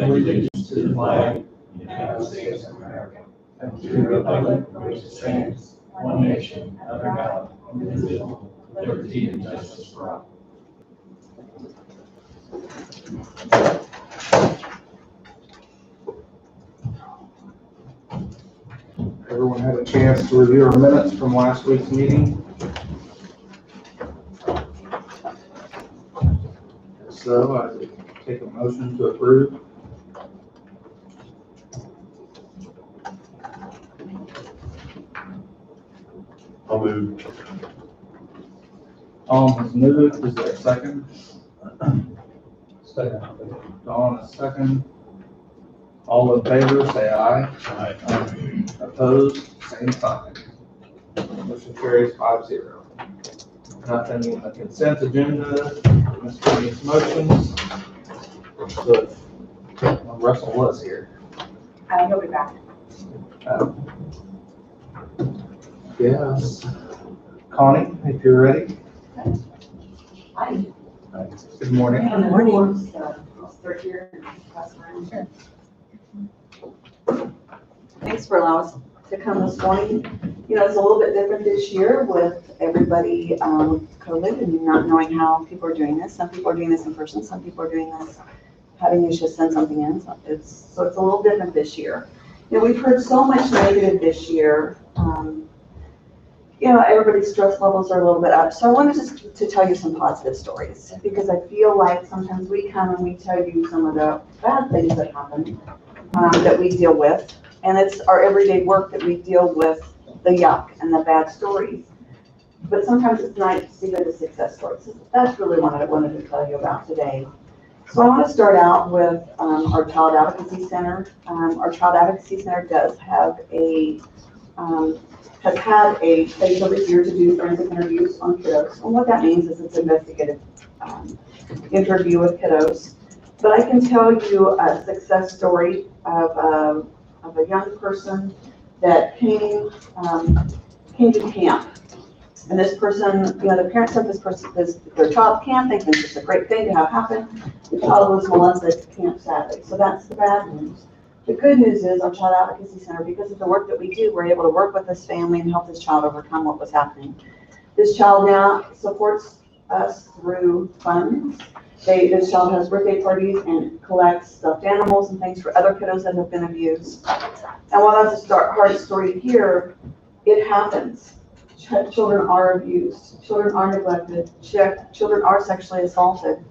allegiance to the flag of the United States of America, and to the republic for which it stands, one nation, under God, indivisible, with liberty and justice for all. Everyone had a chance to review our minutes from last week's meeting. So I would take a motion to approve. I'll move. Tom has moved. Is there a second? Second. Dawn, a second. All in favor, say aye. Aye. Opposed, same sign. Motion carries 5-0. Nothing in the consent agenda, miscellaneous motions. So, Russell was here. He'll be back. Yes. Connie, if you're ready. Hi. Good morning. Good morning. I'll start here. Sure. Thanks for allowing us to come this morning. You know, it's a little bit different this year with everybody with COVID and not knowing how people are doing this. Some people are doing this in person. Some people are doing this having to just send something in. So it's a little different this year. You know, we've heard so much negative this year. You know, everybody's stress levels are a little bit up. So I wanted just to tell you some positive stories because I feel like sometimes we come and we tell you some of the bad things that happen that we deal with. And it's our everyday work that we deal with the yuck and the bad stories. But sometimes it's nice to see the success stories. So that's really what I wanted to tell you about today. So I want to start out with our Child Advocacy Center. Our Child Advocacy Center does have has had a place over here to do forensic interviews on kiddos. And what that means is it's an investigative interview with kiddos. But I can tell you a success story of a young person that came to camp. And this person, you know, the parents sent this person, their child to camp. They think it's a great thing to have happen. The child was molested at camp sadly. So that's the bad news. The good news is our Child Advocacy Center, because of the work that we do, we're able to work with this family and help this child overcome what was happening. This child now supports us through funds. This child has birthday parties and collects stuffed animals and things for other kiddos that have been abused. And while that's a hard story to hear, it happens. Children are abused, children are neglected, children are sexually assaulted.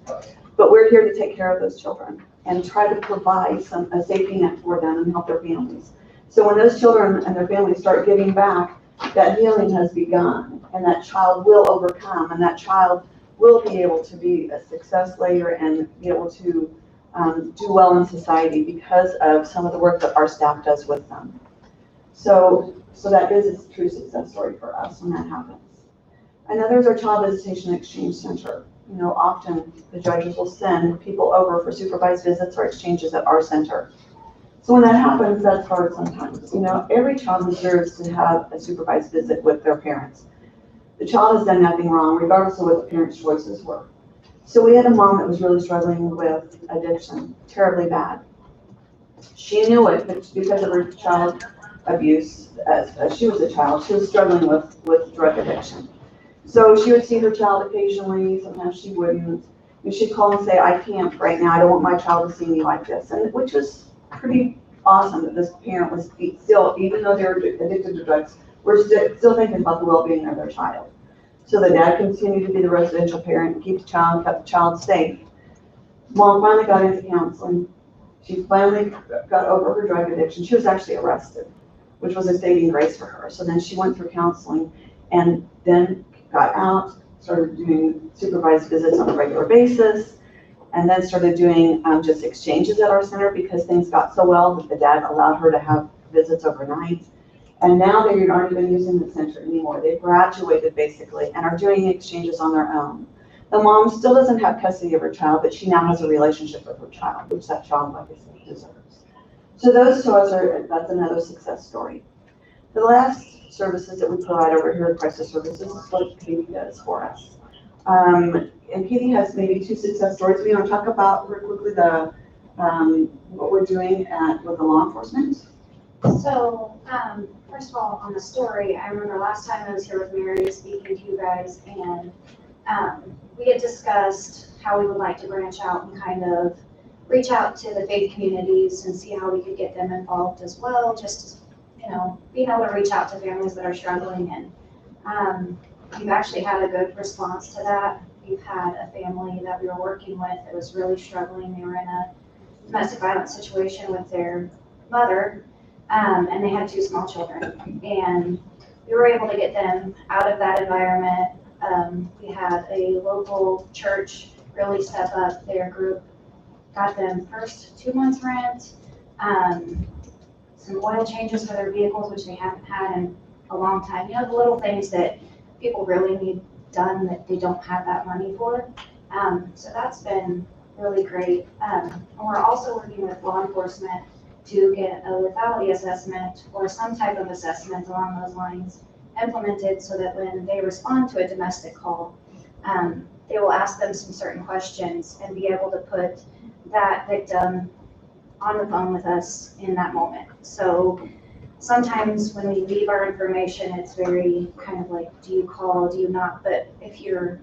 But we're here to take care of those children and try to provide a safety net for them and help their families. So when those children and their families start giving back, that healing has begun, and that child will overcome, and that child will be able to be a success later and be able to do well in society because of some of the work that our staff does with them. So that is a true success story for us when that happens. Another is our Child Visitation Exchange Center. You know, often the judges will send people over for supervised visits or exchanges at our center. So when that happens, that's hard sometimes. You know, every child deserves to have a supervised visit with their parents. The child has done nothing wrong, regardless of what the parents' choices were. So we had a mom that was really struggling with addiction, terribly bad. She knew it, but because of her child abuse, as she was a child, she was struggling with drug addiction. So she would see her child occasionally, sometimes she wouldn't. And she'd call and say, I can't right now, I don't want my child to see me like this. And which was pretty awesome that this parent was still, even though they were addicted to drugs, we're still thinking about the well-being of their child. So the dad continued to be the residential parent, kept the child safe. Mom finally got into counseling. She finally got over her drug addiction. She was actually arrested, which was a saving grace for her. So then she went through counseling and then got out, started doing supervised visits on a regular basis, and then started doing just exchanges at our center because things got so well that the dad allowed her to have visits overnight. And now they aren't even using the center anymore. They've graduated basically and are doing exchanges on their own. The mom still doesn't have custody of her child, but she now has a relationship with her child, which that child, like I said, deserves. So those to us that's another success story. The last services that we provide over here at Crisis Services is what Katie does for us. And Katie has maybe 2 success stories. We want to talk about real quickly the what we're doing with the law enforcement. So, first of all, on the story, I remember last time I was here with Mary speaking to you guys, and we had discussed how we would like to branch out and kind of reach out to the faith communities and see how we could get them involved as well, just to, being able to reach out to families that are struggling. And we've actually had a good response to that. We've had a family that we were working with that was really struggling. They were in a domestic violence situation with their mother, and they had 2 small children. And we were able to get them out of that environment. We had a local church really step up their group, got them first 2 months rent, some oil changes for their vehicles, which they haven't had in a long time. The little things that people really need done that they don't have that money for. So that's been really great. And we're also working with law enforcement to get a lethality assessment or some type of assessment along those lines implemented so that when they respond to a domestic call, they will ask them some certain questions and be able to put that victim on the phone with us in that moment. So sometimes when we leave our information, it's very kind of like, do you call, do you not? But if you're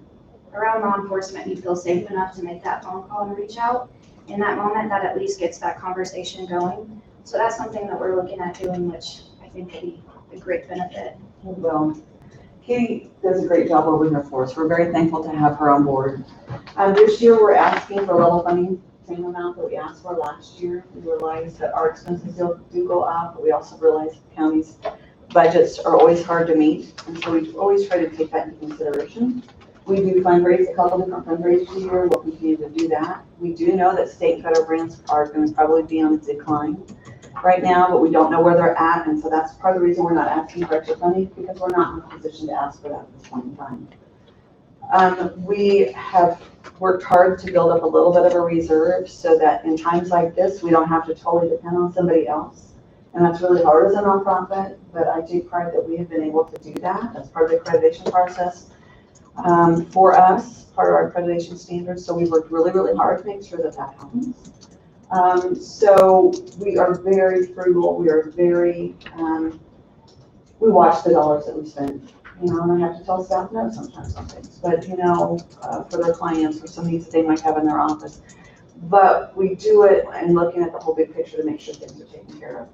around law enforcement, you feel safe enough to make that phone call and reach out in that moment, that at least gets that conversation going. So that's something that we're looking at doing, which I think would be a great benefit. Well, Katie does a great job over here for us. We're very thankful to have her on board. This year, we're asking for level funding, same amount that we asked for last year. We realize that our expenses do go up, but we also realize the county's budgets are always hard to meet, and so we always try to take that into consideration. We do fundraise, a couple different fundraisers a year. We'll continue to do that. We do know that state and federal grants are going to probably be on a decline right now, but we don't know where they're at, and so that's part of the reason we're not asking for extra funding, because we're not in a position to ask for that at this point in time. We have worked hard to build up a little bit of a reserve so that in times like this, we don't have to totally depend on somebody else. And that's really hard as a nonprofit, but I take pride that we have been able to do that. That's part of the accreditation process for us, part of our accreditation standards. So we worked really, really hard to make sure that that happens. So we are very frugal. We are very, we watch the dollars that we spend. And I have to tell staff no sometimes on things, but for their clients or some needs that they might have in their office. But we do it and looking at the whole big picture to make sure things are taken care of.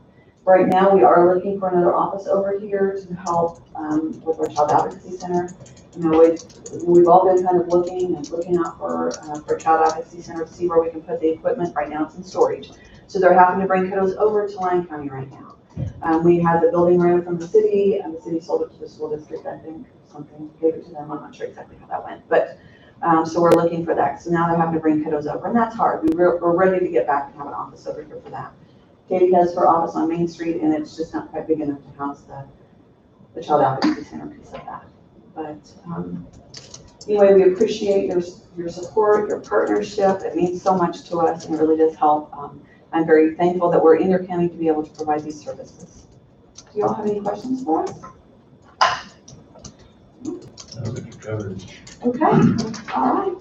Right now, we are looking for another office over here to help with our Child Advocacy Center. We've all been kind of looking out for a Child Advocacy Center to see where we can put the equipment. Right now, it's in storage. So they're having to bring kiddos over to Lyon County right now. We had the building rented from the city, and the city sold it to the school district, I think, something, gave it to them. I'm not sure exactly how that went, but so we're looking for that. So now they're having to bring kiddos over, and that's hard. We're ready to get back and have an office over here for that. Katie has her office on Main Street, and it's just not quite big enough to house the Child Advocacy Center piece of that. But anyway, we appreciate your support, your partnership. It means so much to us, and it really does help. I'm very thankful that we're in your county to be able to provide these services. Do you all have any questions for us? Okay, all right.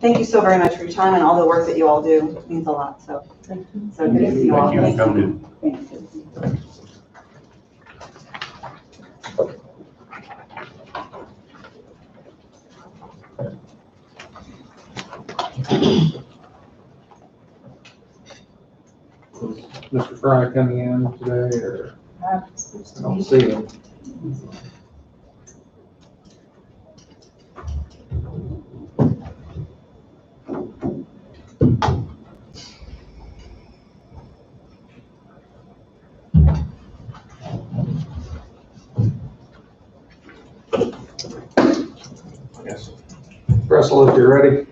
Thank you so very much for your time and all the work that you all do. It means a lot. So good to see you all. Thank you for coming. Thanks. Good to see you. Mr. Fry coming in today, or I don't see him. Yes. Russell, if you're ready.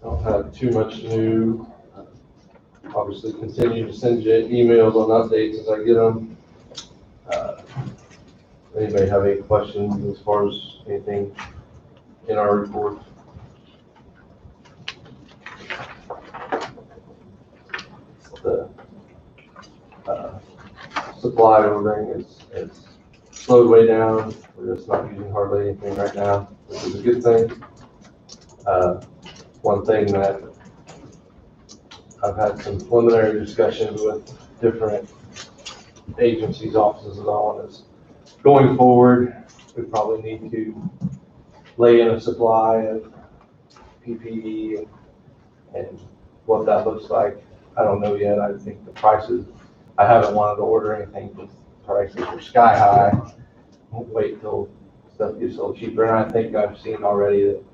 Don't have too much new. Obviously, continue to send you emails on updates as I get them. Anybody have any questions as far as anything in our report? The supply ordering is slowed way down. We're just not using hardly anything right now, which is a good thing. One thing that I've had some preliminary discussions with different agencies, offices and all is going forward, we probably need to lay in a supply of PPE and what that looks like. I don't know yet. I think the prices, I haven't wanted to order anything because prices are sky high. Won't wait till stuff gets a little cheaper. And I think I've seen already that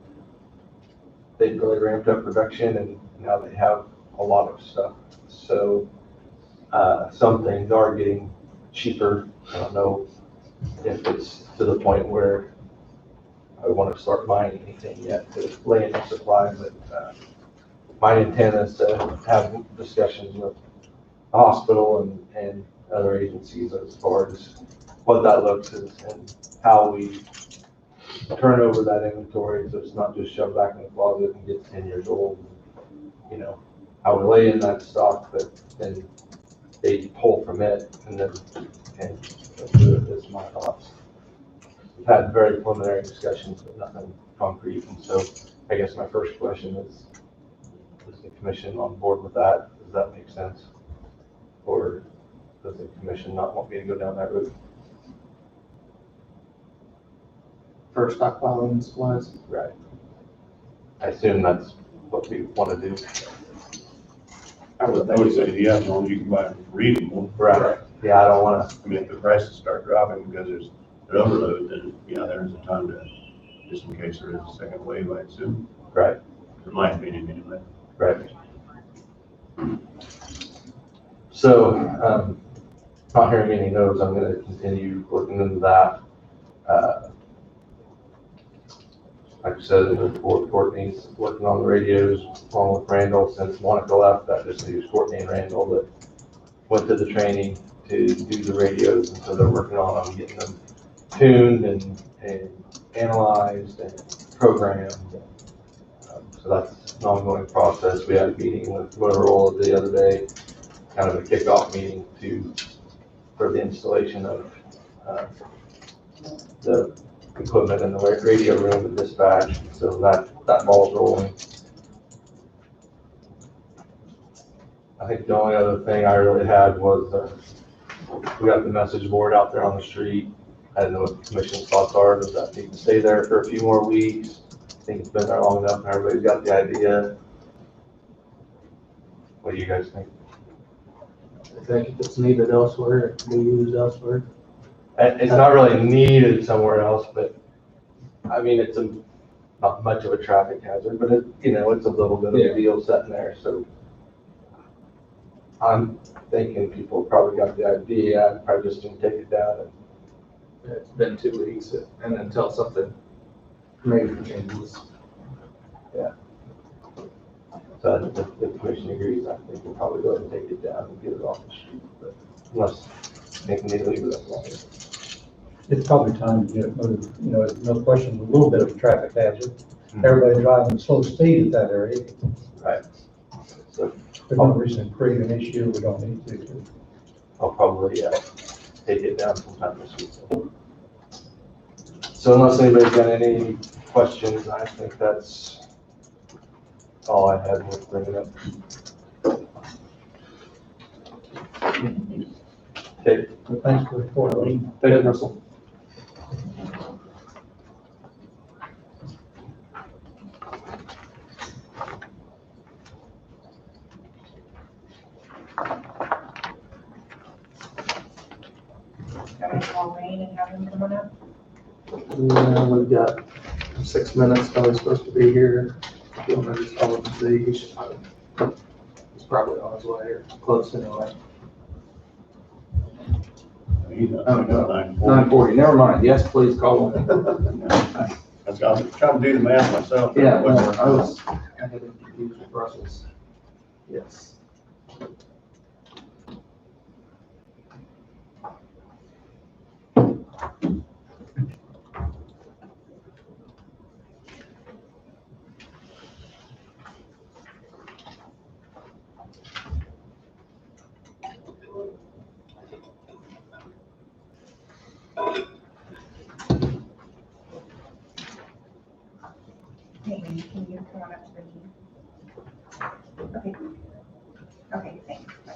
they've really ramped up production and now they have a lot of stuff. So some things are getting cheaper. I don't know if it's to the point where I want to start buying anything yet to lay in the supply, but my intent is to have discussions with the hospital and other agencies as far as what that looks and how we turn over that inventory so it's not just shoved back in the closet and gets 10 years old. You know, how we lay in that stock, but then they pull from it and then do it. Is my thoughts. We've had very preliminary discussions, but nothing concrete. And so I guess my first question is the commission on board with that? Does that make sense? Or does the commission not want me to go down that route? For stockpiling supplies. Right. I assume that's what we want to do. I would say, yeah, as long as you can buy it reasonable. Right. Yeah, I don't want to. I mean, if the prices start dropping because there's an overload, then, yeah, there's a time to, just in case there is a second wave, I assume. Right. In my opinion, anyway. Right. So, not hearing any no's, I'm going to continue looking into that. Like I said, the report, Courtney's working on the radios along with Randall. Since Monica left, that just leaves Courtney and Randall that went to the training to do the radios, and so they're working on them, getting them tuned and analyzed and programmed. So that's an ongoing process. We had a meeting with Motorola the other day, kind of a kickoff meeting for the installation of the equipment in the radio room and dispatch. So that ball's rolling. I think the only other thing I really had was we got the message board out there on the street. I didn't know what the commission's thoughts are. Does that need to stay there for a few more weeks? I think it's been there long enough and everybody's got the idea. What do you guys think? I think if it's needed elsewhere, it can be used elsewhere. It's not really needed somewhere else, but I mean, it's not much of a traffic hazard, but it's a little bit of a deal sitting there. So I'm thinking people probably got the idea. I'm probably just gonna take it down. It's been 2 weeks and until something major changes. So if the commission agrees, I think we'll probably go ahead and take it down and get it off the street. But unless they can leave it up longer. It's probably time to get it moved. You know, no question, a little bit of a traffic hazard. Everybody driving at slow speed at that area. Right. So There's no reason to create an issue we don't need to. I'll probably take it down sometime this week. So unless anybody's got any questions, I think that's all I had with bringing up. Okay. But thanks for the report, Lee. Thank you, Russell. Can I call Wayne and have him come on up? Yeah, we've got 6 minutes till he's supposed to be here. If you want to just call him and see, he's probably on his way or close anyway. Oh, no. 9:40, never mind. Yes, please call him. I was trying to do the math myself. Yeah, well, I had him confused with Brussels. Yes. can you come on up to the meeting? Okay. Okay, thanks. Bye.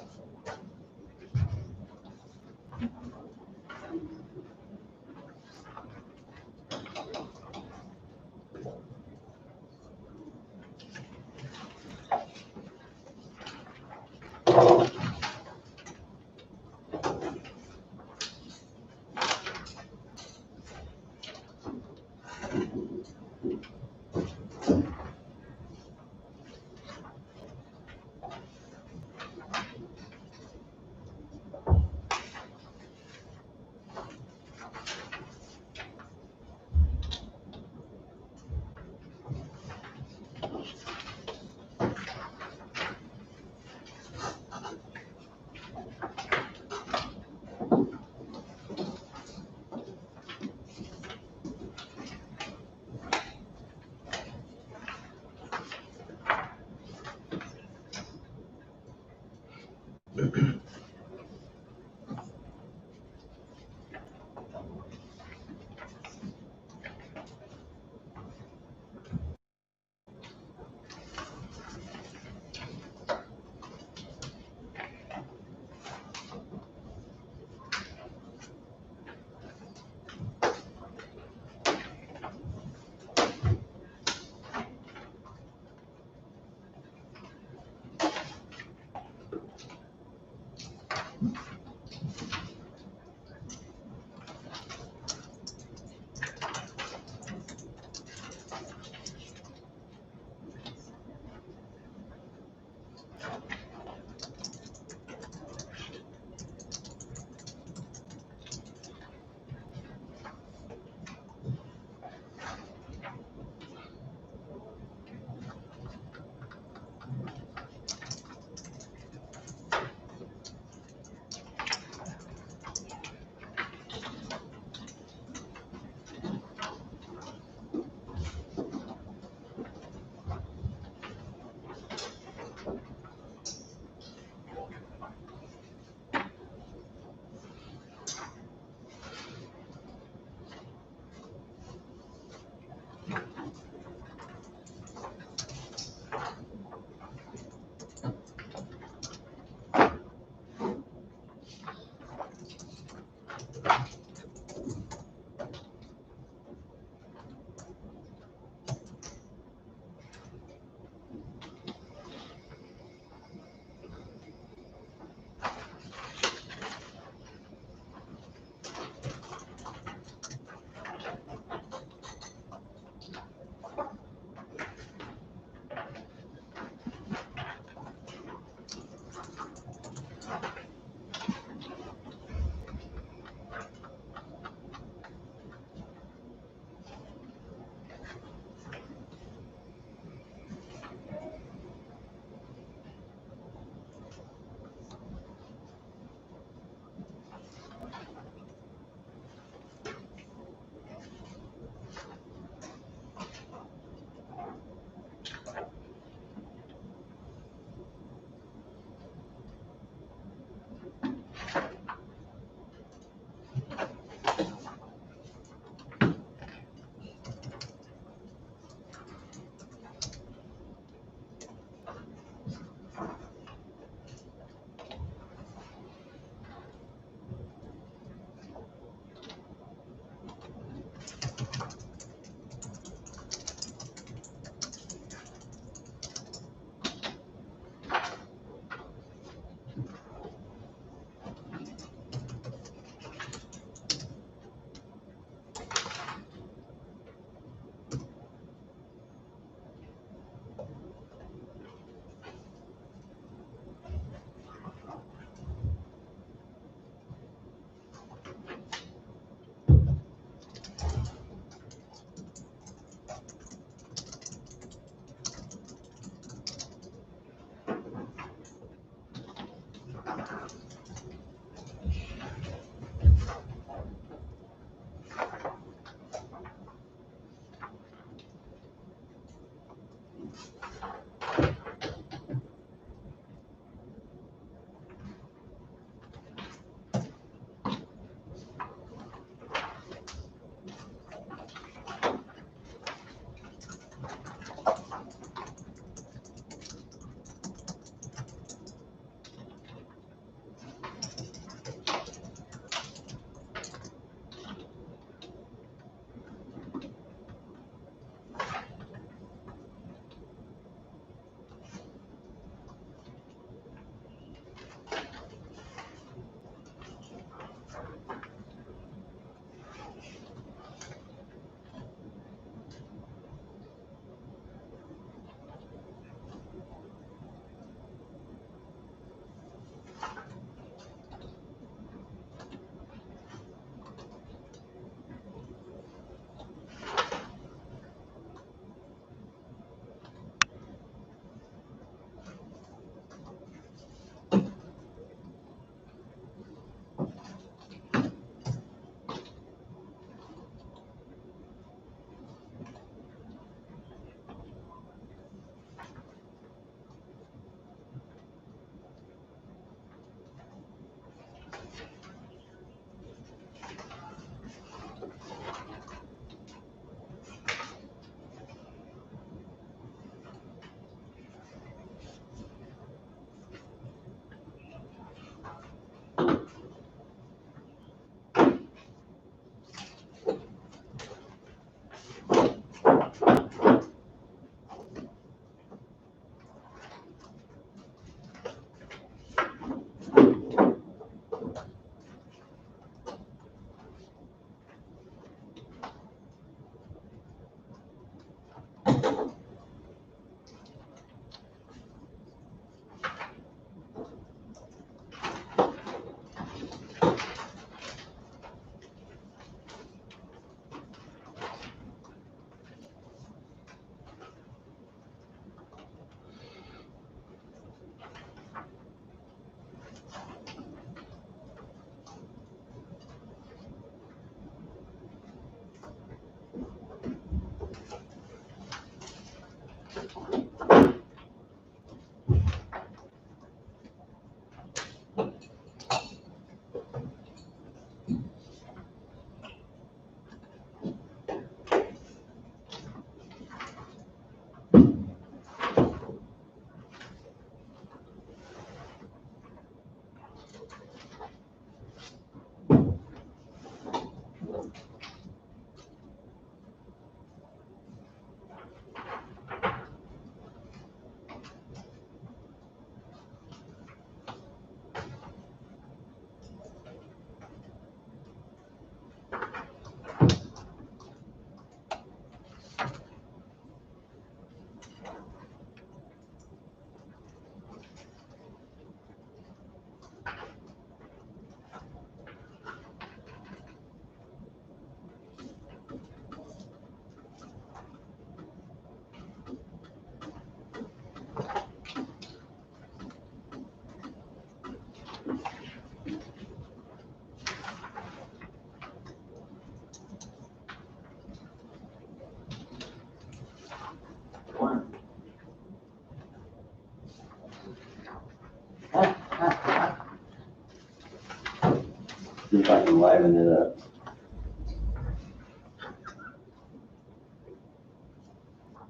See if I can liven it up.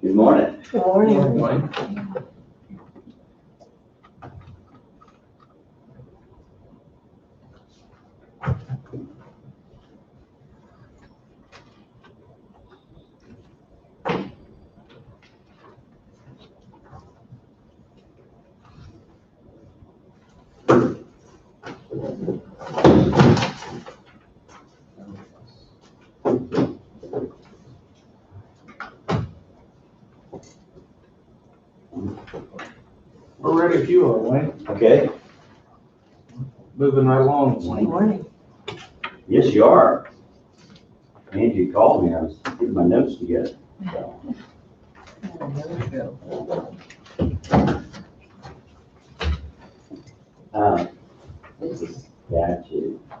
Good morning. Good morning. We're ready if you are, Wayne. Okay. Moving right along. Good morning. Yes, you are. Angie called me. I was getting my notes together. So. This is statute. I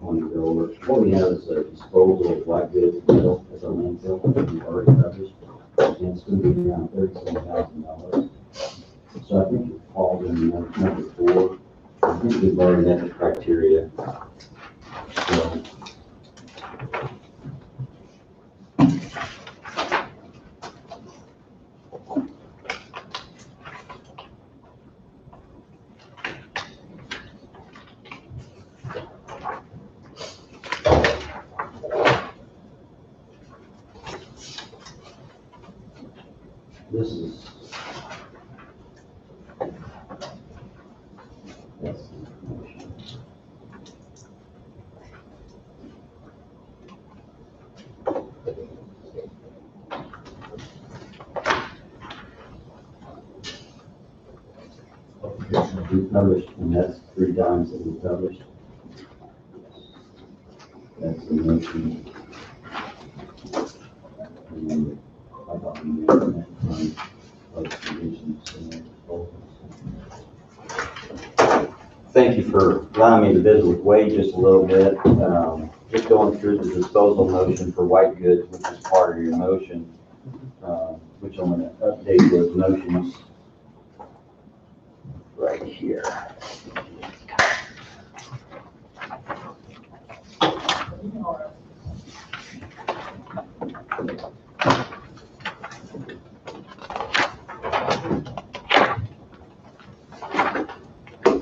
want to go over. What we have is a disposal of white goods metal as a landfill. We've already published. And it's going to be around $37,000. So I think it falls in number 4. I think we've already met the criteria. So. This is. That's the information. We published, and that's 3 times that we published. That's the motion. And then I thought we made that time of conditions and disposals. Thank you for allowing me to visit with Wade just a little bit. Just going through the disposal motion for white goods, which is part of your motion, which I'm going to update those motions right here.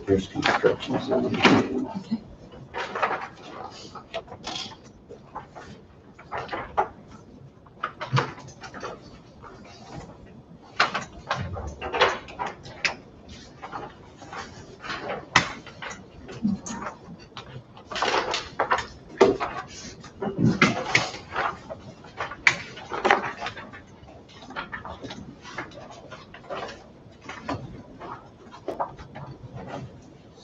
There's construction zone.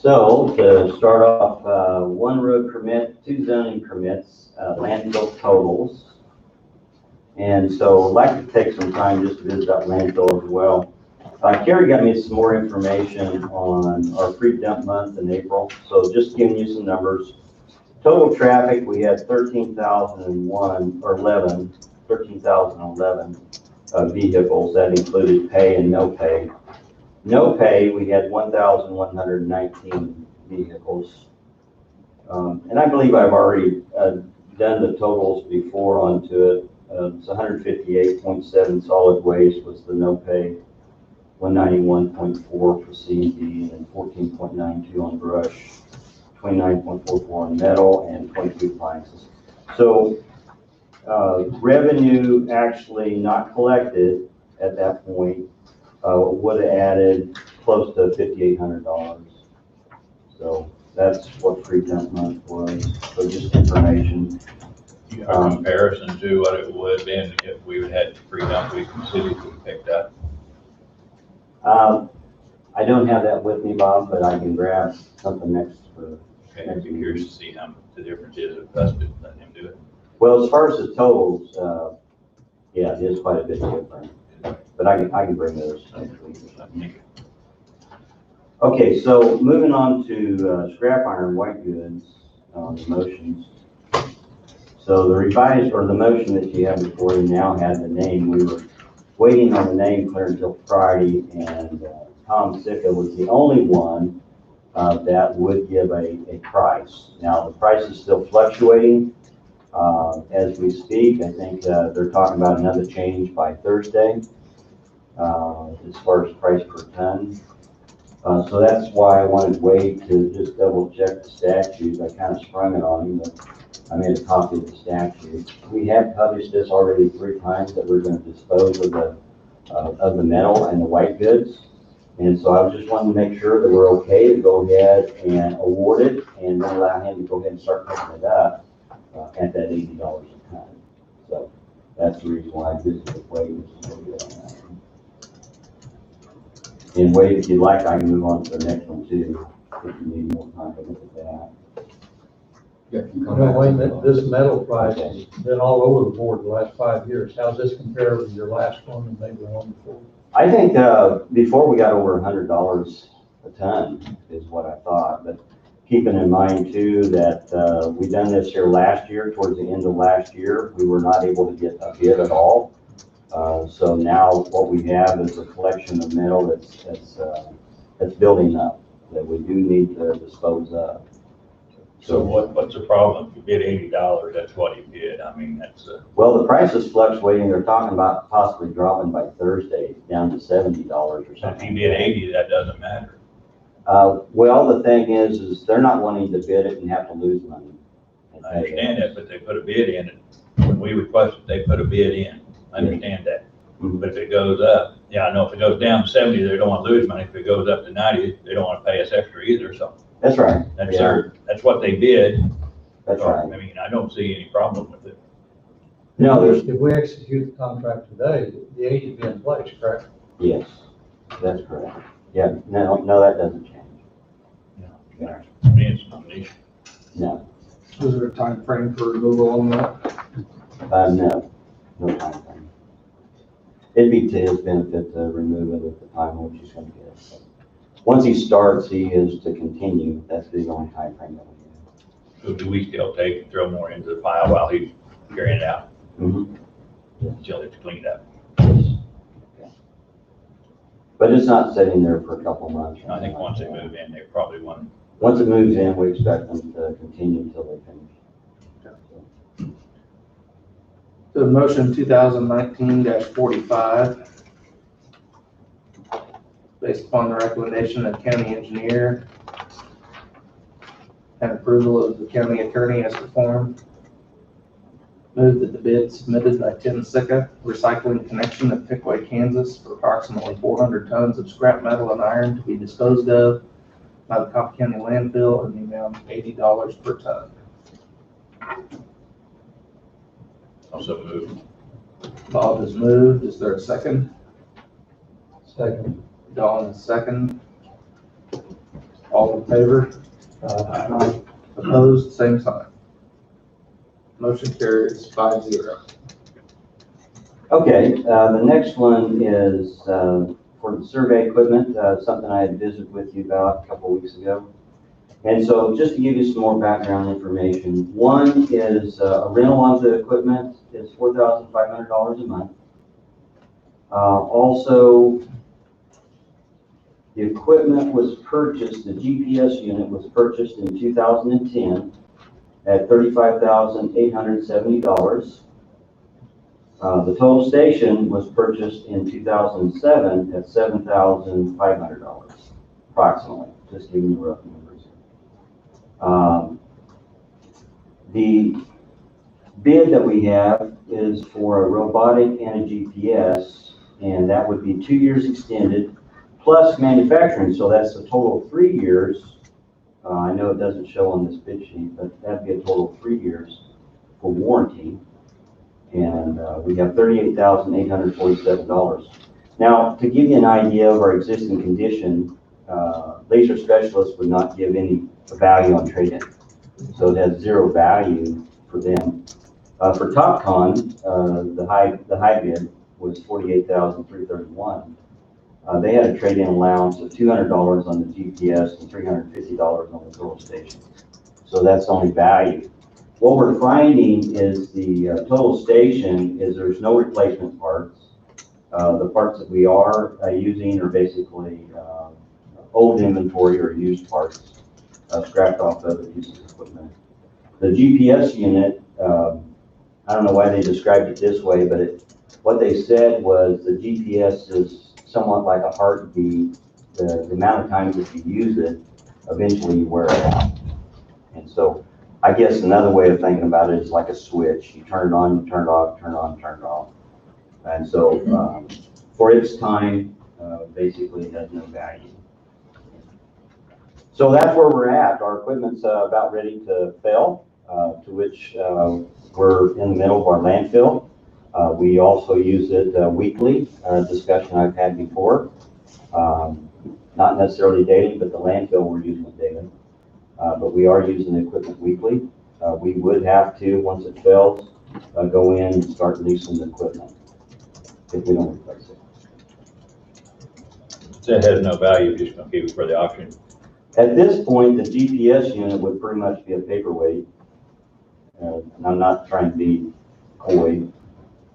So to start off, 1 road permit, 2 zoning permits, landfill totals. And so I'd like to take some time just to visit that landfill as well. Carrie got me some more information on our free dump month in April. So just giving you some numbers. Total traffic, we had 13,011 vehicles. That included pay and no pay. No pay, we had 1,119 vehicles. And I believe I've already done the totals before onto it. It's 158.7 solid waste was the no pay, 191.4 for C&D, and 14.92 on brush, 29.44 on metal, and 22 appliances. So revenue actually not collected at that point would have added close to $5,800. So that's what free dump month was. So just information. You have a comparison to what it would have been if we would had free dump week in cities we picked up? I don't have that with me, Bob, but I can grab something next for. Okay, I'd be curious to see how the difference is if us letting him do it. Well, as far as the totals, yeah, it is quite a bit different, but I can bring those next week or something. Okay, so moving on to scrap iron white goods, the motions. So the revised, or the motion that you have before you now had the name. We were waiting on the name clear until Friday, and Tom Sicca was the only one that would give a price. Now, the price is still fluctuating as we speak. I think they're talking about another change by Thursday as far as price per ton. So that's why I wanted Wade to just double check the statute. I kind of sprung it on him, but I made a copy of the statute. We have published this already 3 times that we're going to dispose of the metal and the white goods. And so I just wanted to make sure that we're okay to go ahead and award it and then allow him to go ahead and start picking it up at that $80 a ton. So that's the reason why I visited with Wade, which is really good on that. And Wade, if you'd like, I can move on to the next one too, if you need more time to look at that. Wayne, this metal price has been all over the board the last 5 years. How's this compare with your last one and maybe the one before? I think before we got over $100 a ton is what I thought, but keeping in mind too that we done this here last year, towards the end of last year, we were not able to get a bid at all. So now what we have is a collection of metal that's building up that we do need to dispose of. So what's the problem? If you bid $80, that's what he bid. I mean, that's Well, the price is fluctuating. They're talking about possibly dropping by Thursday down to $70 or if something. you bid 80, that doesn't matter. Well, the thing is they're not wanting to bid it and have to lose money. I understand that, but they put a bid in it. When we requested, they put a bid in. I understand that. Mhm. But if it goes up, yeah, I know if it goes down to 70, they don't want to lose money. If it goes up to 90, they don't want to pay us extra either. So That's right. that's Yeah, that's what they bid. that's So, right. I mean, I don't see any problem with it. No, there's, If we execute the contract today, the 80 would be in place, correct? yes, that's correct. Yeah, no, that doesn't change. To me, it's not an issue. No, Is there a time frame for removal on that? no time frame. It'd be to his benefit to remove it at the time which he's gonna get it. So once he starts, he is to continue. That's the only time frame that we So do we still take and throw more into the pile while he's carrying it out have. Mhm. until it's cleaned up? Yes. But it's not sitting there for a couple months. I think once they move in, they probably want, Once it moves in, we expect them to continue until they finish. The motion 2019-45, based upon the recommendation of county engineer and approval of the county attorney as performed. Move that the bid submitted by Tim Sicca Recycling Connection of Pickaway, Kansas for approximately 400 tons of scrap metal and iron to be disposed of by the Cobb County landfill in the amount of $80 per ton. also move. Bob has moved. Is there a second? Second. Dawn is second. All in favor? Opposed, same sign. Motion carries 5-0. Okay, the next one is for the survey equipment, something I had visited with you about a couple weeks ago. And so just to give you some more background information, one is a rental of the equipment is $4,500 a month. Also, the equipment was purchased, the GPS unit was purchased in 2010 at $35,870. The total station was purchased in 2007 at $7,500, approximately, just giving you rough numbers. The bid that we have is for a robotic and a GPS, and that would be 2 years extended, plus manufacturing, so that's a total of 3 years. I know it doesn't show on this bid sheet, but that'd be a total of 3 years for warranty. And we have $38,847. Now, to give you an idea of our existing condition, Laser Specialists would not give any value on trade-in. So it has zero value for them. For TopCon, the high bid was $48,331. They had a trade-in allowance of $200 on the GPS and $350 on the total station. So that's the only value. What we're finding is the total station is there's no replacement parts. The parts that we are using are basically old inventory or used parts, scrapped off other pieces of equipment. The GPS unit, I don't know why they described it this way, but what they said was the GPS is somewhat like a heartbeat. The amount of times that you use it, eventually you wear it out. And so I guess another way of thinking about it is like a switch. You turn it on, you turn it off, turn it on, turn it off. And so for its time, basically it has no value. So that's where we're at. Our equipment's about ready to fail, to which we're in the middle of our landfill. We also use it weekly, discussion I've had before. Not necessarily daily, but the landfill we're using it daily. But we are using the equipment weekly. We would have to, once it fails, go in and start leasing the equipment if we don't replace it. So it has no value, just gonna keep it for the auction. At this point, the GPS unit would pretty much be a paperweight. And I'm not trying to be coy.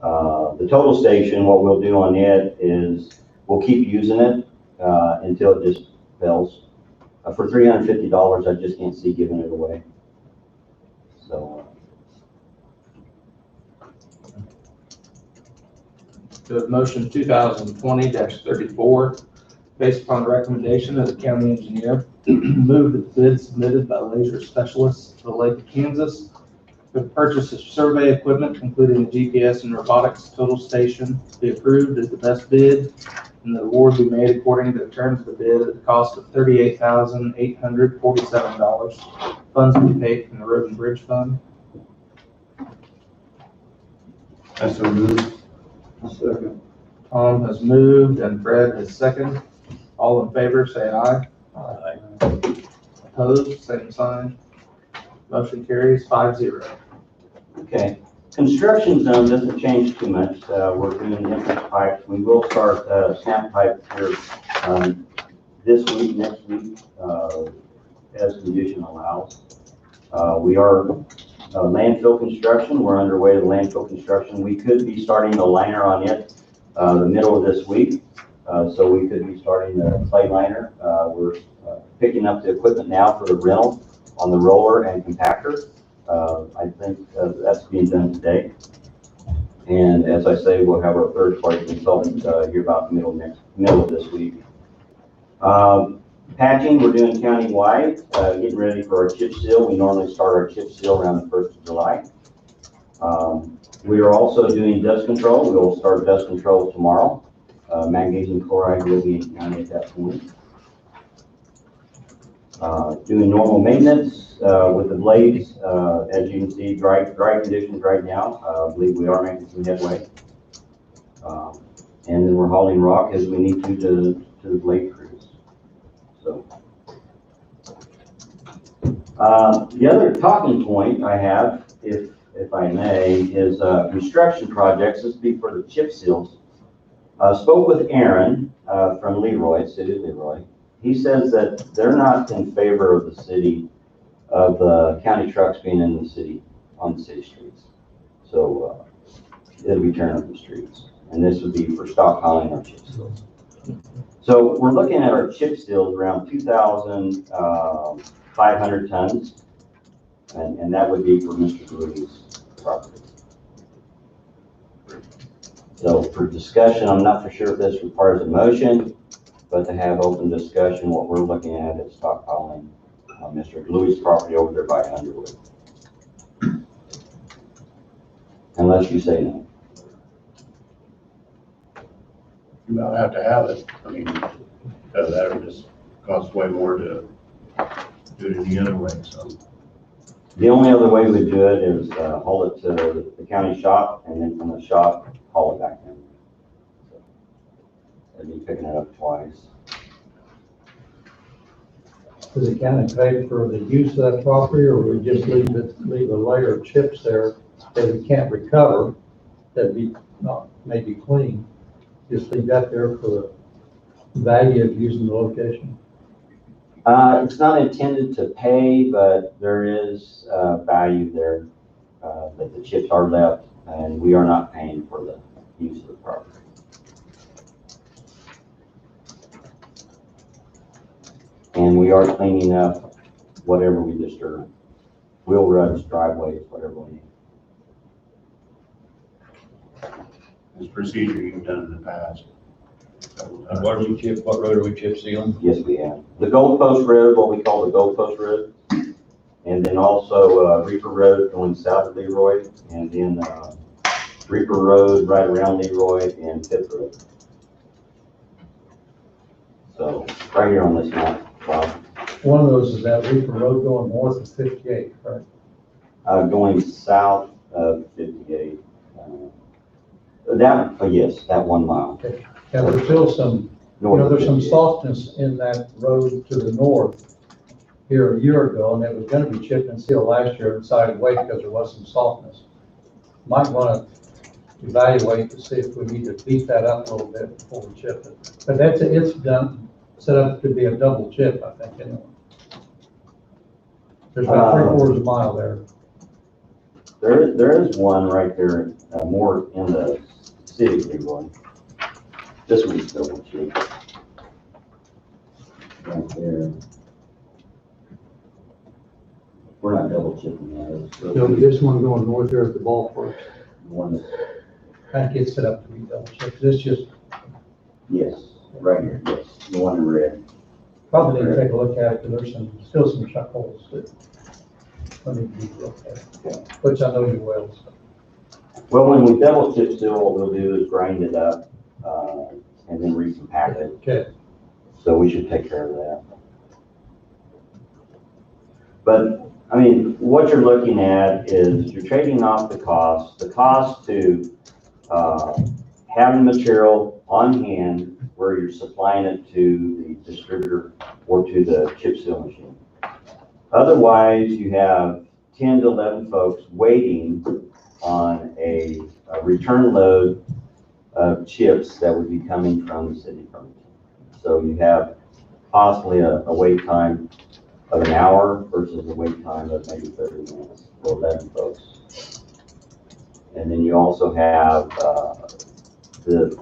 The total station, what we'll do on it is we'll keep using it until it just fails. For $350, I just can't see giving it away. So. The motion 2020-34, based upon the recommendation of the county engineer, move that the bid submitted by Laser Specialists to the Lake of Kansas for the purchase of survey equipment, including the GPS and robotics total station, be approved as the best bid, and the award be made according to the terms of the bid at the cost of $38,847. Funds be paid from the Road and Bridge Fund. That's so moved. Second. Tom has moved and Fred has seconded. All in favor, say aye. Aye. Opposed, same sign. Motion carries 5-0. Okay, construction zone doesn't change too much. We're doing entrance pipes. We will start snap pipes here this week, next week, as condition allows. We are landfill construction. We're underway with landfill construction. We could be starting the liner on it the middle of this week. So we could be starting the clay liner. We're picking up the equipment now for the rental on the roller and compactor. I think that's being done today. And as I say, we'll have our third-party consultant here about the middle of this week. Patching, we're doing countywide, getting ready for our chip seal. We normally start our chip seal around the 1st of July. We are also doing dust control. We will start dust control tomorrow. Magnesium chloride will be in county at that point. Doing normal maintenance with the blades. As you can see, dry conditions right now. I believe we are making some headway. And then we're hauling rock as we need to the blade crews. So the other talking point I have, if I may, is construction projects. This would be for the chip seals. Spoke with Aaron from Leroy, City of Leroy. He says that they're not in favor of the city, of the county trucks being in the city, on the city streets. So it'll be turning up the streets. And this would be for stockpiling our chip seals. So we're looking at our chip seals around 2,500 tons. And that would be for Mr. Louis' property. So for discussion, I'm not for sure if this requires a motion, but to have open discussion, what we're looking at is stockpiling Mr. Louis' property over there by Underwood. Unless you say no. You might have to have it. I mean, because that would just cost way more to do it any other way, so. The only other way we do it is haul it to the county shop, and then from the shop, haul it back in. So, I'd be picking it up twice. Does the county pay for the use of that property, or we just leave a layer of chips there that we can't recover, that be not maybe clean? Just leave that there for the value of using the location? It's not intended to pay, but there is value there that the chips are left, and we are not paying for the use of the property. And we are cleaning up whatever we disturb. Wheel ruts, driveways, whatever we need. This procedure you've done in the past. And what road are we chip sealing? Yes, we have. The Gold Post Road, what we call the Gold Post Road. And then also Reaper Road going south of Leroy. And then Reaper Road right around Leroy and Fifth Road. So right here on this map, Bob. One of those is that Reaper Road going north of 58, right? Going south of 58. Yes, that 1 mile. And there's still some, there's some softness in that road to the north here a year ago, and it was gonna be chipped and sealed last year and decided to wait because there was some softness. Might wanna evaluate to see if we need to beat that up a little bit before we chip it. But it's done, set up to be a double chip, I think, anyway. There's about 3/4 of a mile there. There is one right there, more in the city of Leroy. This one's double chip. Right there. We're not double chipping that. No, this one going north there at the ballpark. The one that, I think it's set up to be double chip. This just yes, right here, yes, the one in red. probably need to take a look at it, because there's still some chuck holes that I need to be looked at, which I know you will. So. Well, when we double chip seal, what we'll do is grind it up, and then recompact it. Okay. So we should take care of that. But, I mean, what you're looking at is you're trading off the cost to have the material on hand where you're supplying it to the distributor or to the chip seal machine. Otherwise, you have 10 to 11 folks waiting on a return load of chips that would be coming from the city of Farmington. So you have possibly a wait time of an hour versus a wait time of maybe 30 minutes for 11 folks. And then you also have the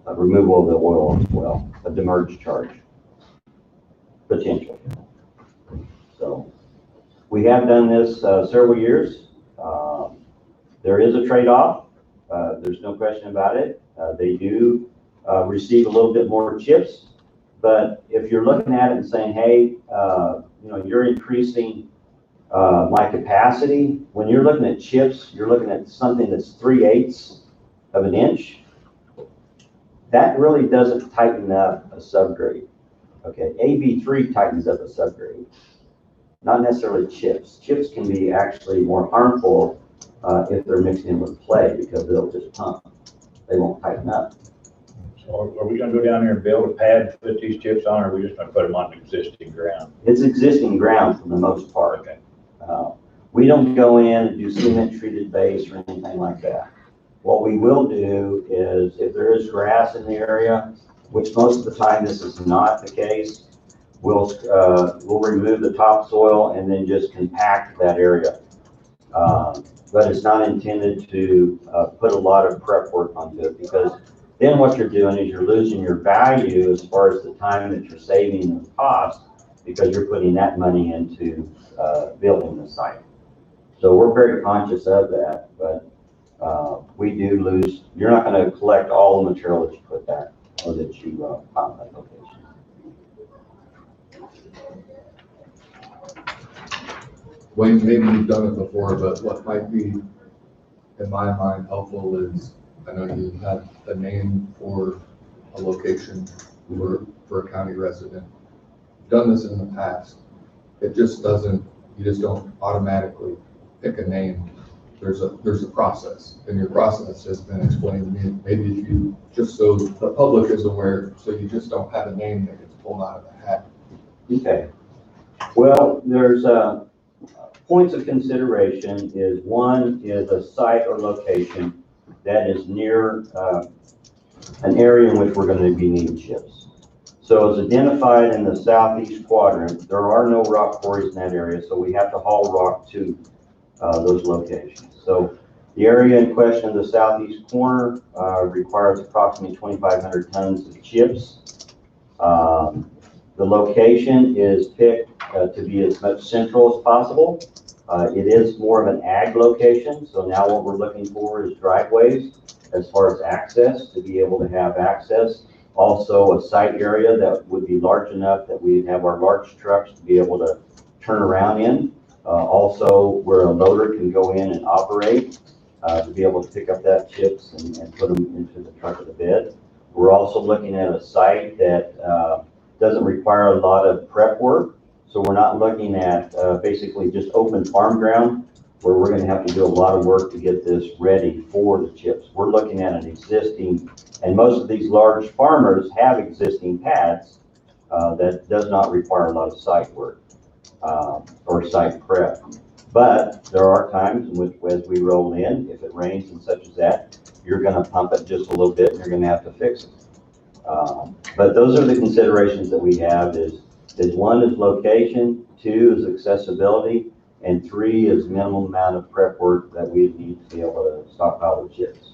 removal of the oil as well, a demurrage charge, potential. So we have done this several years. There is a trade-off. There's no question about it. They do receive a little bit more chips, but if you're looking at it and saying, hey, you're increasing my capacity, when you're looking at chips, you're looking at something that's 3/8 of an inch. That really doesn't tighten up a subgrade. Okay, AB3 tightens up a subgrade, not necessarily chips. Chips can be actually more harmful if they're mixed in with clay because they'll just pump. They won't tighten up. So are we gonna go down there and build a pad to put these chips on, or are we just gonna put them on existing ground? It's existing ground for the most part. Okay. We don't go in and do cement treated base or anything like that. What we will do is if there is grass in the area, which most of the time this is not the case, we'll remove the topsoil and then just compact that area. But it's not intended to put a lot of prep work onto it because then what you're doing is you're losing your value as far as the time that you're saving in the cost because you're putting that money into building the site. So we're very conscious of that, but we do lose, you're not going to collect all the material that you put there or that you found that location. Wayne, maybe you've done it before, but what might be, in my mind, helpful is, I know you have a name for a location for a county resident. Done this in the past. It just doesn't, you just don't automatically pick a name. There's a process, and your process has been explained to me. Maybe if you, just so the public is aware, so you just don't have a name that gets pulled out of the hat. Okay. Well, there's points of consideration is one is a site or location that is near an area in which we're going to be needing chips. So it's identified in the southeast quadrant. There are no rock quarries in that area, so we have to haul rock to those locations. So the area in question, the southeast corner, requires approximately 2,500 tons of chips. The location is picked to be as much central as possible. It is more of an ag location, so now what we're looking for is driveways as far as access, to be able to have access. Also a site area that would be large enough that we'd have our large trucks to be able to turn around in. Also where a loader can go in and operate to be able to pick up that chips and put them into the truck of the bed. We're also looking at a site that doesn't require a lot of prep work. So we're not looking at basically just open farm ground where we're going to have to do a lot of work to get this ready for the chips. We're looking at an existing, and most of these large farmers have existing pads that does not require a lot of site work or site prep. But there are times in which, as we roll in, if it rains and such as that, you're going to pump it just a little bit and you're going to have to fix it. But those are the considerations that we have is one is location, two is accessibility, and three is minimum amount of prep work that we need to be able to stockpile the chips.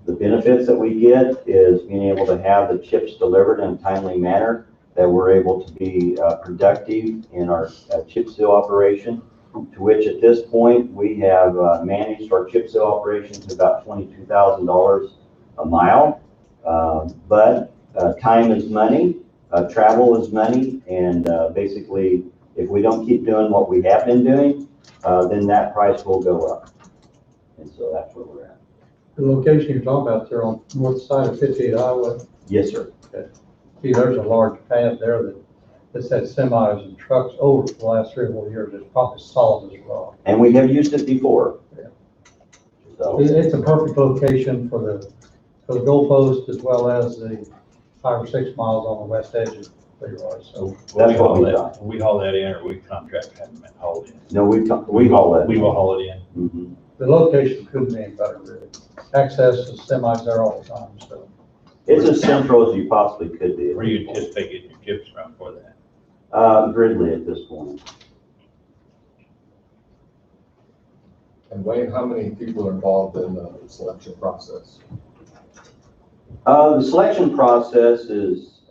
The benefits that we get is being able to have the chips delivered in a timely manner, that we're able to be productive in our chip seal operation, to which at this point we have managed our chip seal operation to about $22,000 a mile. But time is money, travel is money, and basically if we don't keep doing what we have been doing, then that price will go up. And so that's where we're at. The location you're talking about there on north side of 58 Highway, Yes, sir. see, there's a large pad there that's had semis and trucks over for the last 3 or 4 years. It's probably solid as well. And we have used it before. Yeah. So, It's a perfect location for the goalpost as well as the 5 or 6 miles on the west edge of Leroy. So that's what we thought. We haul that in, or we contract having it hauled in? No, we haul that. We will haul it in. Mhm. the location couldn't be any better, really. Access to semis there all the time, so. It's as central as you possibly could be. Where you anticipate getting your chips from for that? Gridley at this point. And Wayne, how many people are involved in the selection process? The selection process is,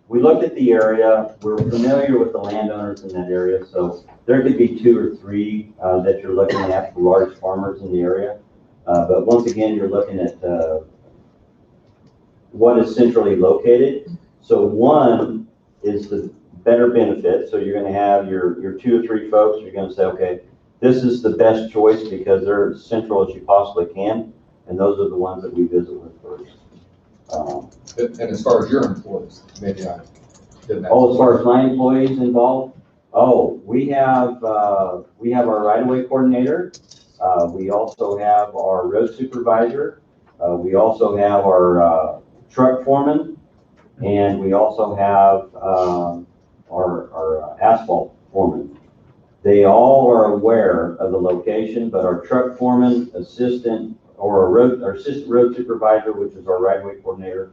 we looked at the area, we're familiar with the landowners in that area, so there could be 2 or 3 that you're looking at for large farmers in the area. But once again, you're looking at what is centrally located. So one is the better benefit. So you're going to have your 2 or 3 folks, you're going to say, okay, this is the best choice because they're as central as you possibly can. And those are the ones that we visit with first. And as far as your employees, maybe I didn't ask. Oh, as far as my employees involved, we have our right-of-way coordinator. We also have our road supervisor. We also have our truck foreman, and we also have our asphalt foreman. They all are aware of the location, but our truck foreman, assistant, or our assistant road supervisor, which is our right-of-way coordinator,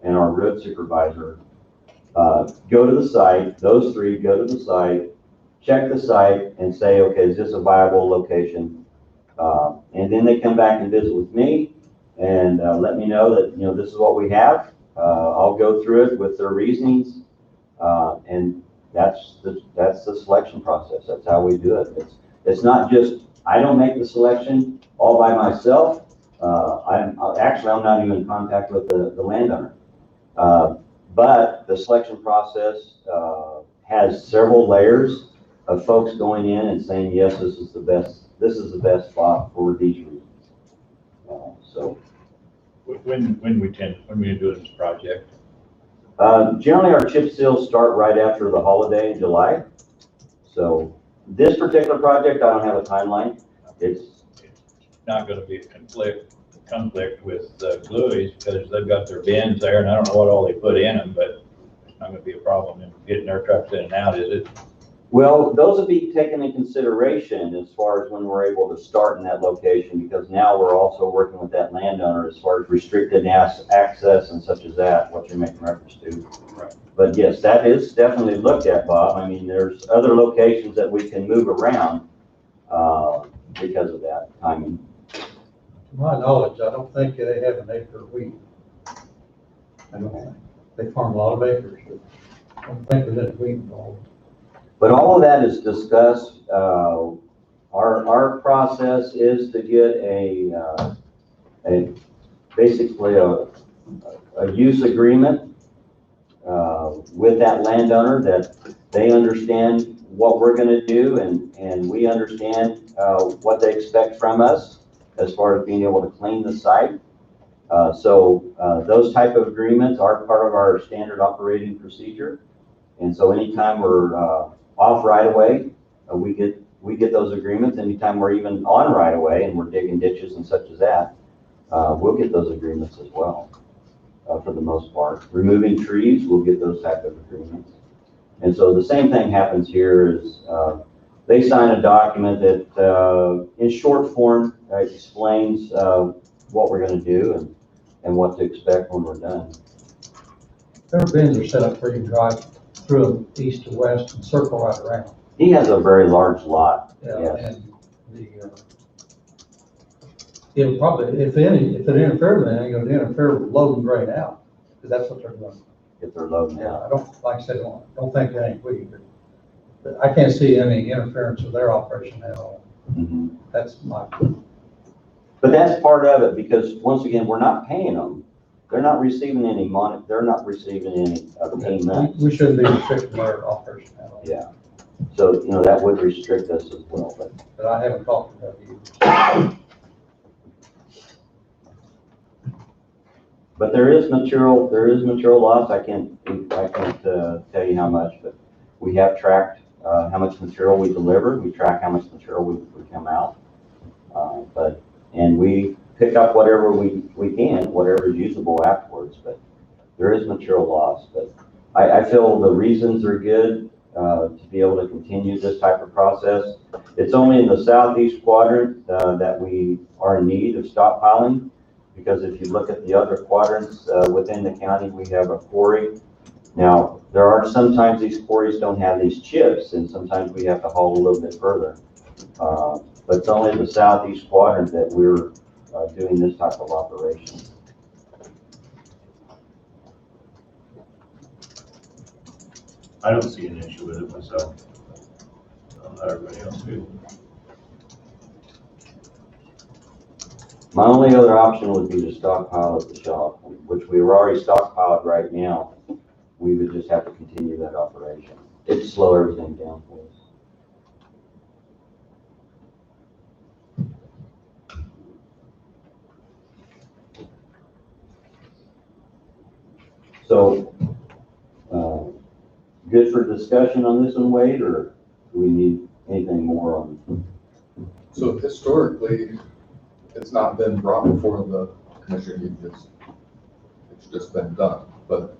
and our road supervisor, go to the site. Those 3 go to the site, check the site, and say, okay, is this a viable location? And then they come back and visit with me and let me know that, this is what we have. I'll go through it with their reasonings, and that's the selection process. That's how we do it. It's not just, I don't make the selection all by myself. I'm not even in contact with the landowner. But the selection process has several layers of folks going in and saying, yes, this is the best spot for these reasons. So When we do this project? generally our chip seals start right after the holiday in July. So this particular project, I don't have a timeline. It's Not gonna be a conflict with Gluey's because they've got their bins there and I don't know what all they put in them, but it's not gonna be a problem in getting their trucks in and out, is it? Well, those will be taken in consideration as far as when we're able to start in that location, because now we're also working with that landowner as far as restricted access and such as that, what you're making reference to. Right. But yes, that is definitely looked at, Bob. I mean, there's other locations that we can move around because of that timing. To my knowledge, I don't think they have an acre of wheat. I don't think. They farm a lot of acres. don't think there's any weight involved. But all of that is discussed. Our process is to get basically a use agreement with that landowner, that they understand what we're going to do, and we understand what they expect from us as far as being able to clean the site. So those type of agreements are part of our standard operating procedure. And so anytime we're off right away, we get those agreements. Anytime we're even on right away and we're digging ditches and such as that, we'll get those agreements as well, for the most part. Removing trees, we'll get those type of agreements. And so the same thing happens here is they sign a document that in short form explains what we're going to do and what to expect when we're done. Their bins are set up where you can drive through them east to west and circle right around. He has a very large lot. Yeah, Yes. and it'll probably, if it interferes with anything, it'll interfere with load and grade out, because that's what they're doing. If they're loading Yeah, out. I don't, like I said, don't think that ain't weak, but I can't see any interference with their operation at all. Mhm. That's my, But that's part of it, because once again, we're not paying them. They're not receiving any money. They're not receiving any payment. we shouldn't be restricting their operation at all. Yeah. So, that would restrict us as well, But I haven't talked about you. but there is material loss. I can't tell you how much, but we have tracked, how much material we deliver. We track how much material we come out. And we pick up whatever we can, whatever is usable afterwards, but there is material loss. But I feel the reasons are good to be able to continue this type of process. It's only in the southeast quadrant that we are in need of stockpiling, because if you look at the other quadrants within the county, we have a quarry. Now, there are sometimes these quarries don't have these chips, and sometimes we have to haul a little bit further. But it's only the southeast quadrant that we're doing this type of operation. I don't see an issue with it myself. I don't know how everybody else feels. My only other option would be to stockpile at the shop, which we've already stockpiled right now. We would just have to continue that operation. It'd slow everything down for us. So, good for discussion on this one, Wade, or do we need anything more on? So historically, it's not been brought before the commission, it's just been done, but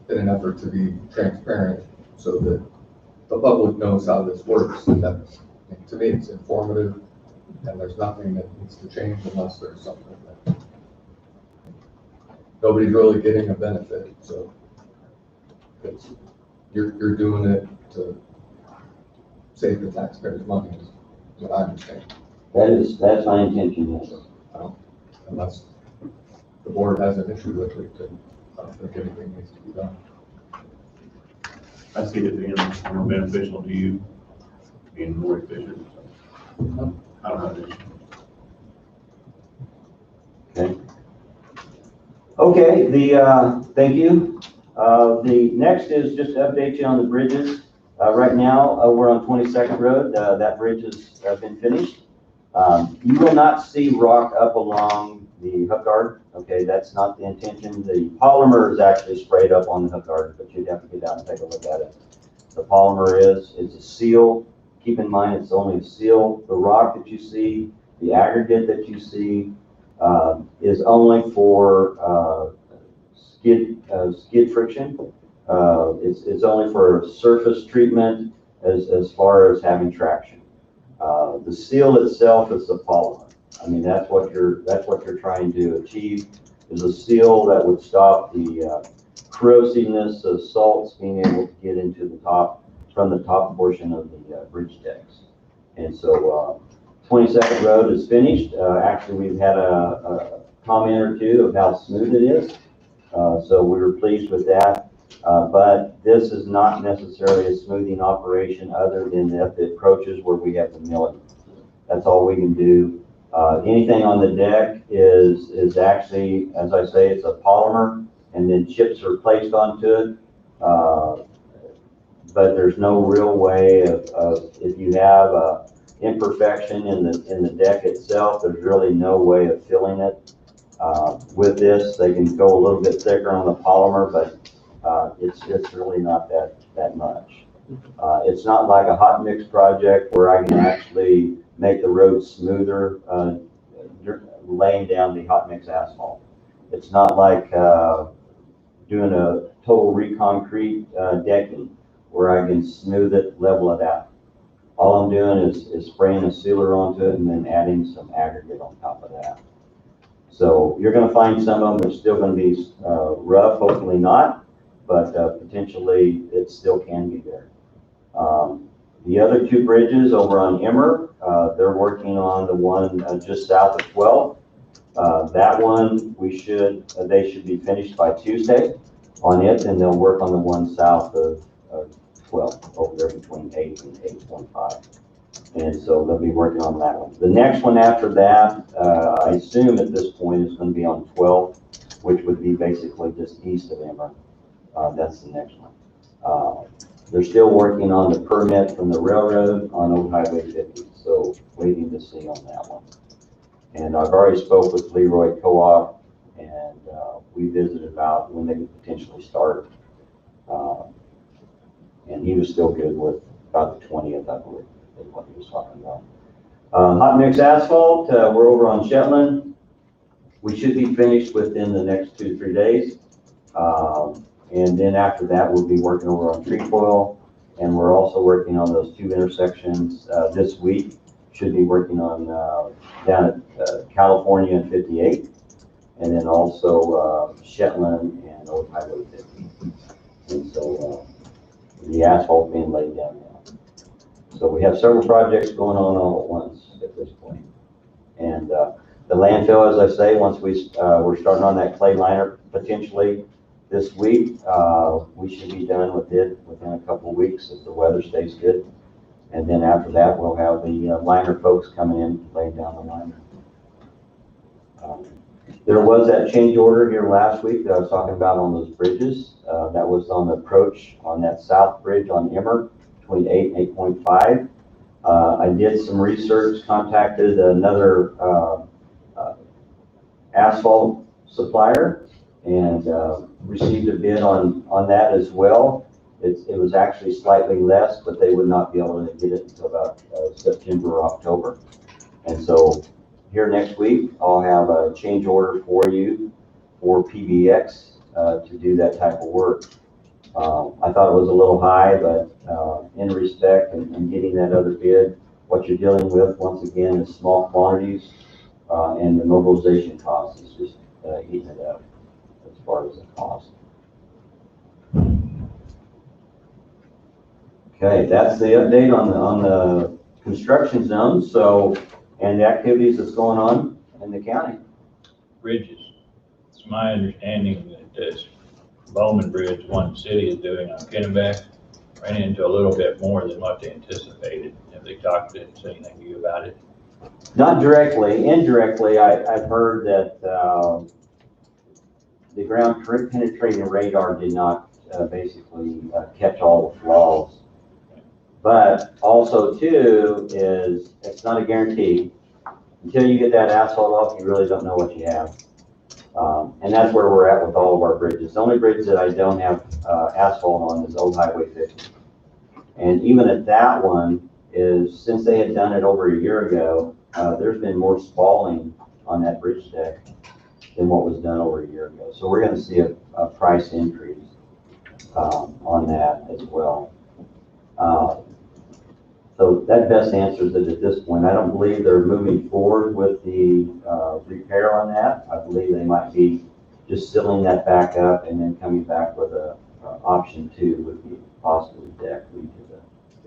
in an effort to be transparent so that the public knows how this works, and that, to me, it's informative, and there's nothing that needs to change unless there's something that nobody's really getting a benefit, so you're doing it to save the taxpayers' money, is what I understand. That's my intention, yes. Unless the board has an issue with it, then I don't think anything needs to be done. I see it being more beneficial to you, being more efficient. So I don't have an issue. Okay, thank you. The next is just to update you on the bridges. Right now, we're on 22nd Road. That bridge has been finished. You will not see rock up along the hook guard. Okay, that's not the intention. The polymer is actually sprayed up on the hook guard, but you'd have to get down and take a look at it. The polymer it's a seal. Keep in mind, it's only a seal. The rock that you see, the aggregate that you see, is only for skid friction. It's only for surface treatment as far as having traction. The seal itself is the polymer. I mean, that's what you're trying to achieve, is a seal that would stop the corrosiveness of salts being able to get into the top, from the top portion of the bridge decks. And so 22nd Road is finished. Actually, we've had a comment or two of how smooth it is. So we were pleased with that. But this is not necessarily a smoothing operation other than at the approaches where we have the milling. That's all we can do. Anything on the deck is actually, as I say, it's a polymer, and then chips are placed onto it. But there's no real way of if you have a imperfection in the deck itself, there's really no way of filling it. With this, they can go a little bit thicker on the polymer, but it's really not that much. It's not like a hot mix project where I can actually make the road smoother, laying down the hot mix asphalt. It's not like doing a total reconcrete decking where I can smooth it, level it out. All I'm doing is spraying a sealer onto it and then adding some aggregate on top of that. So you're going to find some of them are still going to be rough, hopefully not, but potentially it still can be there. The other two bridges over on Emmer, they're working on the one just south of 12. That one they should be finished by Tuesday on it, and they'll work on the one south of 12 over there between 8 and 8.5. And so they'll be working on that one. The next one after that, I assume at this point is going to be on 12, which would be basically just east of Emmer. That's the next one. They're still working on the permit from the railroad on Old Highway 50, so waiting to see on that one. And I've already spoke with Leroy Co-op, and we visited about when they could potentially start. And he was still good with about the 20th, I believe, is what he was talking about. Hot mix asphalt, we're over on Shetland. We should be finished within the next 2 to 3 days. And then after that, we'll be working over on trefoil, and we're also working on those 2 intersections this week. Should be working on down at California and 58, and then also Shetland and Old Highway 50. And so the asphalt being laid down now. So we have several projects going on all at once at this point. And the landfill, as I say, once we're starting on that clay liner potentially this week, we should be done with it within a couple of weeks if the weather stays good. And then after that, we'll have the liner folks coming in, laying down the liner. There was that change order here last week that I was talking about on those bridges. That was on the approach on that south bridge on Emmer between 8 and 8.5. I did some research, contacted another asphalt supplier, and received a bid on that as well. It was actually slightly less, but they would not be able to get it until about September or October. And so here next week, I'll have a change order for you for PBX to do that type of work. I thought it was a little high, but in respect and getting that other bid, what you're dealing with, once again, is small quantities, and the mobilization cost is just eating it up as far as the cost. Okay, that's the update on the construction zone. So, and the activities that's going on in the county. Bridges. It's my understanding that this Bowman Bridge, one city is doing on Kennebec, ran into a little bit more than what they anticipated. Have they talked to anything to you about it? Not directly. Indirectly, I've heard that the ground penetrating radar did not basically catch all the flaws. But also, too, is it's not a guarantee. Until you get that asphalt off, you really don't know what you have. And that's where we're at with all of our bridges. The only bridge that I don't have asphalt on is Old Highway 50. And even at that one, is since they had done it over a year ago, there's been more spalling on that bridge deck than what was done over a year ago. So we're going to see a price increase on that as well. So that best answers it at this point. I don't believe they're moving forward with the repair on that. I believe they might be just sealing that back up and then coming back with a option 2 would be possibly deck.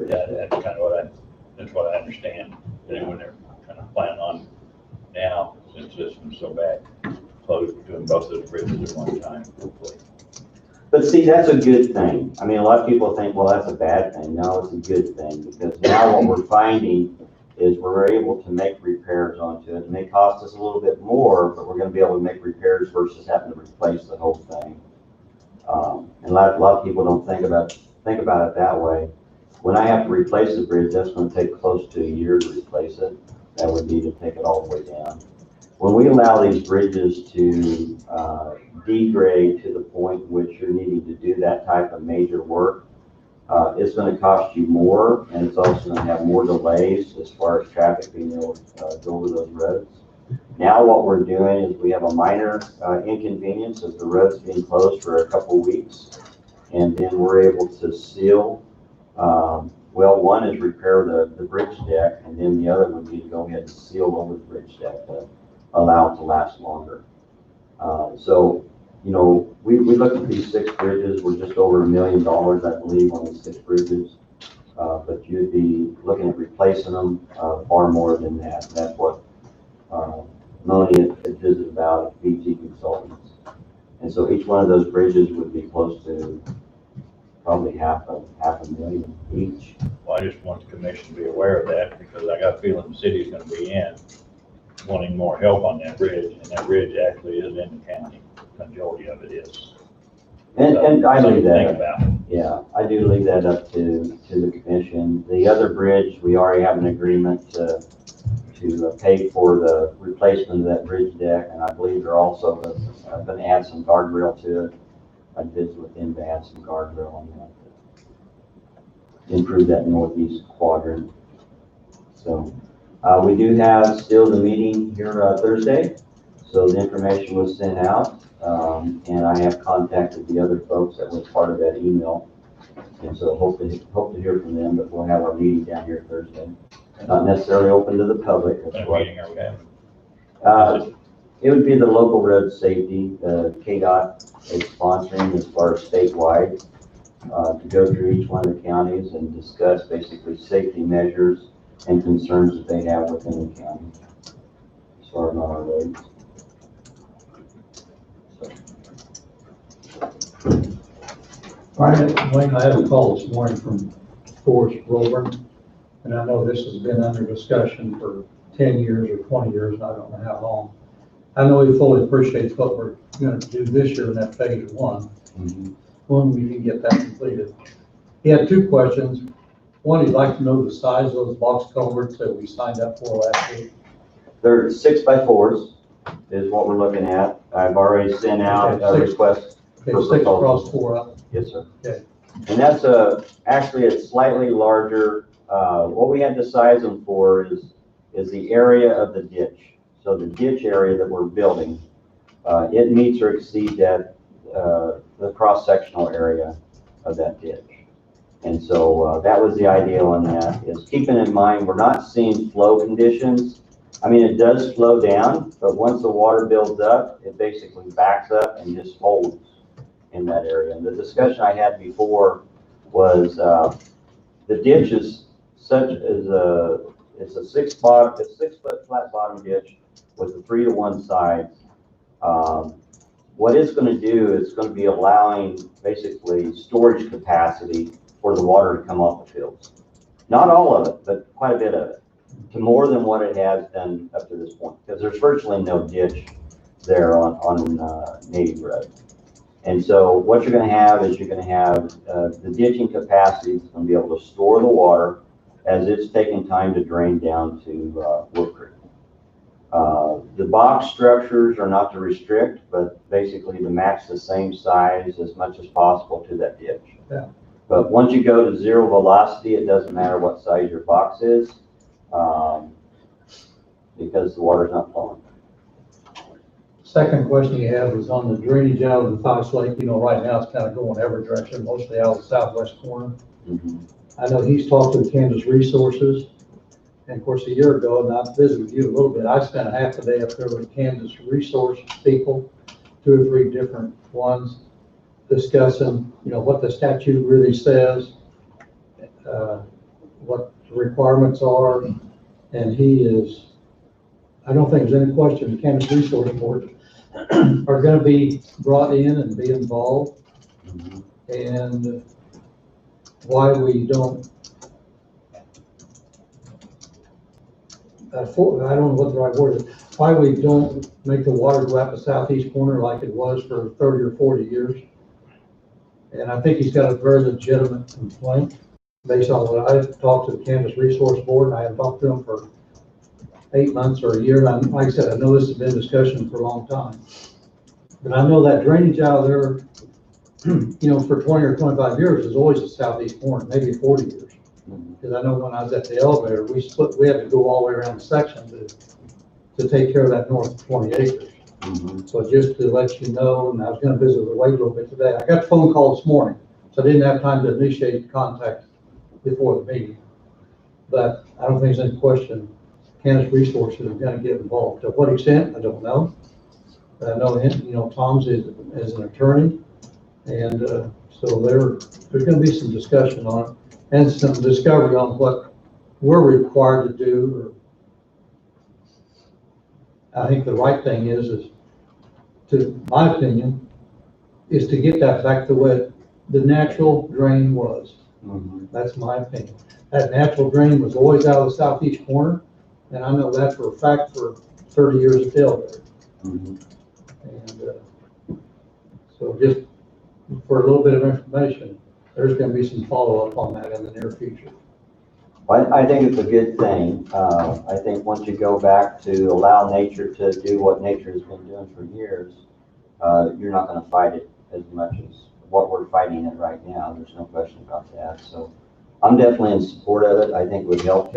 Yeah, that's kind of what I understand. And when they're kind of planning on now, since this one's so bad, close between both of the bridges at one time, hopefully. But see, that's a good thing. I mean, a lot of people think, well, that's a bad thing. No, it's a good thing, because now what we're finding is we're able to make repairs onto it. It may cost us a little bit more, but we're gonna be able to make repairs versus having to replace the whole thing. And a lot of people don't think about it that way. When I have to replace the bridge, that's gonna take close to a year to replace it. That would be to take it all the way down. When we allow these bridges to degrade to the point in which you're needing to do that type of major work, it's gonna cost you more, and it's also gonna have more delays as far as traffic being able to go over those roads. Now what we're doing is we have a minor inconvenience as the road's being closed for a couple weeks, and then we're able to seal. Well, one is repair the bridge deck, and then the other would be to go ahead and seal over the bridge deck to allow it to last longer. So, you know, we looked at these 6 bridges. We're just over $1 million, I believe, on these 6 bridges. But you'd be looking at replacing them far more than that. That's what Moni had visited about at BG Consultants. And so each one of those bridges would be close to probably half a million each. Well, I just want the commission to be aware of that, because I got a feeling the city's gonna be wanting more help on that bridge, and that bridge actually is in the county. The majority of it is. And I leave that. Think about it. Yeah, I do leave that up to the commission. The other bridge, we already have an agreement to pay for the replacement of that bridge deck, and I believe they're also going to add some guardrail to it. I visited with them to add some guardrail on that, to improve that northeast quadrant. So we do have still the meeting here Thursday, so the information was sent out, and I have contacted the other folks that was part of that email, and so hope to hear from them. But we'll have our meeting down here Thursday. Not necessarily open to the public. What meeting are we having? It would be the local road safety, KDOT is sponsoring as far as statewide, to go through each one of the counties and discuss basically safety measures and concerns that they have within the county as far as on our roads. Wayne, I had a call this morning from Forrest Wilburn, and I know this has been under discussion for 10 years or 20 years, and I don't know how long. I know he fully appreciates what we're going to do this year in that phase 1. Mm-hmm. When we can get that completed. He had 2 questions. One, he'd like to know the size of those box culverts that we signed up for last week. They're 6x4s is what we're looking at. I've already sent out a request. Okay, 6 across 4 up. Yes, sir. Okay. And that's actually a slightly larger, what we had to size them for is the area of the ditch. So the ditch area that we're building, it meets or exceeds that, the cross-sectional area of that ditch. And so that was the idea on that, is keeping in mind, we're not seeing flow conditions. I mean, it does slow down, but once the water builds up, it basically backs up and just holds in that area. And the discussion I had before was the ditch is it's a 6 foot flat bottom ditch with a 3-to-1 sides. What it's going to do is going to be allowing basically storage capacity for the water to come off the fields. Not all of it, but quite a bit of it, to more than what it has done up to this point, because there's virtually no ditch there on Navy Road. And so what you're going to have is you're going to have the ditching capacity that's going to be able to store the water as it's taking time to drain down to Wood Creek. The box structures are not to restrict, but basically to match the same size as much as possible to that ditch. Yeah. But once you go to 0 velocity, it doesn't matter what size your box is, because the water's not flowing. Second question you had was on the drainage out of the Fox Lake. You know, right now it's kind of going every direction, mostly out of the southwest corner. Mm-hmm. I know he's talked to Kansas Resources. And of course, a year ago, and I've visited with you a little bit, I spent a half a day up there with Kansas Resource people, 2 or 3 different ones, discussing, you know, what the statute really says, what the requirements are. And he is, I don't think there's any question the Kansas Resource Board are going to be brought in and be involved. And why we don't, I don't know what the right word is, why we don't make the water go out the southeast corner like it was for 30 or 40 years. And I think he's got a very legitimate complaint based on what I've talked to the Kansas Resource Board, and I have talked to them for 8 months or a year. And like I said, I know this has been discussion for a long time. But I know that drainage out there, for 20 or 25 years is always the southeast corner, maybe 40 years. Because I know when I was at the elevator, we had to go all the way around the section to take care of that north 20 acres. So just to let you know, and I was gonna visit the Wade a little bit today. I got a phone call this morning, so I didn't have time to initiate contact before the meeting. But I don't think there's any question, Kansas Resources are gonna get involved. To what extent, I don't know. But I know him, Tom's as an attorney. And so there's gonna be some discussion on it and some discovery on what we're required to do. I think the right thing is to my opinion, is to get that back to what the natural drain was. That's my opinion. That natural drain was always out of the southeast corner, and I know that for a fact for 30 years at the elevator. And so just for a little bit of information, there's going to be some follow-up on that in the near future. Well, I think it's a good thing. I think once you go back to allow nature to do what nature has been doing for years, you're not going to fight it as much as what we're fighting it right now. There's no question about that. So I'm definitely in support of it. I think it would help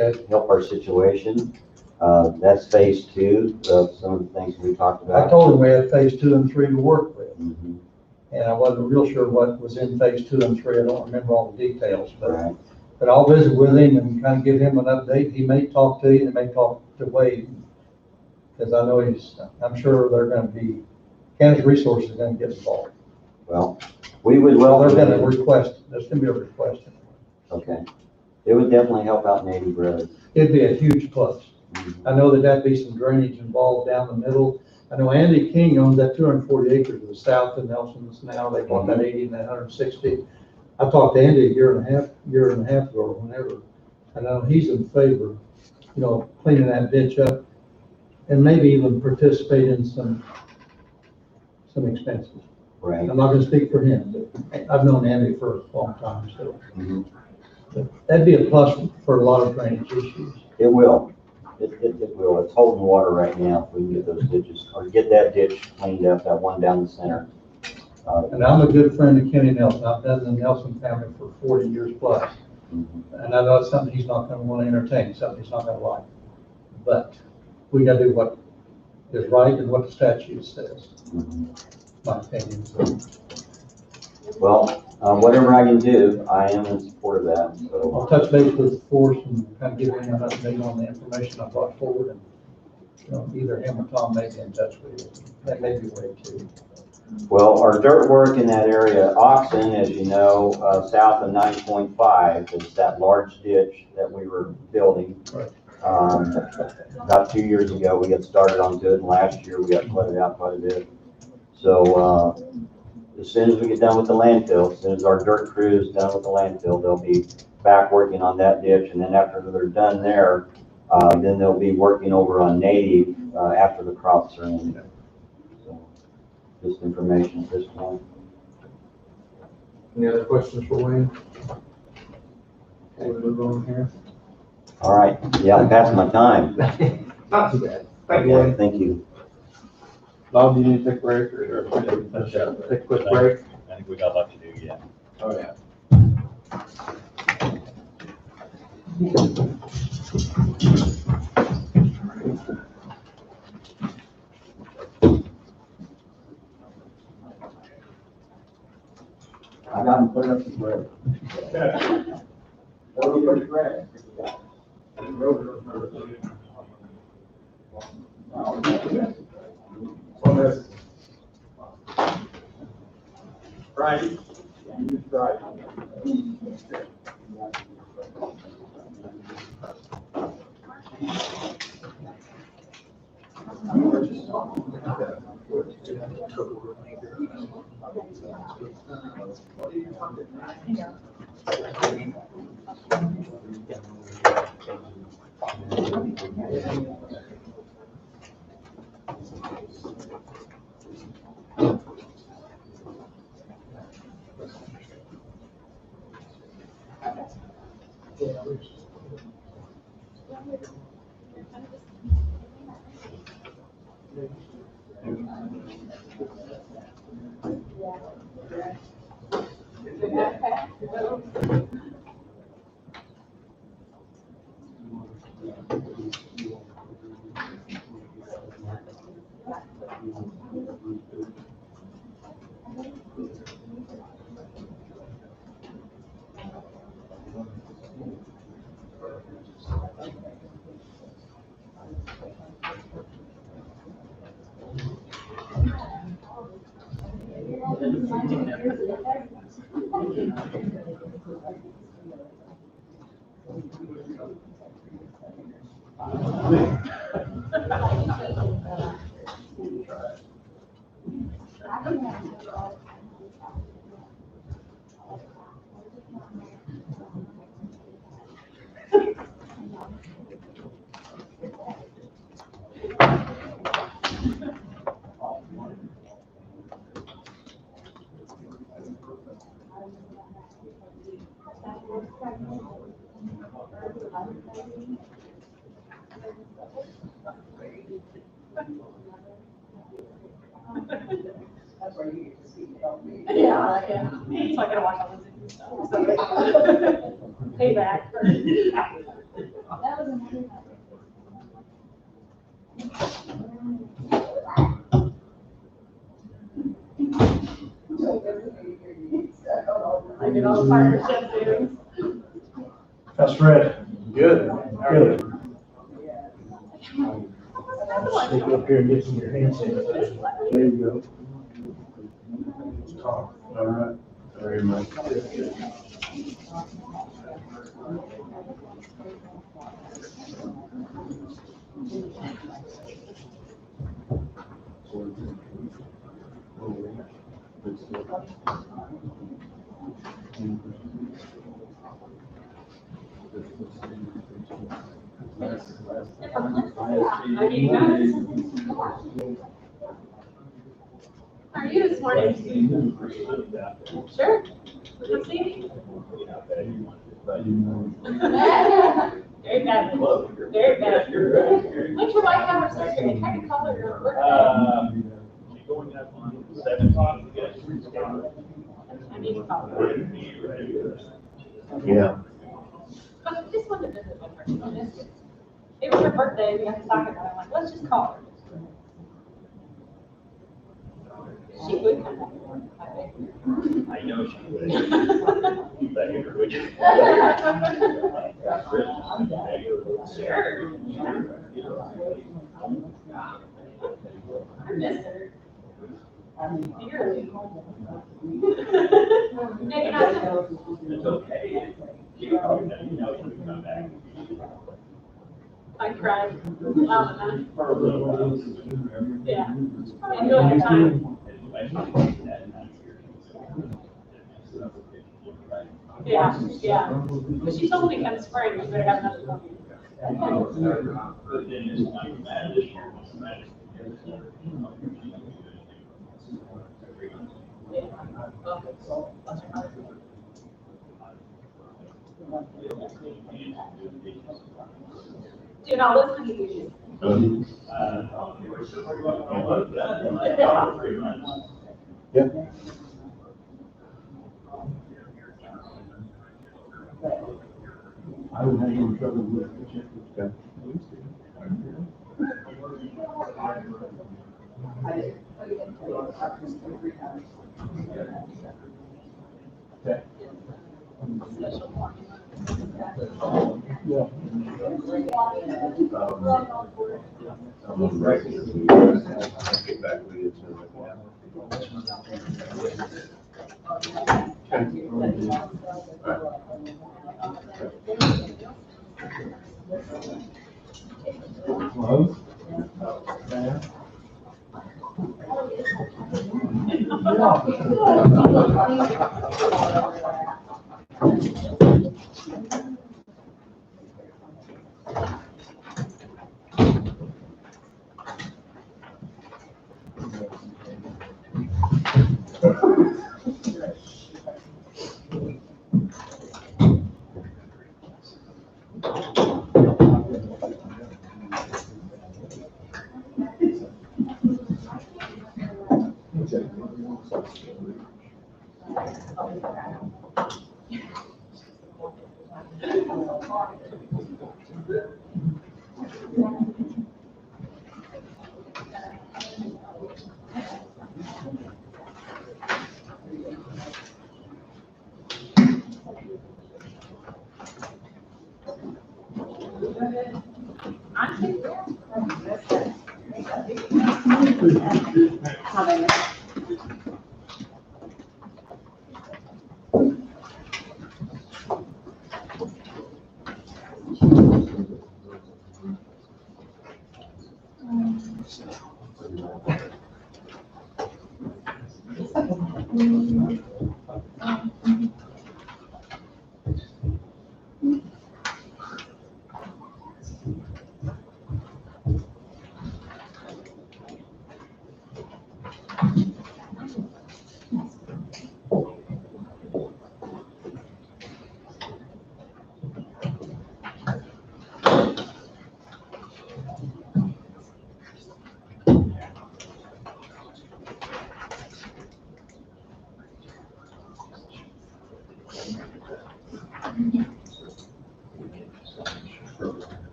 our situation. That's phase 2 of some of the things we talked about. I told him we had phase 2 and 3 to work with. And I wasn't real sure what was in phase 2 and 3. I don't remember all the details, but I'll visit with him and kind of give him an update. He may talk to you, and may talk to Wade, because I know I'm sure they're going to be, Kansas Resources is going to get involved. Well, we would welcome. They're going to request, there's going to be a request. Okay. It would definitely help out Native Road. It'd be a huge plus. I know that'd be some drainage involved down the middle. I know Andy King owns that 240 acres to the south of Nelson's now. They bought that 80 and that 160. I talked to Andy a year and a half ago or whenever. I know he's in favor, cleaning that ditch up and maybe even participate in some expenses. Right. I'm not going to speak for him, but I've known Andy for a long time, so. That'd be a plus for a lot of drainage issues. It will. It will. It's holding water right now. If we can get those ditches, or get that ditch cleaned up, that one down the center. And I'm a good friend of Kenny Nelson. I've been in the Nelson family for 40 years plus. And I know it's something he's not going to want to entertain, something he's not going to like. But we got to do what is right and what the statute says, my opinion. Well, whatever I can do, I am in support of that. So I'll touch base with the force and kind of give him an update on the information I brought forward. And either him or Tom may be in touch with you. That may be way too. Well, our dirt work in that area, Oxon, as you know, south of 9.5 is that large ditch that we were building. Right. About 2 years ago, we got started on it, and last year we got flooded out quite a bit. So as soon as we get done with the landfill, as soon as our dirt crew is done with the landfill, they'll be back working on that ditch. And then after they're done there, then they'll be working over on Native after the crops are in. So just information at this point. Any other questions for Wayne? Okay, we move on here. All right. Yeah, I'm past my time. Not too bad. Thank you, Okay, Wayne. thank you. Bob, do you need to take a break or take a quick break? I think we got a lot to do yet. Oh, yeah. I got him put up the bread. Where we put the bread? Friday. Friday. Yeah, yeah. So I gotta watch all this stuff. Payback. That was another. I did all the partnership meetings. That's Fred. Good. Good. Stick up here and get some of your hands in. There you go. All right, very much. How are you this morning? Sure. Come see me. Very bad. Very bad. When's your wife have her surgery? I tried to call her her birthday. She's going up on 17th. I need to call her. Yeah. But I just wanted to visit with her. It was her birthday, we have to talk about it. I'm like, let's just call her. She would come back. I know she would. Let her, would you? Sure. I miss her. Dearly. Maybe not. It's okay. She probably doesn't know she would come back. I cried loud enough. Yeah. Enjoy your time. Yeah, yeah. But she told me come spring, we better have another one. Dude, I'll listen to you. Yeah. I would have no trouble with it. Okay. Special one. Yeah. I'm on break. I'll get back with you soon. Hello? Yeah.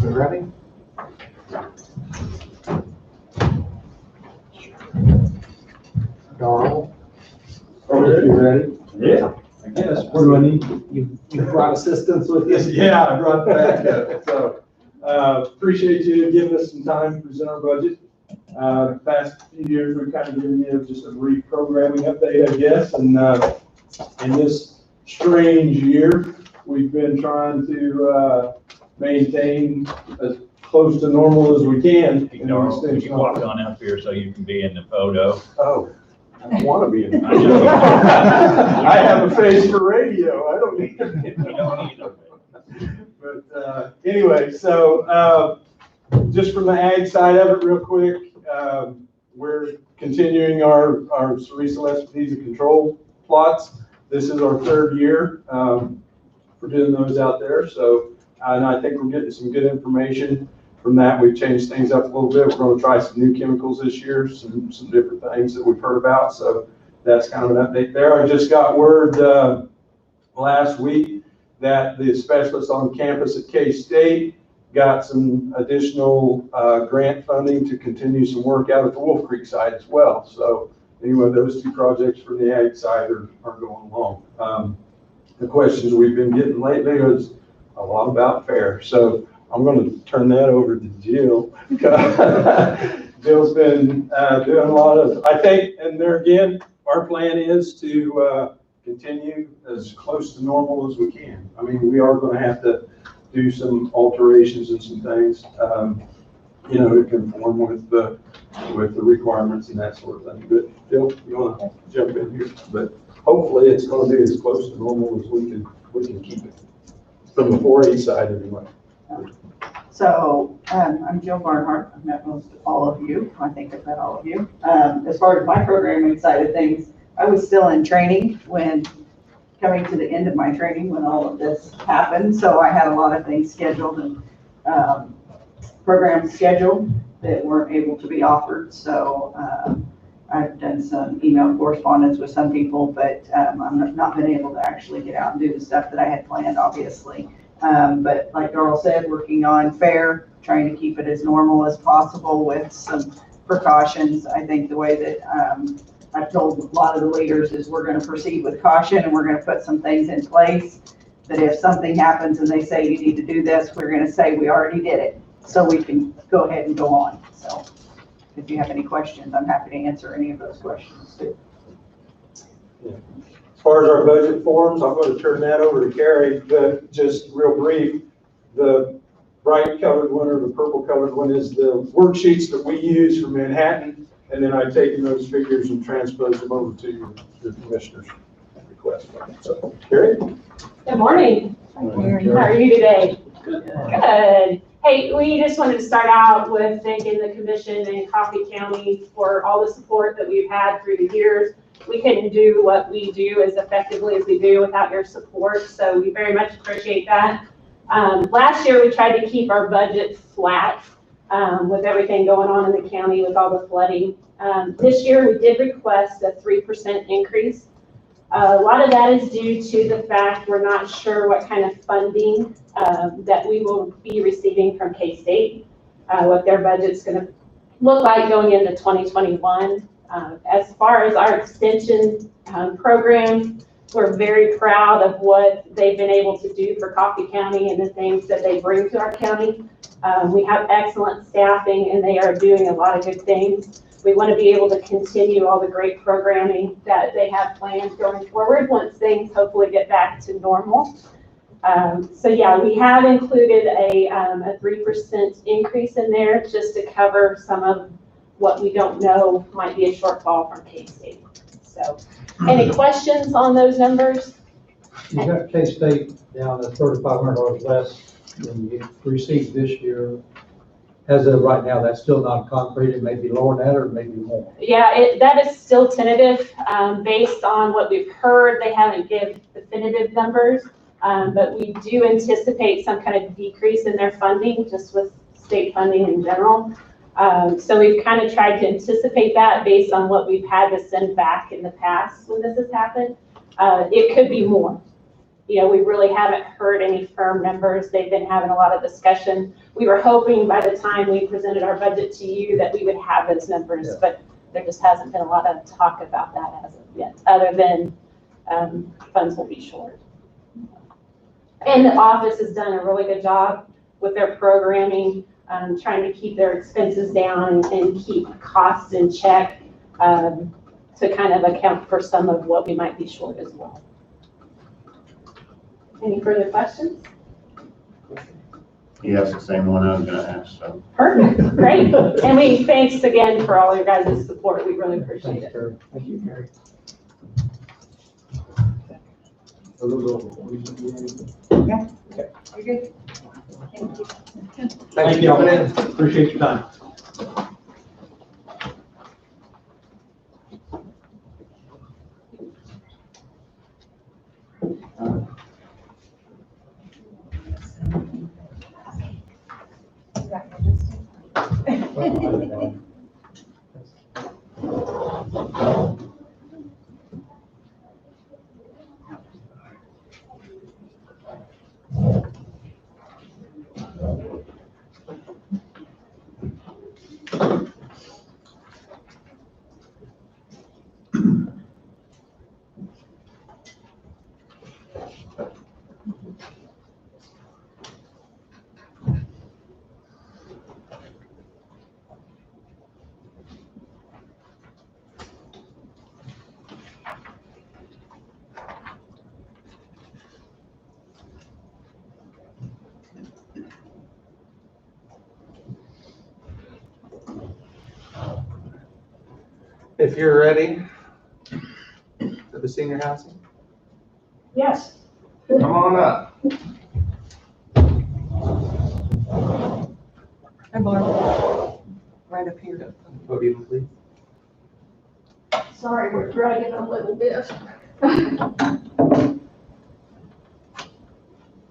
You ready? Darrell? You ready? Yeah, I guess. What do I need? You brought assistance with you? Yeah, I brought that up. So, appreciate you giving us some time to present our budget. The past few years, we've kind of given you just a reprogramming update, I guess. And, in this strange year, we've been trying to, maintain as close to normal as we can. Hey, Darrell, could you walk on up here so you can be in the photo? Oh, I want to be in. I know. I have a face for radio. I don't need to be in. You don't either. But, anyway, so, just from the ag side of it real quick, we're continuing our Cerisa Lespedeza control plots. This is our third year, for doing those out there. So, and I think we're getting some good information from that. We've changed things up a little bit. We're going to try some new chemicals this year, some different things that we've heard about. So that's kind of an update there. I just got word, last week that the specialists on campus at K-State got some additional grant funding to continue some work out at the Wolf Creek side as well. So anyway, those two projects for the ag side are going along. The questions we've been getting lately is a lot about fair. So I'm going to turn that over to Jill. Jill's been doing a lot of, I think, and there again, our plan is to continue as close to normal as we can. I mean, we are going to have to do some alterations and some things, you know, to conform with the requirements and that sort of thing. But Jill, you want to jump in here? But hopefully it's going to be as close to normal as we can keep it from the 4A side anyway. So, I'm Jill Barnhart. I've met most all of you. I think I've met all of you. As far as my programming side of things, I was still in training when coming to the end of my training when all of this happened. So I had a lot of things scheduled and programs scheduled that weren't able to be offered. So I've done some email correspondence with some people, but I've not been able to actually get out and do the stuff that I had planned, obviously. But like Darrell said, working on fair, trying to keep it as normal as possible with some precautions. I think the way that I've told a lot of the leaders is we're going to proceed with caution and we're going to put some things in place that if something happens and they say you need to do this, we're going to say we already did it. So we can go ahead and go on. So if you have any questions, I'm happy to answer any of those questions too. As far as our budget forms, I'm going to turn that over to Carrie, but just real brief, the bright colored one or the purple colored one is the worksheets that we use for Manhattan, and then I've taken those figures and transposed them over to your commissioner's request. So, Carrie? Good morning. How are you today? Good. Hey, we just wanted to start out with thanking the commission and Coffee County for all the support that we've had through the years. We couldn't do what we do as effectively as we do without your support, so we very much appreciate that. Last year, we tried to keep our budget flat with everything going on in the county with all the flooding. This year, we did request a 3% increase. A lot of that is due to the fact we're not sure what kind of funding that we will be receiving from K-State, what their budget's going to look like going into 2021. As far as our extension program, we're very proud of what they've been able to do for Coffee County and the things that they bring to our county. We have excellent staffing and they are doing a lot of good things. We want to be able to continue all the great programming that they have planned going forward once things hopefully get back to normal. So yeah, we have included a 3% increase in there just to cover some of what we don't know might be a shortfall from K-State. So any questions on those numbers? You got K-State down at $3,500 less than you received this year. As of right now, that's still not concrete. It may be lower than that or maybe more. Yeah, that is still tentative. Based on what we've heard, they haven't given definitive numbers, but we do anticipate some kind of decrease in their funding, just with state funding in general. So we've kind of tried to anticipate that based on what we've had to send back in the past when this has happened. It could be more. You know, we really haven't heard any firm numbers. They've been having a lot of discussion. We were hoping by the time we presented our budget to you that we would have those numbers, but there just hasn't been a lot of talk about that as of yet, other than funds will be short. And the office has done a really good job with their programming, trying to keep their expenses down and keep costs in check to kind of account for some of what we might be short as well. Any further questions? He asked the same one I was gonna ask, so. Perfect, great. And thanks again for all your guys' support. We really appreciate it. Thank you, Carrie. Yeah. You're good. Thank you. Thank you for coming in. Appreciate your time. If you're ready for the senior housing, Yes. come on up. Hi, Barb. Right up here. Podium, please. Sorry, we're dragging a little bit.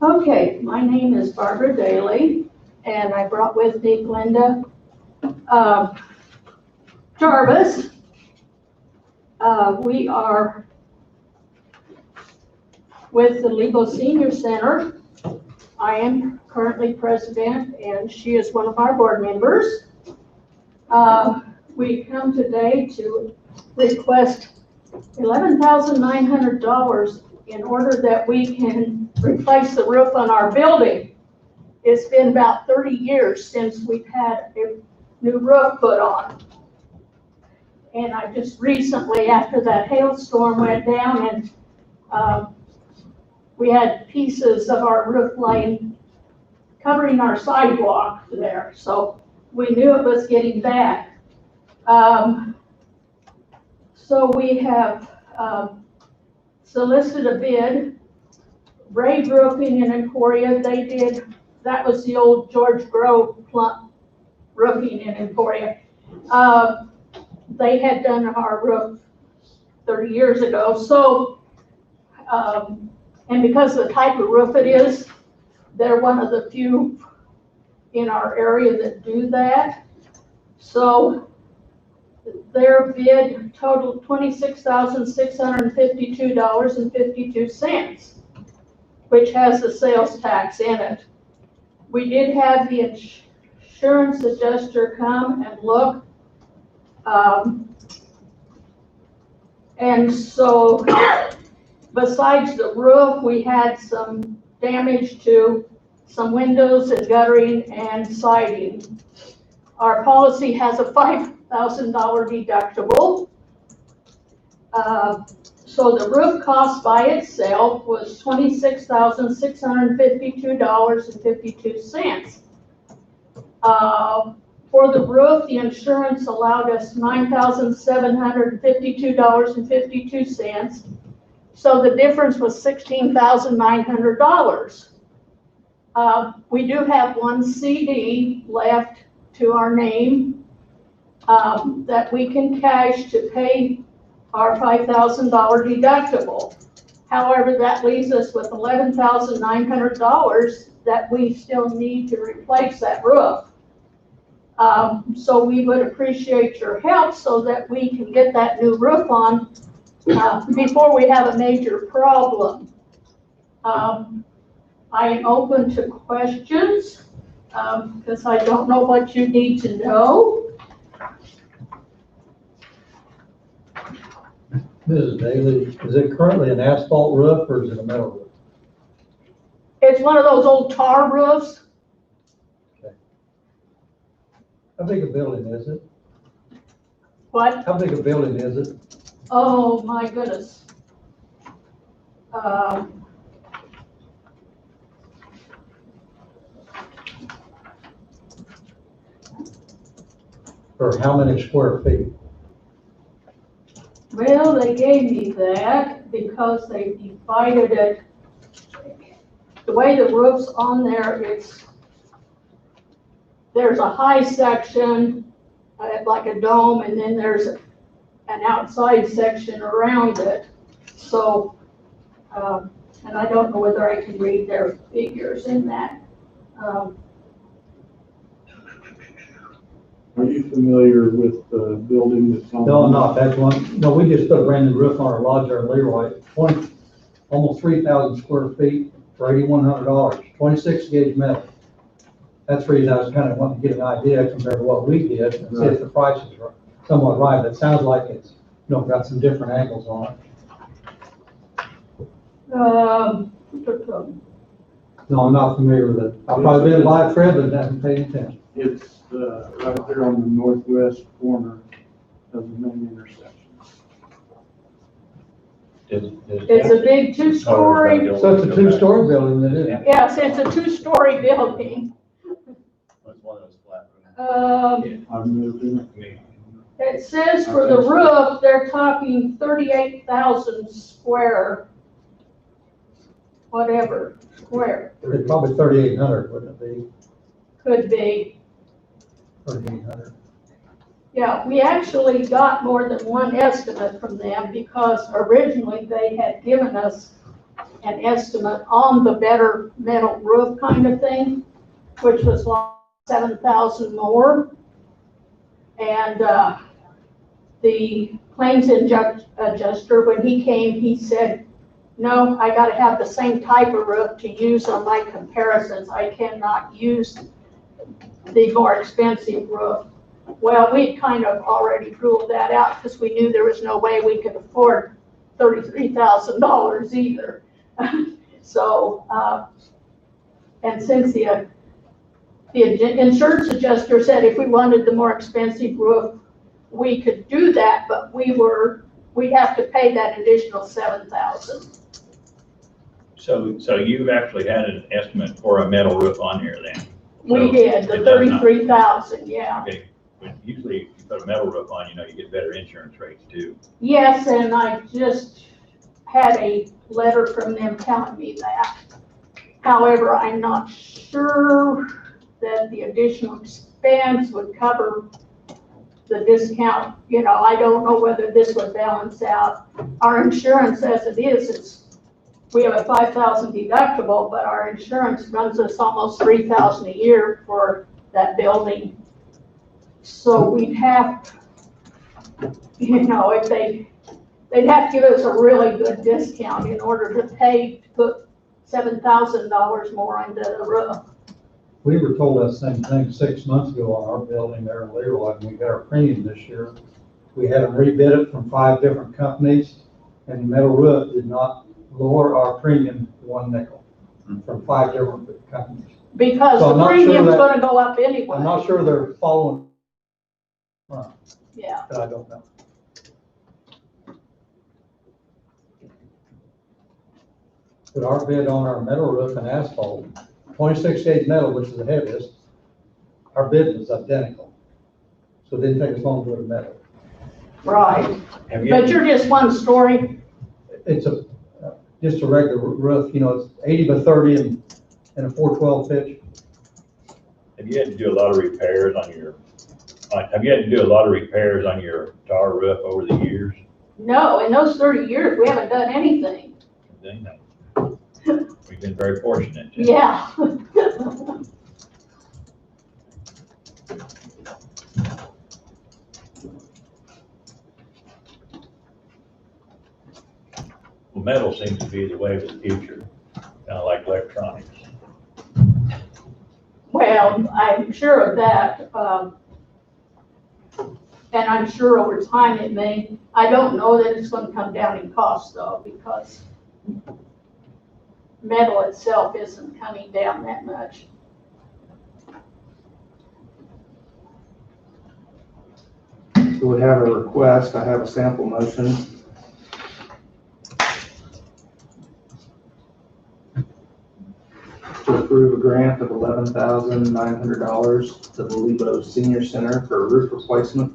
Okay, my name is Barbara Daly, and I brought with me Glenda Jarvis. We are with the Lebo Senior Center. I am currently president, and she is one of our board members. We come today to request $11,900 in order that we can replace the roof on our building. It's been about 30 years since we've had a new roof put on. And I just recently, after that hailstorm went down and we had pieces of our roof line covering our sidewalk there. So we knew it was getting bad. So we have solicited a bid. Brave Roofing in Emporia, they did, that was the old George Grove Roofing in Emporia. They had done our roof 30 years ago. So, and because of the type of roof it is, they're one of the few in our area that do that. So their bid totaled $26,652.52, which has the sales tax in it. We did have the insurance adjuster come and look. And so besides the roof, we had some damage to some windows and guttering and siding. Our policy has a $5,000 deductible. So the roof cost by itself was $26,652.52. For the roof, the insurance allowed us $9,752.52. So the difference was $16,900. We do have one CD left to our name that we can cash to pay our $5,000 deductible. However, that leaves us with $11,900 that we still need to replace that roof. So we would appreciate your help so that we can get that new roof on before we have a major problem. I am open to questions because I don't know what you need to know. Mrs. Daly, is it currently an asphalt roof or is it a metal roof? It's one of those old tar roofs. Okay. How big a building is it? What? How big a building is it? Oh, my goodness. Or how many square feet? Well, they gave me that because they divided it. The way the roof's on there, there's a high section, like a dome, and then there's an outside section around it. So, and I don't know whether I can read their figures in that. Are you familiar with the building that's on? No, I'm not. That's one. No, we just put a brand new roof on our lodge there in Leroy. Almost 3,000 square feet for $8,100. 26 gauge metal. That's the reason I was kind of wanting to get an idea compared to what we did and see if the price is somewhat right. It sounds like it's, got some different angles on it. No, I'm not familiar with it. I've probably been by a trip and haven't paid attention. It's right there on the northwest corner of the main intersection. It's a big two-story. So it's a two-story building, then, isn't it? Yes, it's a two-story building. It's one of those flat roofs. I've moved in it. It says for the roof, they're talking 38,000 square, whatever, square, It's probably 3,800, wouldn't it be? could be. 3,800. Yeah, we actually got more than one estimate from them because originally they had given us an estimate on the better metal roof kind of thing, which was like 7,000 more. And the claims adjuster, when he came, he said, no, I gotta have the same type of roof to use on my comparisons. I cannot use the more expensive roof. Well, we kind of already ruled that out because we knew there was no way we could afford $33,000 either. So, and since the insurance adjuster said if we wanted the more expensive roof, we could do that, but we'd have to pay that additional 7,000. So you've actually had an estimate for a metal roof on here then? We did, the it does not- 33,000, yeah. Okay, but usually if you put a metal roof on, you get better insurance rates too. Yes, and I just had a letter from them telling me that. However, I'm not sure that the additional expense would cover the discount. I don't know whether this would balance out. Our insurance as it is we have a 5,000 deductible, but our insurance runs us almost 3,000 a year for that building. So we'd have, if they'd have to give us a really good discount in order to put $7,000 more into the roof. We were told that same thing 6 months ago on our building there in Leroy, and we got our premium this year. We had them rebid it from 5 different companies, and metal roof did not lower our premium 1 nickel from 5 different companies. Because So I'm the not sure premium's that- gonna go up anyway. I'm not sure they're following, Yeah, but I don't know. But our bid on our metal roof and asphalt, 26 gauge metal, which is the heaviest, our bid was identical. So it didn't take us long to go to metal. right. Have you, But you're just one story. It's just a regular roof, it's 80 by 30 and a 412 pitch. have you had to do a lot of repairs on your, have you had to do a lot of repairs on your tar roof over the years? No, in those 30 years, we haven't done anything. We've been very fortunate. Yeah. Well, metal seems to be the way of the future, kind of like electronics. Well, I'm sure of that. And I'm sure over time it may, I don't know that it's gonna come down in cost though, because metal itself isn't coming down that much. So we have a request, I have a sample motion. To approve a grant of $11,900 to the Lebo Senior Center for roof replacement.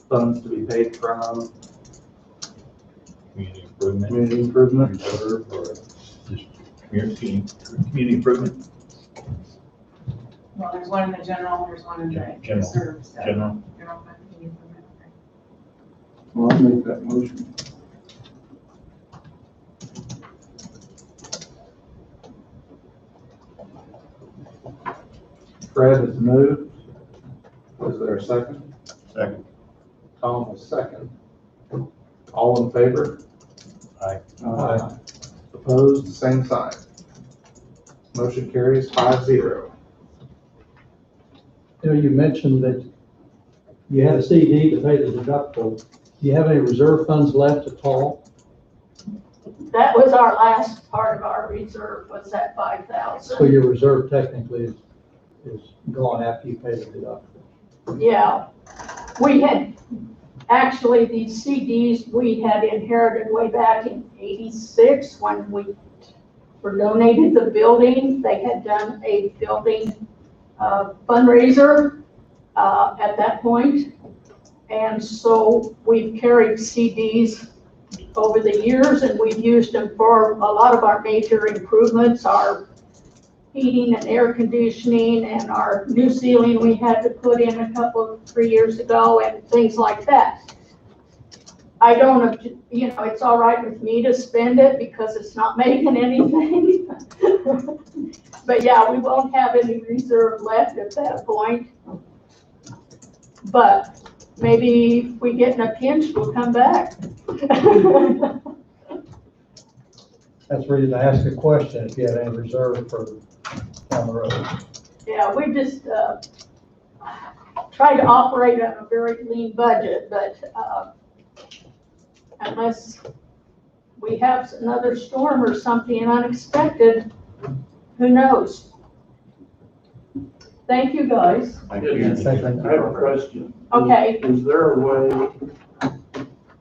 Funds to be paid from Community improvement, community improvement. reserve, or just community improvement, Well, there's one in the general, there's one in the General. reserve, so. general. General fund, can you implement, okay. Well, I'll make that motion. Fred has moved. Was there a second? Second. Tom was second. All in favor? Aye. Aye. Opposed, same sign. Motion carries 5-0. You mentioned that you had a CD to pay the deductible. Do you have any reserve funds left at all? That was our last part of our reserve, was that So 5,000. your reserve technically is gone after you pay the deductible. Yeah, we had, actually, these CDs we had inherited way back in '86 when we were donated the building. They had done a building fundraiser at that point. And so we've carried CDs over the years and we've used them for a lot of our major improvements, our heating and air conditioning and our new ceiling we had to put in 3 years ago and things like that. I don't, it's all right with me to spend it because it's not making anything. But yeah, we won't have any reserve left at that point. But maybe if we get in a pinch, we'll come back. That's the reason I asked a question, if you had any reserve for down the road. Yeah, we just try to operate on a very lean budget, but unless we have another storm or something unexpected, who knows? Thank you, guys. I have a question. Okay. Is there a way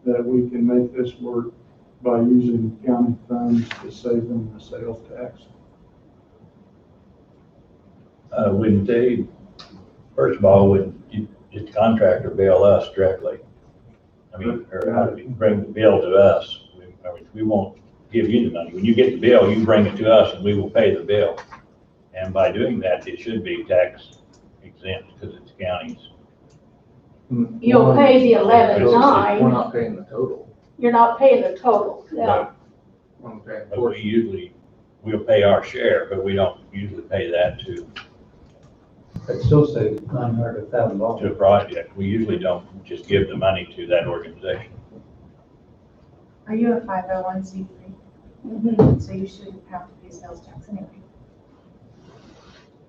that we can make this work by using county funds to save them the sales tax? Wouldn't they, first of all, would you, just the contractor bill us directly? I mean, or how do we bring the bill to us? We won't give you the money. When you get the bill, you bring it to us and we will pay the bill. And by doing that, it should be tax exempt because it's counties. You'll pay the 11.9. We're not paying the total. You're not paying the total, yeah. We're only paying But we usually, we'll pay our share, but we don't usually pay that to It still says $900,000. a project. We usually don't just give the money to that organization. Are you a 501c3? Mhm. So you shouldn't have to pay sales tax anyway.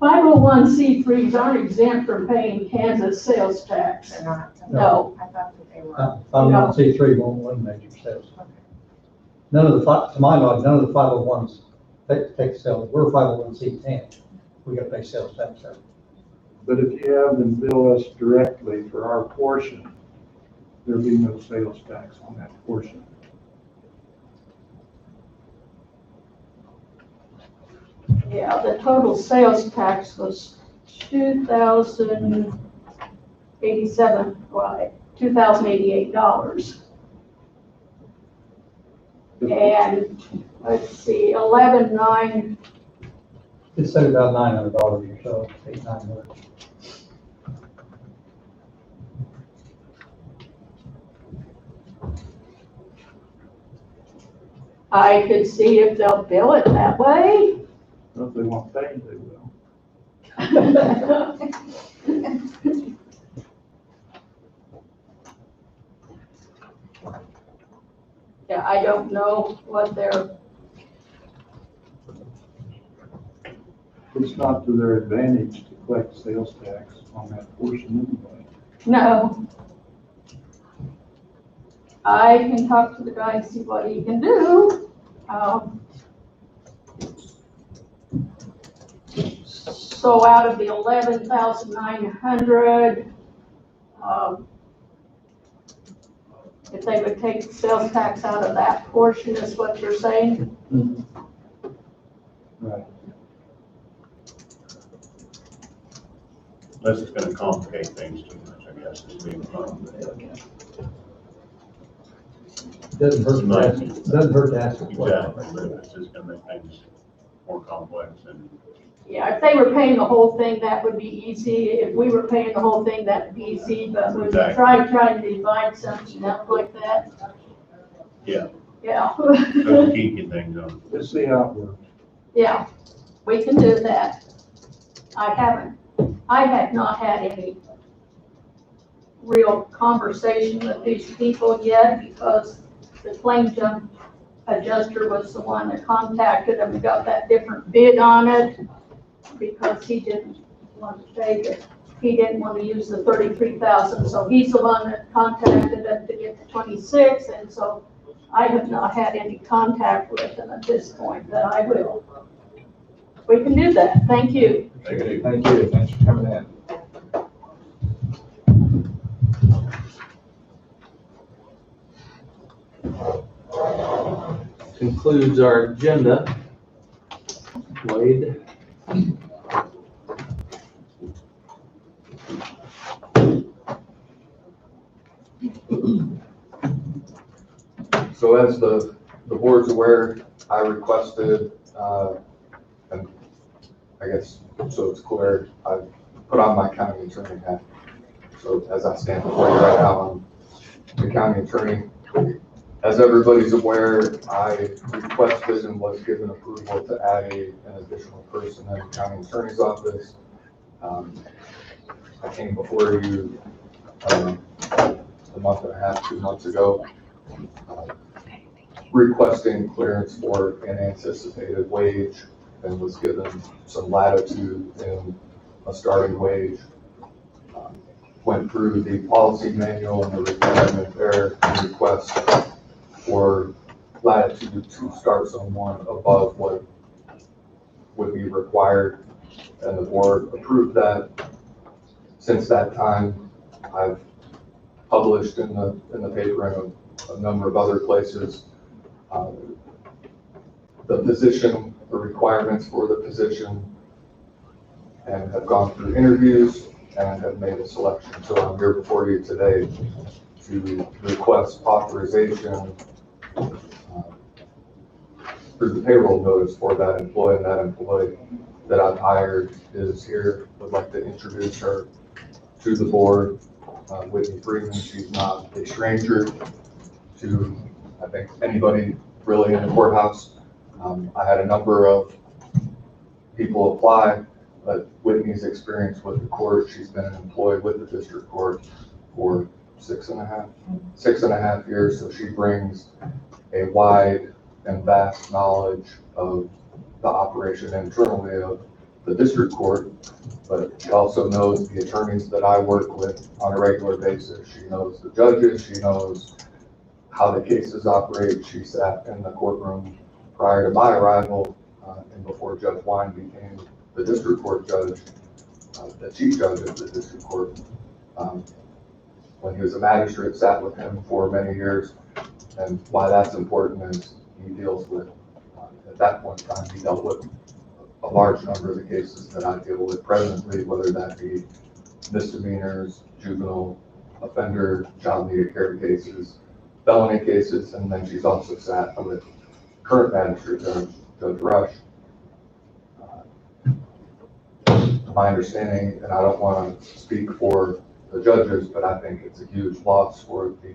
501c3s aren't exempt from paying Kansas sales tax. They're not. No. I thought that they were. 501c3 won't eliminate your sales. None of the, to my knowledge, none of the 501s take sales. We're a 501c10. We got to pay sales tax there. But if you have them bill us directly for our portion, there'll be no sales tax on that portion. Yeah, the total sales tax was $2,088. And let's see, 11.9, It's say about $900 or so, $900. I could see if they'll bill it that way. If they want paid, they will. Yeah, I don't know what their, It's not to their advantage to collect sales tax on that portion anyway. no. I can talk to the guy and see what he can do. So out of the 11,900, if they would take the sales tax out of that portion, is what you're saying? Right. Unless it's gonna complicate things too much, I guess, is being fun. Doesn't hurt to ask, doesn't hurt to ask a question. Exactly, but if it's just gonna make things more complex and. Yeah, if they were paying the whole thing, that would be easy. If we were paying the whole thing, that'd be easy, but when we try to divide something up like that. Yeah. Yeah. So keeping things on. Let's see how it works. Yeah, we can do that. I have not had any real conversation with these people yet because the claim jump adjuster was the one that contacted them and got that different bid on it because he didn't want to take it. He didn't want to use the 33,000, so he's the one that contacted them to get the 26, and so I have not had any contact with them at this point, but I will. We can do that. Thank you. Thank you. Thanks for coming in. Concludes our agenda. Wade. So as the board's aware, I requested, and I guess, so it's clear, I put on my county attorney hat. So as I stand before you right now, I'm the county attorney. As everybody's aware, I requested and was given approval to add an additional person in the county attorney's office. I came before you a month and a half, 2 months ago, requesting clearance for an anticipated wage and was given some latitude in a starting wage. Went through the policy manual and the requirement there and request for latitude to start someone above what would be required. and the board approved that. Since that time, I've published in the paper and a number of other places, the position, the requirements for the position, and have gone through interviews and have made a selection. So I'm here before you today to request authorization through the payroll notice for that employee, and that employee that I've hired is here. Would like to introduce her to the board. Whitney Freeman, she's not a stranger to, I think, anybody really in the courthouse. I had a number of people apply, but Whitney's experience with the court, she's been an employee with the district court for 6.5 years. So she brings a wide and vast knowledge of the operation internally of the district court, but she also knows the attorneys that I work with on a regular basis. She knows the judges, she knows how the cases operate. She sat in the courtroom prior to my arrival and before Judge Wine became the district court judge, the chief judge of the district court. When he was a magistrate, sat with him for many years. And why that's important is he deals with, at that point in time, he dealt with a large number of the cases that I deal with presently, whether that be misdemeanors, juvenile offender, child needed care cases, felony cases, and then she's also sat with current magistrate Judge Rush. My understanding, and I don't want to speak for the judges, but I think it's a huge loss for the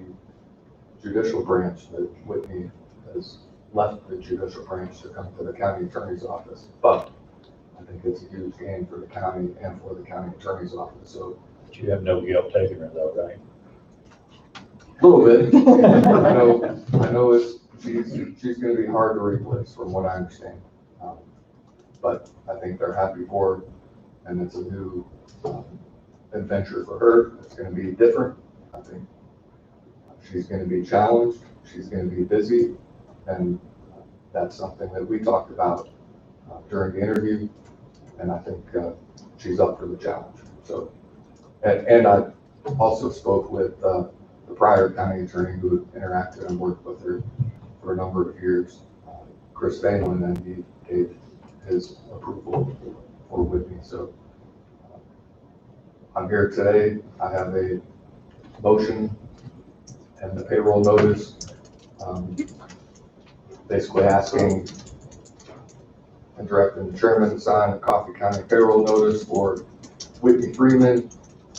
judicial branch that Whitney has left the judicial branch to come to the county attorney's office. But I think it's a huge gain for the county and for the county attorney's office. So But you have no guilt taking her though, right? a little bit. I know she's going to be hard to replace from what I understand. But I think they're happy for her, and it's a new adventure for her. It's going to be different. I think she's going to be challenged. She's going to be busy, and that's something that we talked about during the interview. And I think she's up for the challenge. So, and I also spoke with the prior county attorney who interacted and worked with her for a number of years, Chris Phelan, and he gave his approval for Whitney. So I'm here today. I have a motion and the payroll notice, basically asking and directing the chairman to sign a Coffee County payroll notice for Whitney Freeman,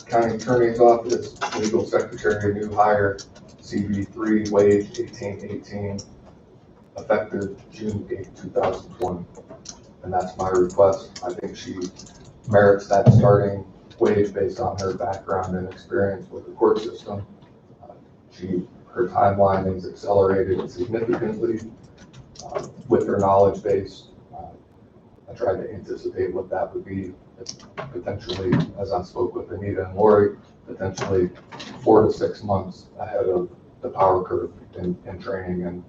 County Attorney's Office, Legal Secretary, new hire, CV3, wage 1818, effective June 8, 2020. And that's my request. I think she merits that starting wage based on her background and experience with the court system. Her timeline is accelerated significantly with her knowledge base. I tried to anticipate what that would be, potentially, as I spoke with Anita and Lori, potentially 4 to 6 months ahead of the power curve in training and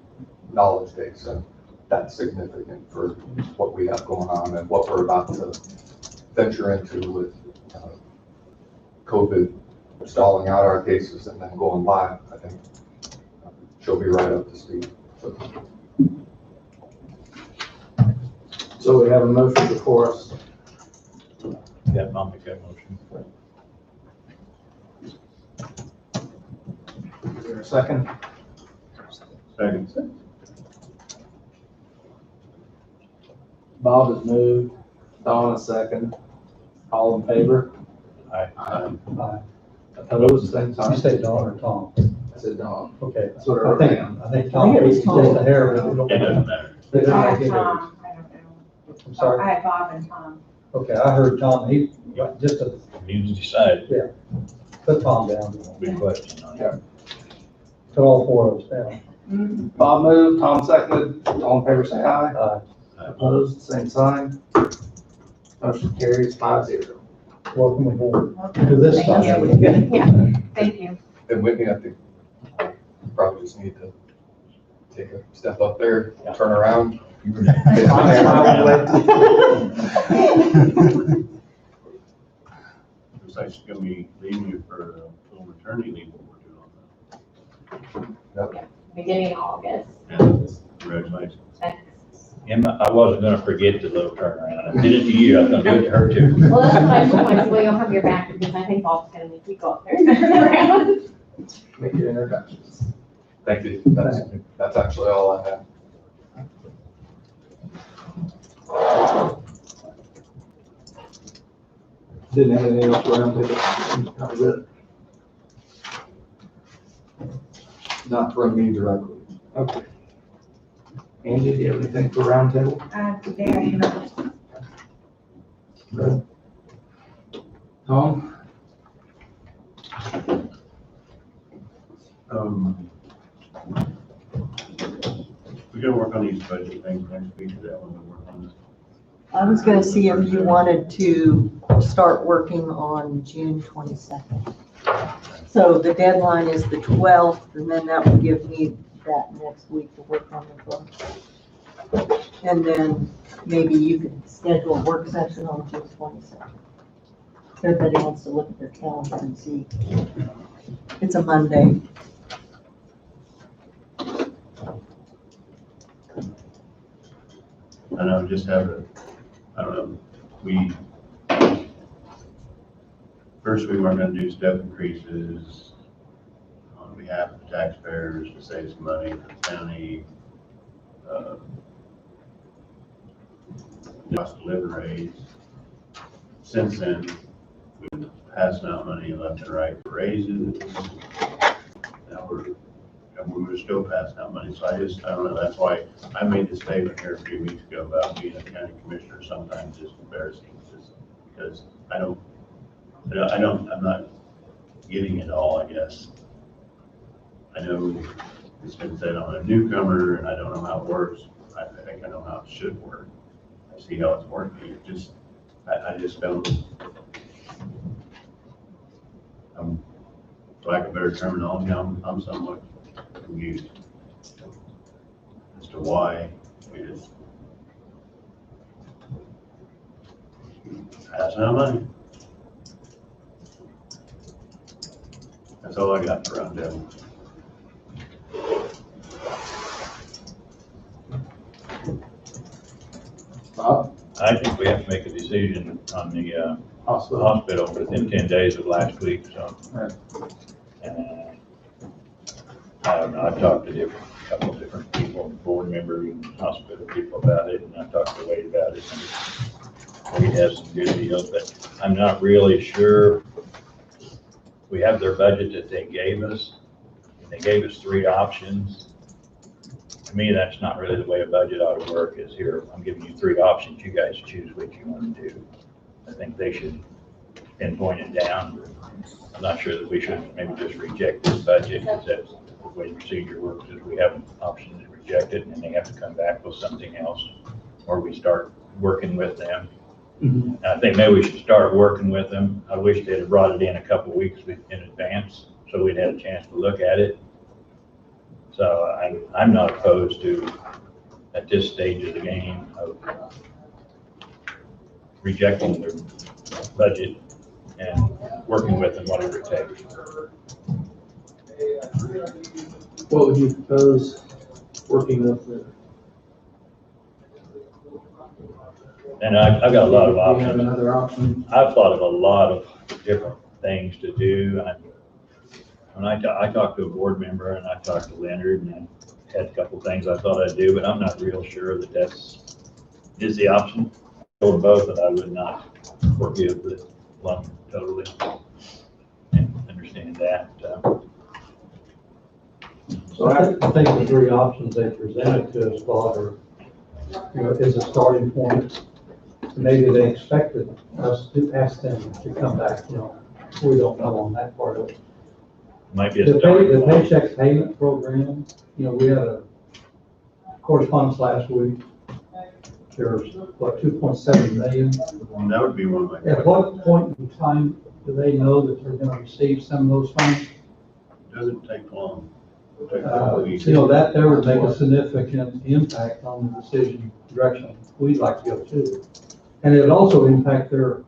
knowledge base. And that's significant for what we have going on and what we're about to venture into with COVID stalling out our cases and then going live. I think she'll be right up to speed. So we have a motion before us. Yeah, I'll make that motion. Is there a second? Second. Bob has moved. Don a second. All in favor? Aye. Aye. Opposed, same You sign. say Don or Tom? I said Don. Okay. That's what I wrote down. I think Tom, he's just a hair. It doesn't matter. They don't I make had it. Tom, I don't know. I'm sorry. I had Bob and Tom. Okay, I heard Tom, he, just to You decide, put Tom down, big question on it. put all 4 of us down. Bob moved, Tom seconded. All in favor, say aye. Aye. Opposed, same sign. Motion carries 5-0. Welcome aboard to this Thank side. you. Yeah, thank you. And Whitney, I think you probably just need to take a step up there, turn around, Looks like she's gonna be leaving you for a little maternity leave what we're doing on Beginning of August. that. Congratulations. Emma, I wasn't gonna forget the little turnaround. I did it to you, I was gonna do it to her too. Well, that's what I told myself, well, you'll have your back because I think Bob's gonna make you go up there and turn around. Make your introductions. Thank you. That's actually all I have. Didn't have anything else around it. That was it. Not from me directly. Okay. Angie, do you have anything for roundtable? Today I have Tom? We gotta work on these budget things next week, is that when we work on this? I was gonna see if you wanted to start working on June 22nd. So the deadline is the 12th, and then that will give me that next week to work on the book. And then maybe you could schedule a work session on June 22nd. Everybody wants to look at their calendar and see. It's a Monday. I know, just have a, I don't know, first we weren't gonna do step increases on behalf of taxpayers to save some money for the county. Cost of living raise. Since then, we've been passing out money left and right for raises. Now we're still passing out money, so I don't know, that's why I made the statement here a few weeks ago about being a county commissioner sometimes is embarrassing, just because I'm not getting it all, I guess. I know it's been said I'm a newcomer and I don't know how it works. I think I know how it should work. I see how it's working, I just don't, for lack of better terminology, I'm somewhat confused as to why we just passing out money. That's all I got for roundtable. Bob? I think we have to make a decision on the Hospital. hospital within 10 days of last week, so. Right. I don't know, I've talked to a couple of different people, board members and hospital people about it, and I've talked to Wade about it. And Wade has some good deals, but I'm not really sure. We have their budget that they gave us, and they gave us 3 options. To me, that's not really the way a budget ought to work, is here, I'm giving you 3 options, you guys choose what you want to do. I think they should pinpoint it down. I'm not sure that we should maybe just reject this budget, because that's the way the procedure works, is we have an option to reject it, and then they have to come back with something else, or we start working with them. Mhm. I think maybe we should start working with them. I wish they'd have brought it in a couple weeks in advance, so we'd had a chance to look at it. So I'm not opposed to, at this stage of the game, of rejecting their budget and working with them, whatever it takes. What would you propose working with the? And I've got a lot of Do you have options. another option? I've thought of a lot of different things to do. When I talked to a board member and I talked to Leonard, and I had a couple things I thought I'd do, but I'm not real sure that is the option. I told both that I would not forgive the loan totally. And understand that. So I think the 3 options they presented to us, Bob, are, is a starting point. Maybe they expected us to ask them to come back, we don't know on that part of it. Might be a The starting point. paycheck payment program, we had a correspondence last week. There's, 2.7 million. And that would be one of my At questions. what point in time do they know that they're gonna receive some of those funds? Doesn't take long. You know, that there would make a significant impact on the decision direction we'd like to go to. And it would also impact their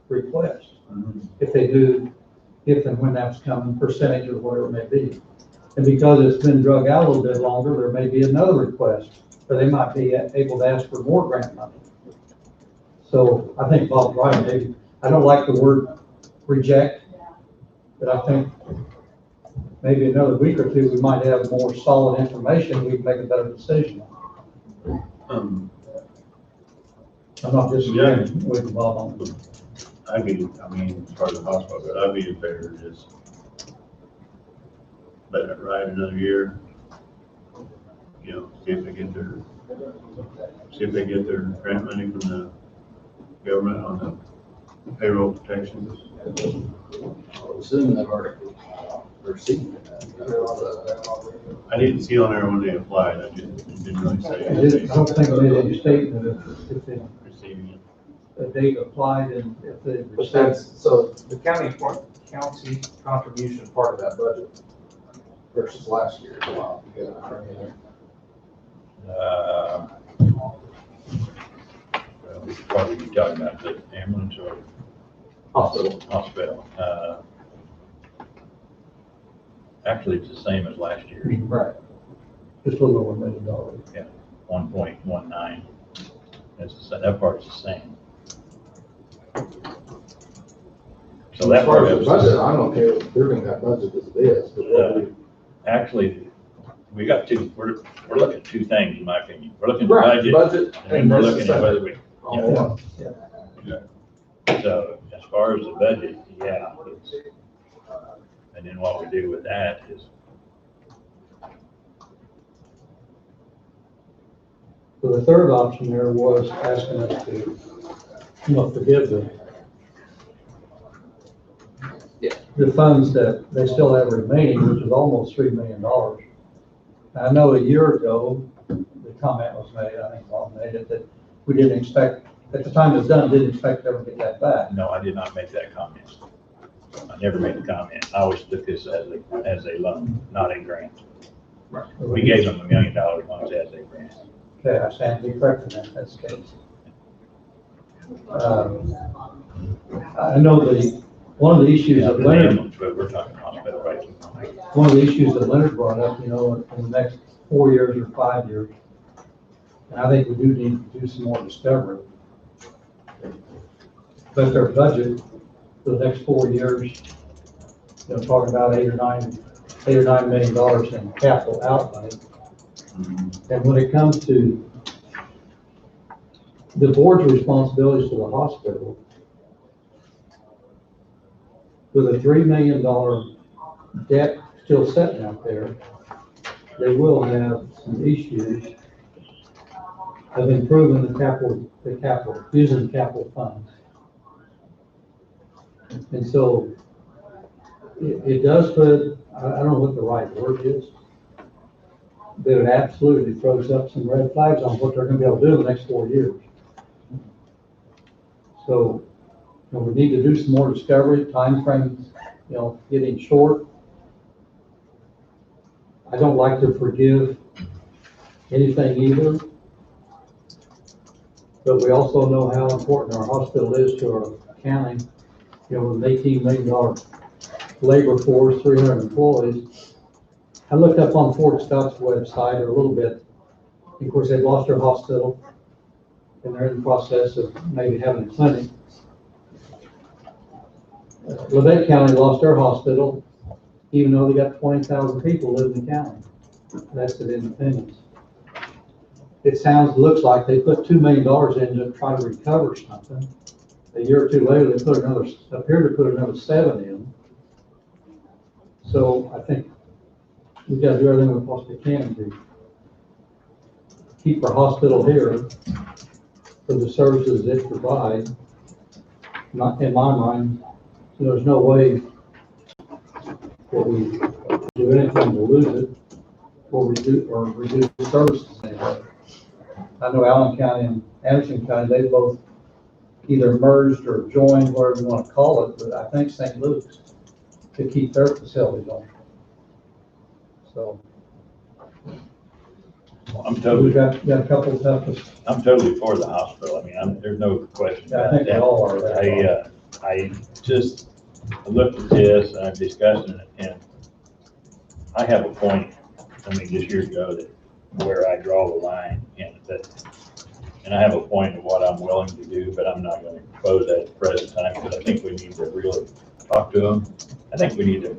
request, if they do, if and when that's coming, percentage or whatever it may be. And because it's been drug out a little bit longer, there may be another request, or they might be able to ask for more grant money. So I think Bob's right, maybe, I don't like the word reject, but I think maybe another week or two, we might have more solid information, we can make a better decision. I'm not disagreeing with Bob on this. I'd be, I mean, as far as the hospital, but I'd be in favor of just letting it ride another year. You know, see if they get their grant money from the government on the payroll protections. Assuming they've already received it. I didn't see on there when they applied, I didn't really say. I don't think they made any statement if they, Receiving it. if they applied and if they But received. that's, so the county contribution part of that budget versus last year. Wow, you got it in front of you there. Well, we should probably be talking about the ambulance or hospital. Actually, it's the same as last year, Right. Just a little over $1 million. 1.19. That part's the same. So that As far part as of the budget, I'm okay with approving that budget as it is, but what we. actually, we got we're looking at two things, in my opinion. We're looking at the Right, budget, budget and then we're this looking at whether we, all at once. so as far as the budget, yeah. And then what we do with that is, So the third option there was asking us to, forgive them. Yeah. The funds that they still have remaining, which is almost $3 million. I know a year ago, the comment was made, I think Bob made it, that we didn't expect, at the time it was done, didn't expect to ever get that back. no, I did not make that comment. I never made the comment. I always took this as a loan, not a grant. We gave them $1 million once as a grant. Okay, I stand to be corrected if that's the case. I know one of the issues Yeah, that the Leonard, ambulance, but we're talking hospital right now. one of the issues that Leonard brought up, in the next 4 years or 5 years, and I think we do need to do some more discovery. But their budget for the next 4 years, talking about $8 or $9 million in capital outlay. And when it comes to the board's responsibilities to the hospital, with a $3 million debt still sitting out there, they will have some issues of improving the capital, using capital funds. And so it does put, I don't know what the right word is, but it absolutely throws up some red flags on what they're gonna be able to do in the next 4 years. So, we need to do some more discovery, timeframes, getting short. I don't like to forgive anything either. But we also know how important our hospital is to our county, with an $18 million labor force, 300 employees. I looked up on Fort Scott's website a little bit. Of course, they've lost their hospital and they're in the process of maybe having a clinic. Lebec County lost their hospital, even though they got 20,000 people living in the county. That's at Independence. It looks like they put $2 million in to try to recover something. A year or two later, they appear to put another 7 in. So I think we've got to do everything we possibly can to keep our hospital here for the services it provides. Not in my mind, there's no way that we do anything to lose it or reduce the services anyway. I know Allen County and Anderson County, they both either merged or joined, whatever you want to call it, but I think St. Luke's to keep their facilities on. So I'm We've totally, got a couple of toughest, I'm totally for the hospital. I mean, there's no question I about think we that. all are. I just looked at this and I've discussed it, and I have a point, I mean, just years ago, that where I draw the line, and I have a point of what I'm willing to do, but I'm not gonna propose that at the present time, because I think we need to really talk to them. I think we need to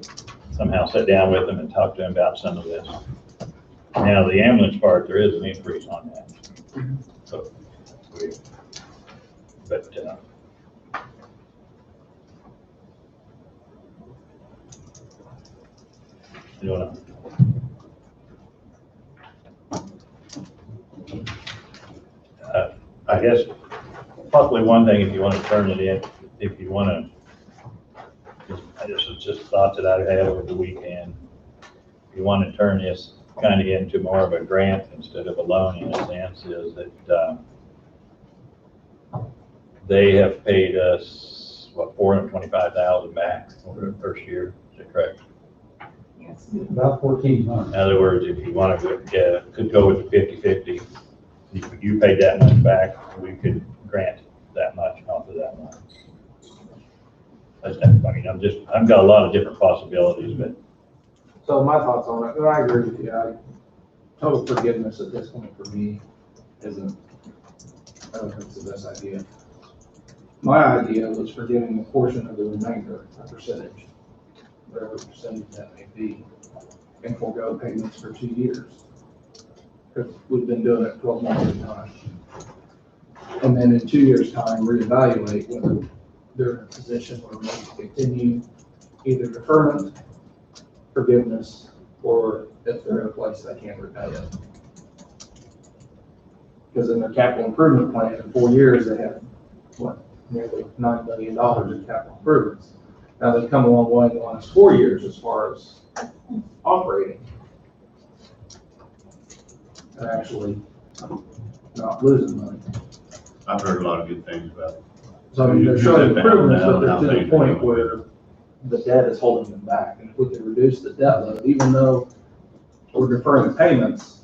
somehow sit down with them and talk to them about some of this. Now, the ambulance part, there is an increase on that. So, but, you know, I guess possibly one thing, if you want to turn it in, if you want to, it's just thoughts that I've had over the weekend. If you want to turn this kind of into more of a grant instead of a loan in a sense, is that they have paid us, what, $425,000 back over the first year, is that correct? Yes. About 1,400. In other words, if you want to, could go with the 50/50, you paid that much back, we could grant that much off of that one. I mean, I've got a lot of different possibilities, but So my thoughts on it, and I agree with you, total forgiveness at this point for me isn't, I don't think it's the best idea. My idea was forgiving a portion of the remainder, a percentage, whatever percentage that may be, and forego payments for 2 years. Because we've been doing it 12 months at a time. And then in 2 years' time, reevaluate whether they're in a position where we need to continue either deferment, forgiveness, or if they're in a place that can't repay it. Because in their capital improvement plan, in 4 years, they have, what, nearly $9 million in capital improvements. Now, they've come a long way in the last 4 years as far as operating. And actually not losing money. I've heard a lot of good things about it. So I mean, they're showing improvements, but Now, they're to the point where the debt is holding them back. And if we can reduce the debt load, even though we're deferring payments,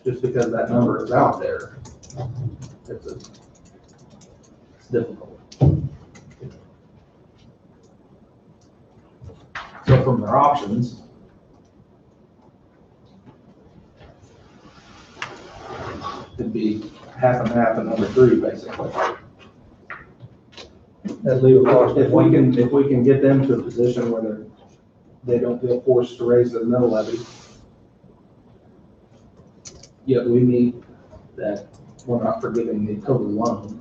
just because that number is out there, it's difficult. So from their options, it'd be half and half and number 3, basically. That legal cost. If we can get them to a position where they don't feel forced to raise their mill levy, yet we meet that we're not forgiving the total loan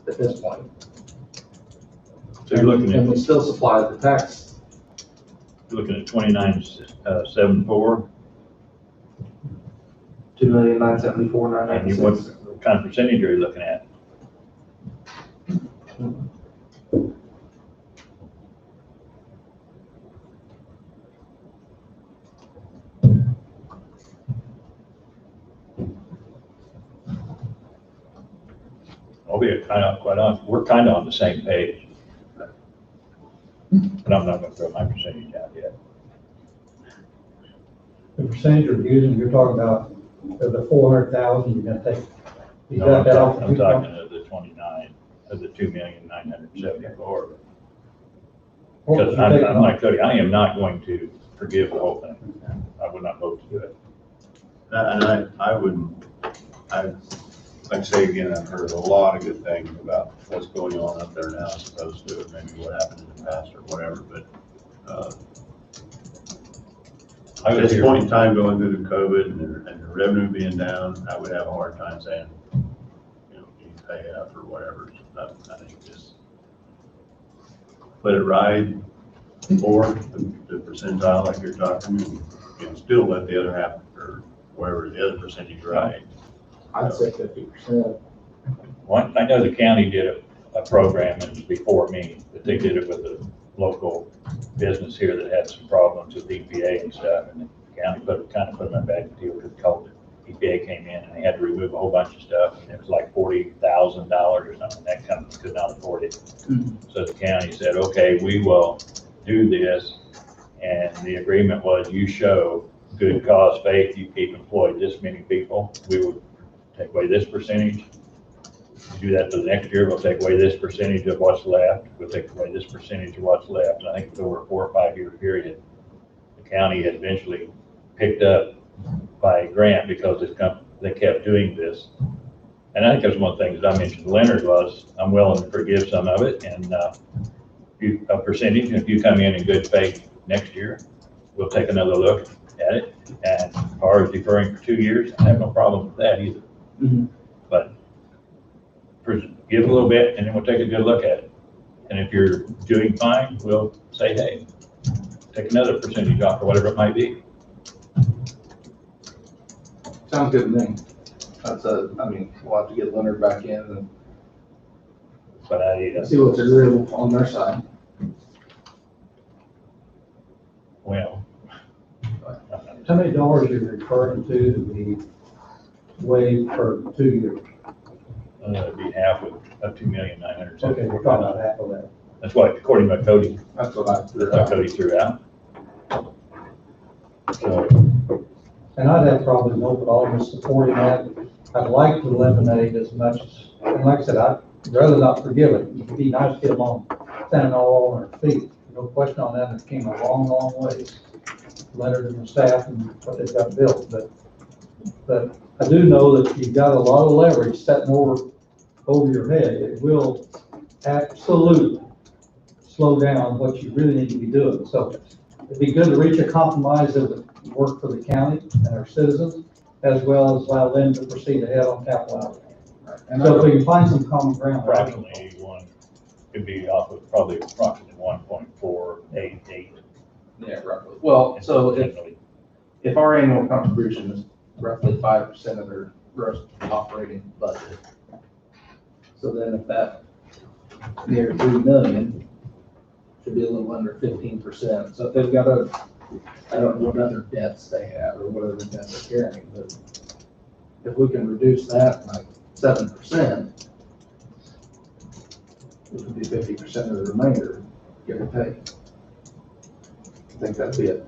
at this point. so you're looking And we at, still supply the tax. 29.74, $2,974,996. and what kind of percentage are you looking at? I'll be quite honest, we're kind of on the same page. But I'm not gonna throw my percentage out yet. The percentage you're using, you're talking about the 400,000, you're gonna take. you No, got that off I'm the- talking of the 29, of the 2,974. What Because was you I'm taking like off? Cody, I am not going to forgive the whole thing. I would not vote to do it. And I wouldn't, like I say again, I've heard a lot of good things about what's going on up there now as opposed to maybe what happened in the past or whatever, but, at this point in time, going through the COVID and the revenue being down, I would have a hard time saying, you know, you pay up or whatever. I think just let it ride for the percentile like you're talking, and still let the other half, or wherever the other percentage ride. I'd say 50%. One, I know the county did a program, and it was before me, but they did it with a local business here that had some problems with EPA and stuff, and the county kind of put them in a bad deal because COVID. EPA came in and they had to remove a whole bunch of stuff, and it was like $40,000 or something. That company could not afford it. So the county said, okay, we will do this, and the agreement was you show good cause faith, you keep employed this many people, we would take away this percentage. Do that for the next year, we'll take away this percentage of what's left, we'll take away this percentage of what's left. And I think over a 4 or 5 year period, the county had eventually picked up by grant because they kept doing this. And I think that's one of the things that I mentioned to Leonard was, I'm willing to forgive some of it and a percentage, and if you come in good faith next year, we'll take another look at it. And as far as deferring for 2 years, I have no problem with that either. Mhm. But give a little bit and then we'll take a good look at it. And if you're doing fine, we'll say, hey, take another percentage off or whatever it might be. Sounds good to me. I mean, we'll have to get Leonard back in and But see what's agreeable on their side. well, How many dollars are you referring to be waived for 2 years? it'd be half of 2,900,000. Okay, we're talking about half of that. That's what, according to Cody, That's what I threw that's what out. Cody threw out. So, And I'd have probably no problem with supporting that. I'd like to eliminate as much, and like I said, I'd rather not forgive it. It'd be nice to get them on, standing all on their feet. No question on that, it came a long, long ways. Leonard and the staff and what they've got built, but I do know that you've got a lot of leverage setting over your head. It will absolutely slow down what you really need to be doing. So it'd be good to reach a compromise that would work for the county and our citizens, as well as allow them to proceed ahead on capital outlay. And So if we can find some common ground. approximately one, could be off of probably approximately 1.488. Yeah, roughly. Well, so if our annual contribution is roughly 5% of their gross operating budget, so then if that near 3 million should be a little under 15%. So if they've got I don't know what other debts they have or what other debts they're carrying, but if we can reduce that by 7%, which would be 50% of the remainder, give or take. I think that'd be it.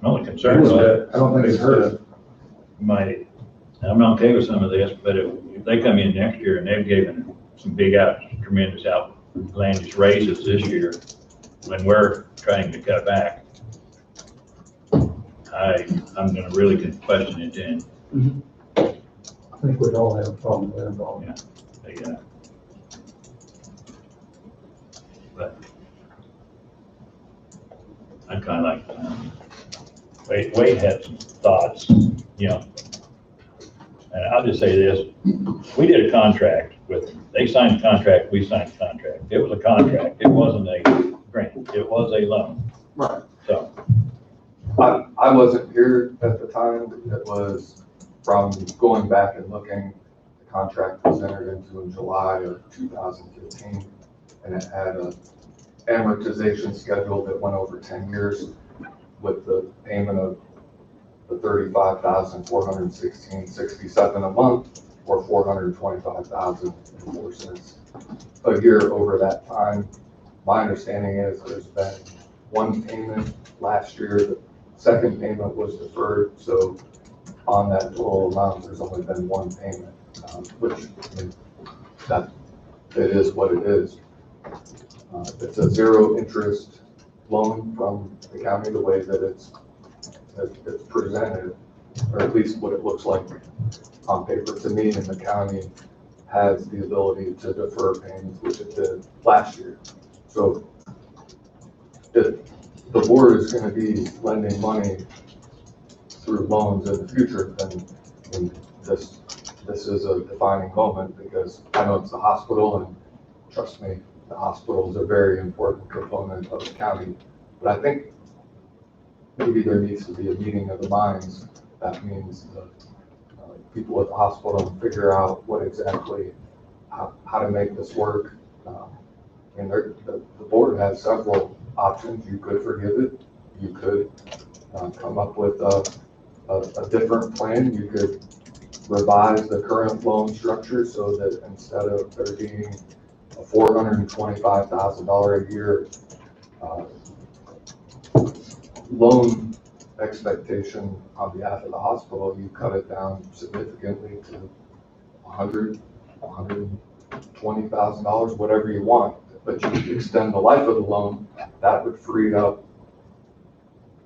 My only concern is that I don't think it's hurt. I'm not okay with some of this, but if they come in next year and they've given some big tremendous outlandish raises this year, when we're trying to cut back, I'm gonna really question it then. I think we'd all have a problem with that. Yeah. But I kind of like, Wade had some thoughts, you know. And I'll just say this, we did a contract with them. They signed a contract, we signed a contract. It was a contract, it wasn't a grant, it was a loan. Right. So, I wasn't here at the time. It was from going back and looking. The contract was entered into in July of 2015, and it had a amortization schedule that went over 10 years with the payment of the $35,416.67 a month, or $425,004 a year over that time. My understanding is there's been one payment last year. The second payment was deferred, so on that total amount, there's only been one payment, which, I mean, that it is what it is. It's a zero interest loan from the county, the way that it's presented, or at least what it looks like on paper to me, and the county has the ability to defer payments, which it did last year. So if the board is going to be lending money through loans in the future, then this is a defining moment, because I know it's the hospital, and trust me, the hospital is a very important component of the county. But I think maybe there needs to be a meeting of the minds. That means the people at the hospital figure out what exactly, how to make this work. And the board has several options. You could forgive it. You could come up with a different plan. You could revise the current loan structure so that instead of there being a $425,000 a year loan expectation on behalf of the hospital, you cut it down significantly to $120,000, whatever you want, but you extend the life of the loan, that would free up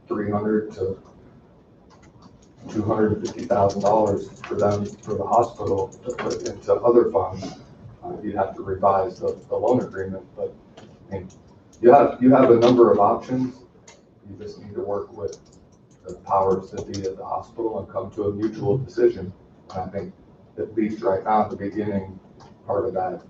$300,000 to $250,000 for them, for the hospital to put into other funds. You'd have to revise the loan agreement, but I mean, you have a number of options. You just need to work with the powers that be at the hospital and come to a mutual decision. And I think at least right now, at the beginning part of that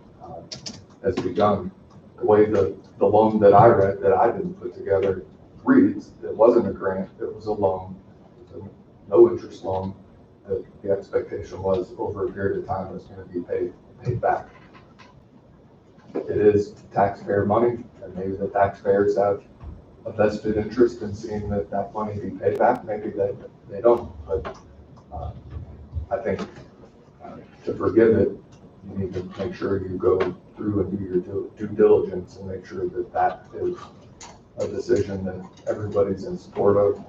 has begun. The way the loan that I read, that I didn't put together, reads, it wasn't a grant, it was a loan. It was a no interest loan that the expectation was over a period of time was going to be paid back. It is taxpayer money, and maybe the taxpayers have a vested interest in seeing that money be paid back. Maybe they don't, but I think to forgive it, you need to make sure you go through and do your due diligence and make sure that is a decision that everybody's in support of.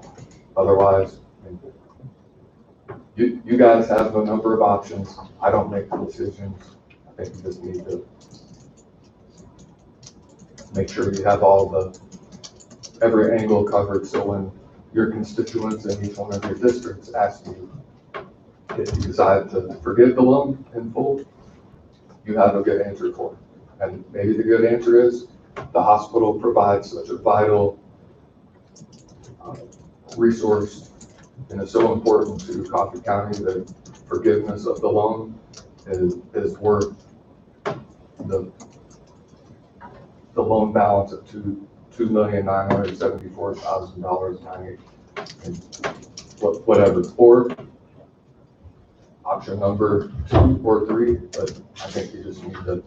Otherwise, I mean, you guys have a number of options. I don't make the decisions. I think you just need to make sure you have every angle covered, so when your constituents in each one of your districts ask you if you decide to forgive the loan in full, you have a good answer for it. And maybe the good answer is the hospital provides such a vital resource and is so important to Coffee County that forgiveness of the loan is worth the loan balance of $2,974,000, whatever, or option number 2 or 3. But I think you just need to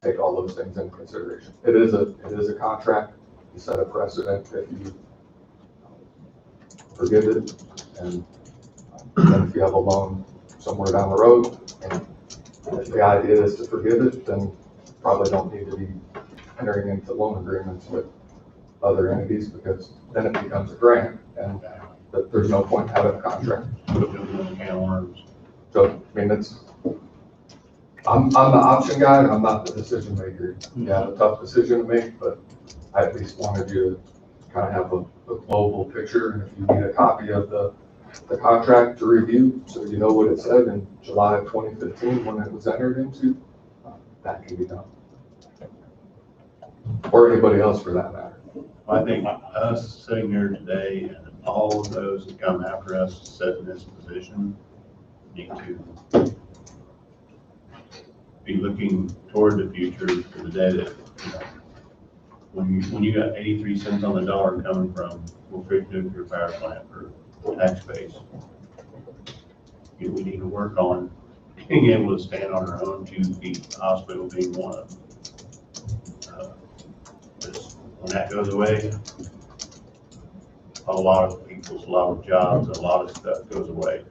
take all those things into consideration. It is a contract. You set a precedent if you forgive it, and then if you have a loan somewhere down the road, and if the idea is to forgive it, then probably don't need to be entering into loan agreements with other entities, because then it becomes a grant and there's no point having a contract. So, I mean, I'm the option guy, I'm not the decision maker. You have a tough decision to make, but I at least wanted you to kind of have a global picture. And if you need a copy of the contract to review, so you know what it said in July of 2015 when it was entered into, that can be done. Or anybody else for that matter. I think us sitting here today and all of those that come after us set in this position need to be looking toward the future for the day that, when you got 83 cents on the dollar coming from Wolf Creek Nuclear Power Plant for tax base, we need to work on being able to stand on our own 2 feet, the hospital being one of them. When that goes away, a lot of jobs, a lot of stuff goes away.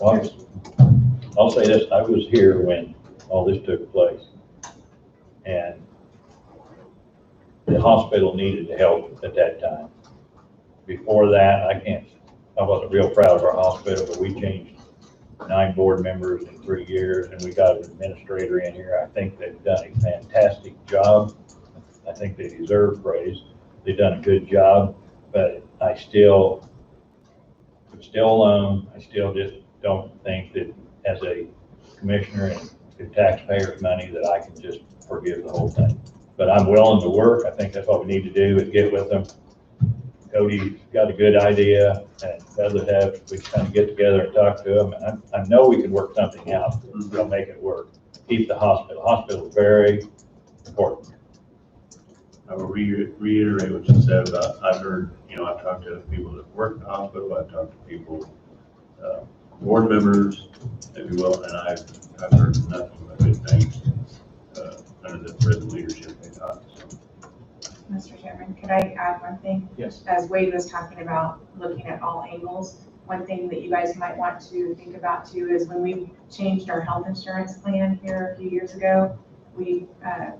Well, I'll say this, I was here when all this took place, and the hospital needed help at that time. Before that, I wasn't real proud of our hospital, but we changed 9 board members in 3 years, and we got an administrator in here. I think they've done a fantastic job. I think they deserve praise. They've done a good job, but I'm still alone. I still just don't think that as a commissioner and the taxpayers' money that I can just forgive the whole thing. But I'm willing to work. I think that's what we need to do, is get with them. Cody's got a good idea, and we kind of get together and talk to them. And I know we can work something out. We'll make it work. Keep the hospital. Hospital is very important. I will reiterate what you said about, I've heard, I've talked to people that work in the hospital, I've talked to people, board members, if you will, and I've heard nothing but good things under the present leadership they got. So. Mr. Chairman, could I add one thing? Yes. As Wade was talking about looking at all angles, one thing that you guys might want to think about too is when we changed our health insurance plan here a few years ago, we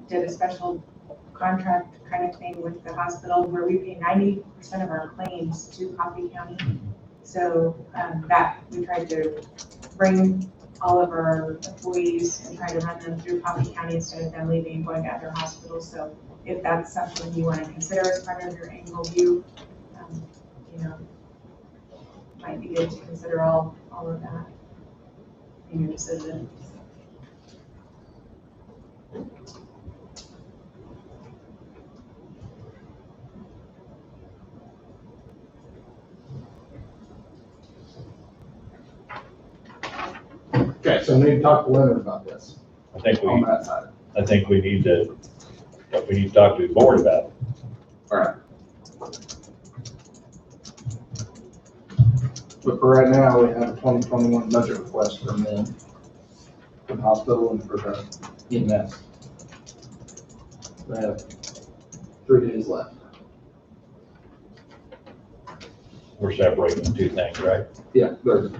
did a special contract kind of thing with the hospital where we pay 90% of our claims to Coffee County. So that we tried to bring all of our employees and try to run them through Coffee County instead of them leaving and going to other hospitals. So if that's something you want to consider as part of your annual view, might be good to consider all of that in your decision. Okay, so we need to talk to Leonard about this I think on we, that side. I think we need to talk to the board about it. All right. But for right now, we have a 2021 budget request from them, for the hospital and for the EMS. They have 3 days left. We're separating the two things, right? Yeah, there's.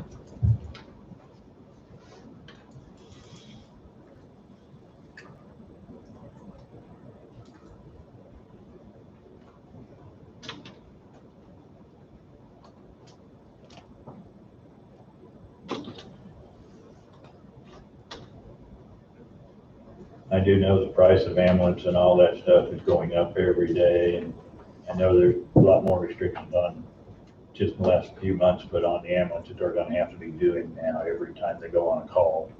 I do know the price of ambulance and all that stuff is going up every day, and I know there's a lot more restrictions on, just in the last few months, put on the ambulance that they're gonna have to be doing now every time they go on a call,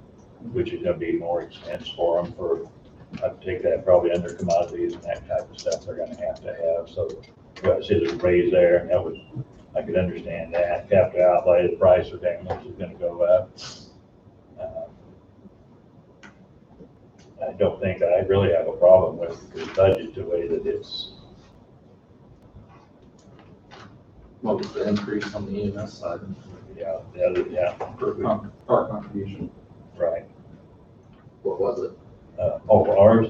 which is gonna be more expense for them for, I'd take that probably under commodities and that type of stuff they're gonna have to have, so, I see there's a raise there, and that was, I could understand that, capital outlay, the price of ambulance is gonna go up. I don't think I really have a problem with the budget the way that it's. What was the increase on the EMS side? Yeah, the other, yeah, Our contribution, right. what was it? For ours,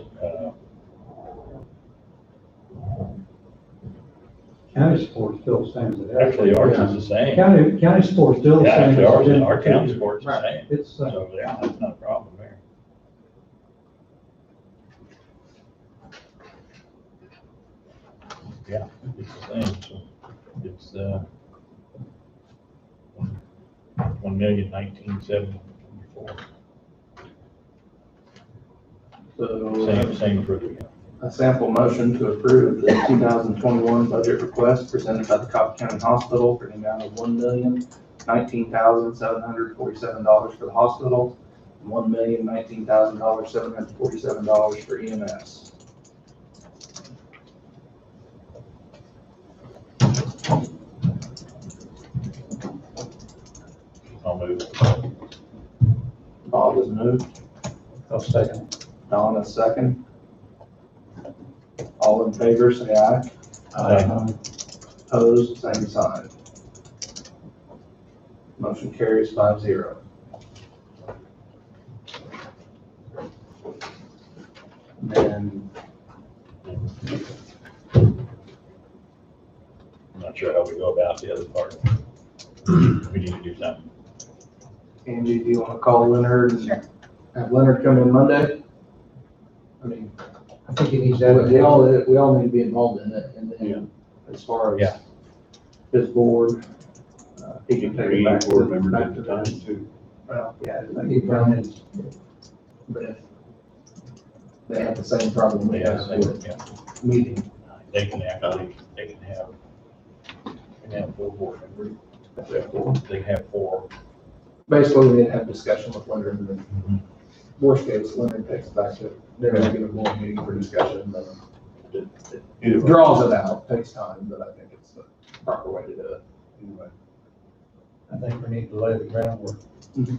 County support still stands at. actually ours is the same. County support still the Yeah, same. actually as ours, it's our been. county support's the Right. same. It's, So, yeah, that's not a problem there. Yeah, it's the same, so it's, 1,019,724. So, Same for the, a sample motion to approve the 2021 budget request presented by the Coffee County Hospital for the amount of $1,019,747 for the hospital, and $1,019,747 for EMS. I'll move. Bob has moved, I'll second. Don is second. All in favor, say aye. Aye. Opposed, same sign. Motion carries 5-0. Then, I'm not sure how we go about the other part. We need to do something. Angie, do you want to call Leonard and have Leonard come in Monday? I mean, I think he needs that. we all need to be involved in it, and then as far Yeah. as his board, he can take it back to. Board members back at to the time them. too. Well, yeah, He found it. but if they have the same problem we They have, have with yeah, meeting, they can have 4 board members. They can have 4. basically, we didn't have discussion with Leonard, and then worst case, Leonard takes it back to their regular board meeting for discussion, but it draws it out, takes time, but I think it's the proper way to do it. Anyway. I think we need to lay the groundwork. Mhm.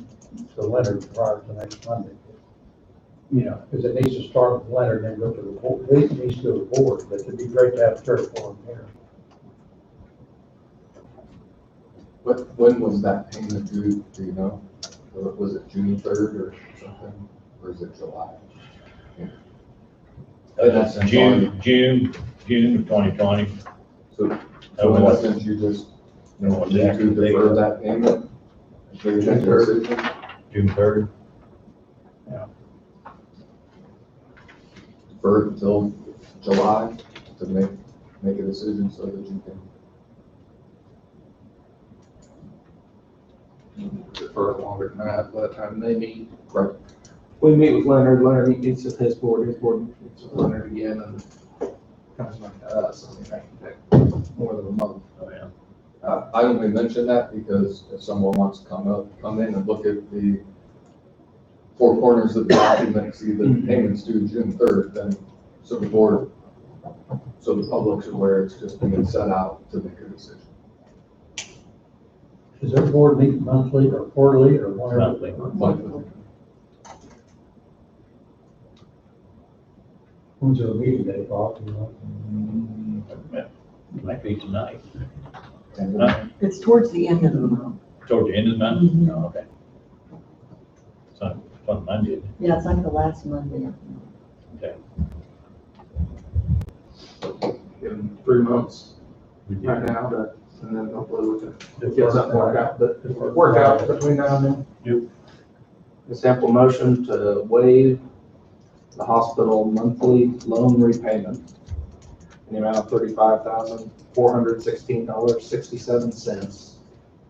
So Leonard prior to next Monday. Yeah. Because it needs to start with Leonard and go to the board. It needs to go to the board, but it'd be great to have church for him here. When was that payment due, do you know? Or was it June 3rd or something, or is it July? That's June of 2020. So Oh, in what? essence, you just No, need to defer that payment? Until you make a decision? June 3rd. Defer it until July to make a decision so that you can. Defer longer than that, by the time they meet. Right. We meet with Leonard meets with his board meets with Leonard again, and comes back to us, and that can take more than a month. Oh, yeah. I only mention that because if someone wants to come in and look at the four corners of the document, see the payments due June 3rd, then so the board, so the public's aware it's just being set out to make a decision. Does their board meet monthly or quarterly or whatever? Monthly. Monthly. When's their meeting day, Bob, you know? Might be tonight. It's towards the end of the month. Toward the end of the month? Mhm. Oh, okay. So, on Monday, isn't it? Yeah, it's like the last Monday. Okay. Give them 3 months right now and then hopefully we can get something work out between now and then. Yep. A sample motion to waive the hospital monthly loan repayment in the amount of $35,416.67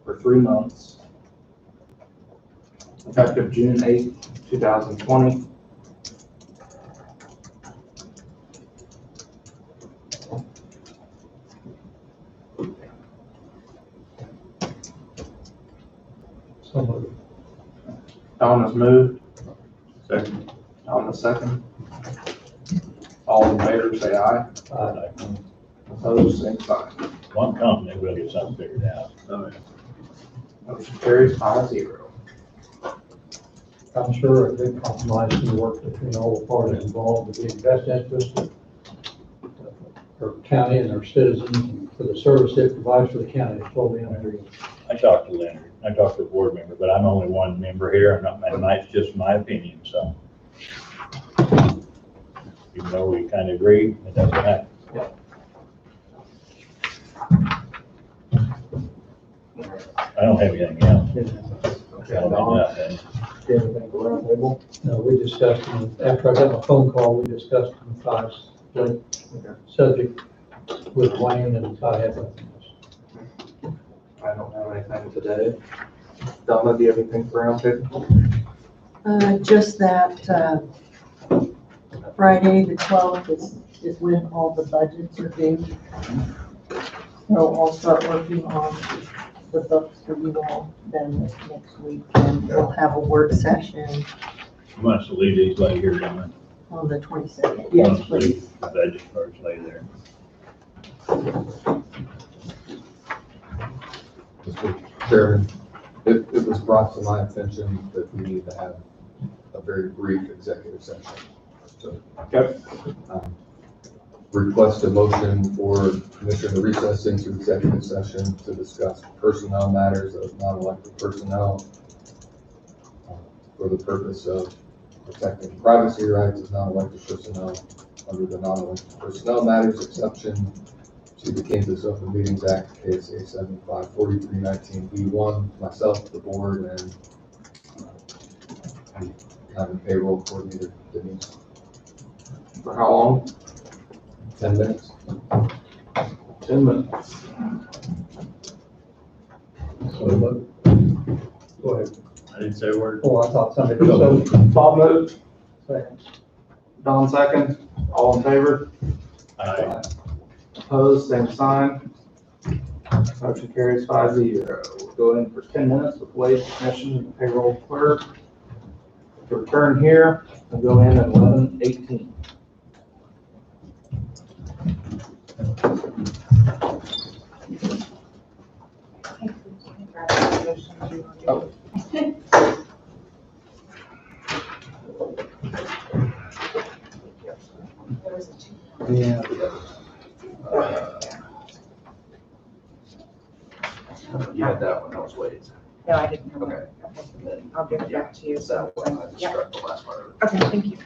for 3 months, effective June 8th, 2020. So moved. Don has moved. Second. Don has second. All in favor, say aye. Aye. Opposed, same sign. One company will get something figured out. Oh, yeah. Motion carries 5-0. I'm sure a good compromise can work between all the parties involved with the best interest of our county and our citizens and for the service it provides for the county. It's totally unagreed. I talked to Leonard, I talked to a board member, but I'm only one member here, and it's just my opinion, so. Even though we kind of agree, it doesn't happen. I don't have anything else. I don't have nothing. Do you have anything to round table? No, we discussed, them after I got my phone call, we discussed the five subject with Wayne and I had nothing else. I don't have anything today. Donna, do you have anything for round table? Just that, Friday, the 12th is when all the budgets are due. So I'll start working on the books for you all then next week, and we'll have a work session You want us to leave these lay here, don't on the 22nd. we? Yes, please. The budget first lay there. Mr. Chairman, it was brought to my attention that we need to have a very brief executive session. So, Okay. request a motion for commission to recess into executive session to discuss personnel matters of non-elected personnel for the purpose of protecting privacy rights of non-elected personnel under the non-elected personnel matters exception to the Kansas Open Meetings Act, KSA 754319B1, myself, the board, and kind of payroll coordinator Denise. For how long? 10 minutes. 10 minutes. So, go ahead. I didn't say a word. Oh, I thought somebody was so. Bob moved, Second. Don second. All in favor? Aye. Opposed, same sign. Motion carries 5-0. We'll go in for 10 minutes with wage commission and payroll clerk. To return here, we'll go in at 11:18. Oh. Yeah. You had that one, that was Wade's. No, I didn't have Okay. it. I'll give it back to you, so. I just struck the last part of it. Okay, thank you.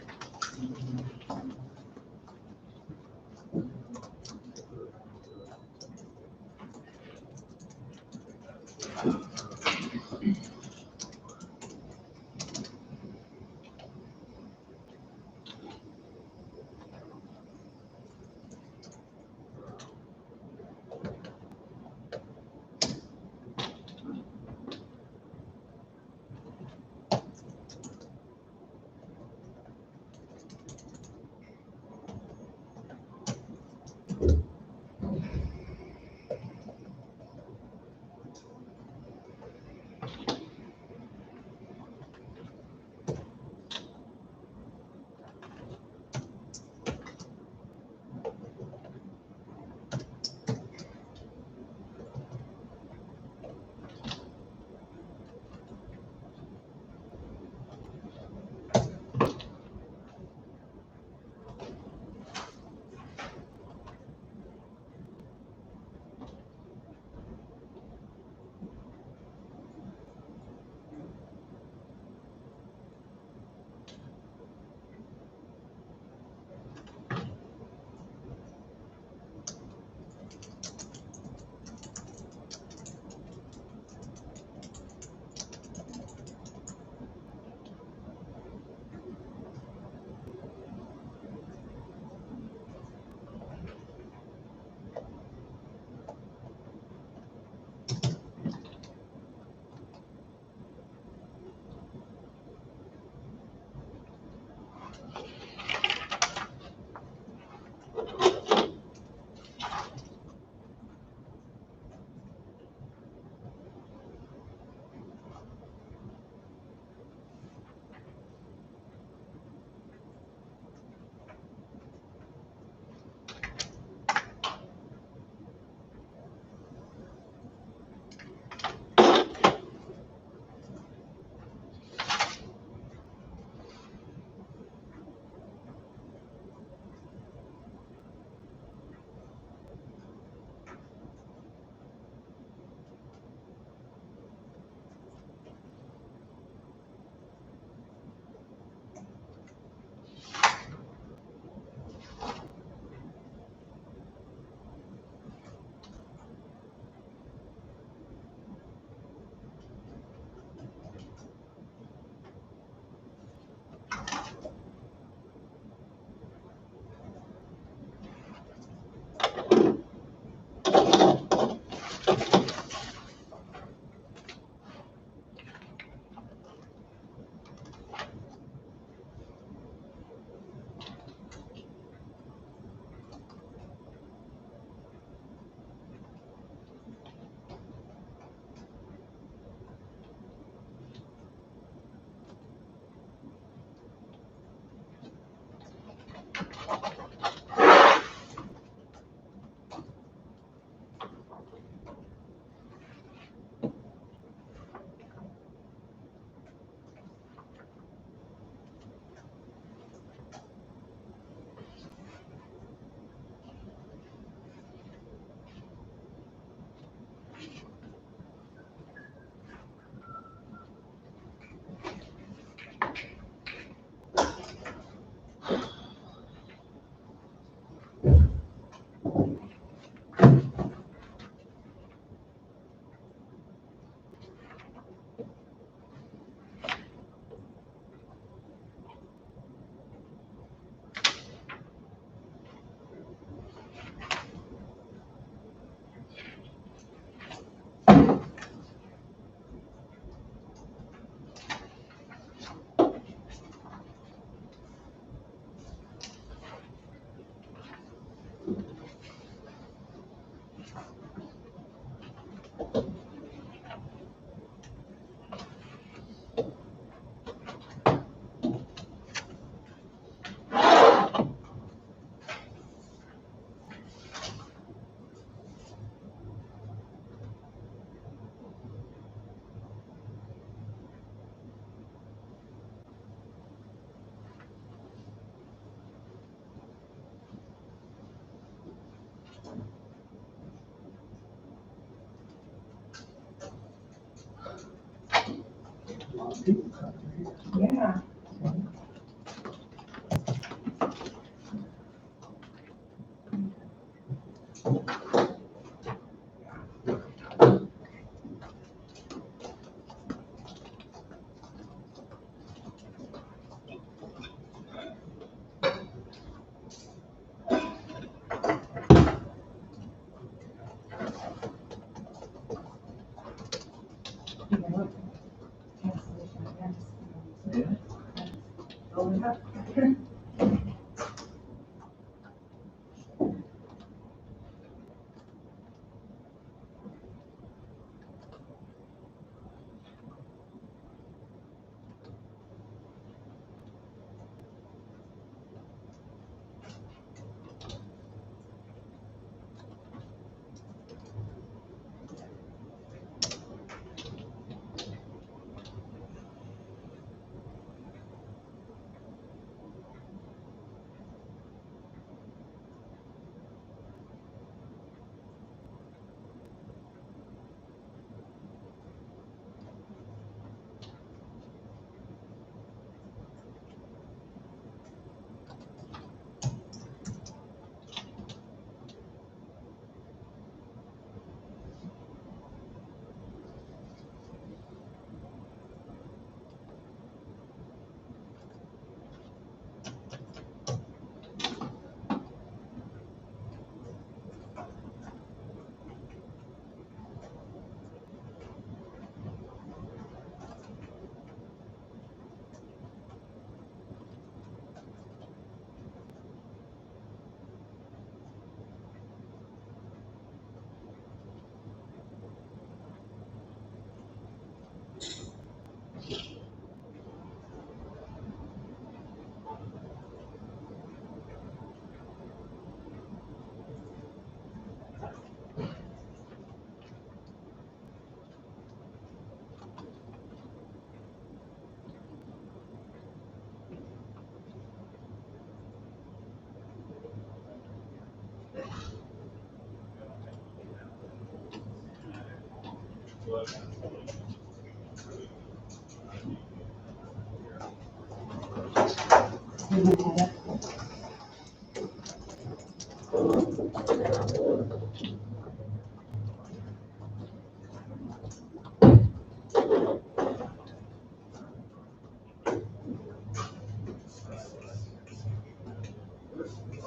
Yeah.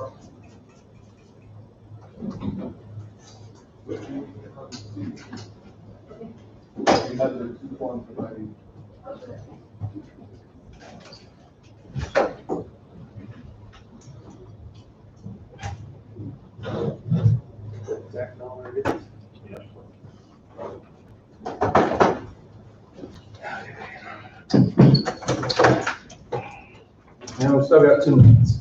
You have the two forms provided. Exact dollar it is. And we've still got 2 minutes.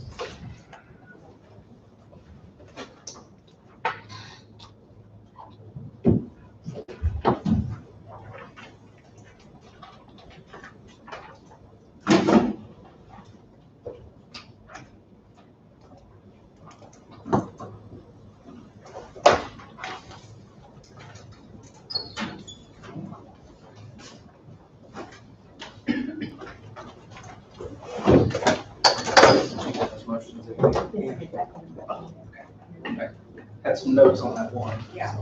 Those motions that you- Had some notes on that one. Yeah.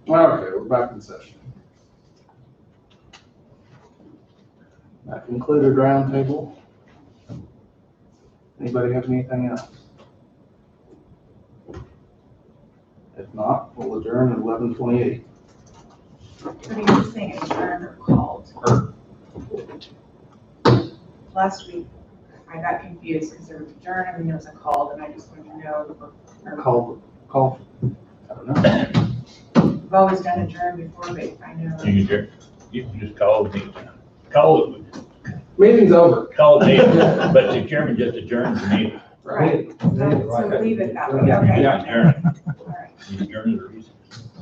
Okay, we're back in session. That concluded roundtable. Anybody have anything else? If not, we'll adjourn at 11:28. What are you saying, adjourned or called? Last week, I got confused because there was adjourn and then there was a call, and I just wanted to know. Call, I don't know. I've always done adjourn before, but I know. You can just call the meeting. Call it, Meeting's over. call the meeting, but the chairman just adjourns the meeting. Right, so leave it that way, Yeah. okay. Yeah, adjourn it. All right. You adjourn it or you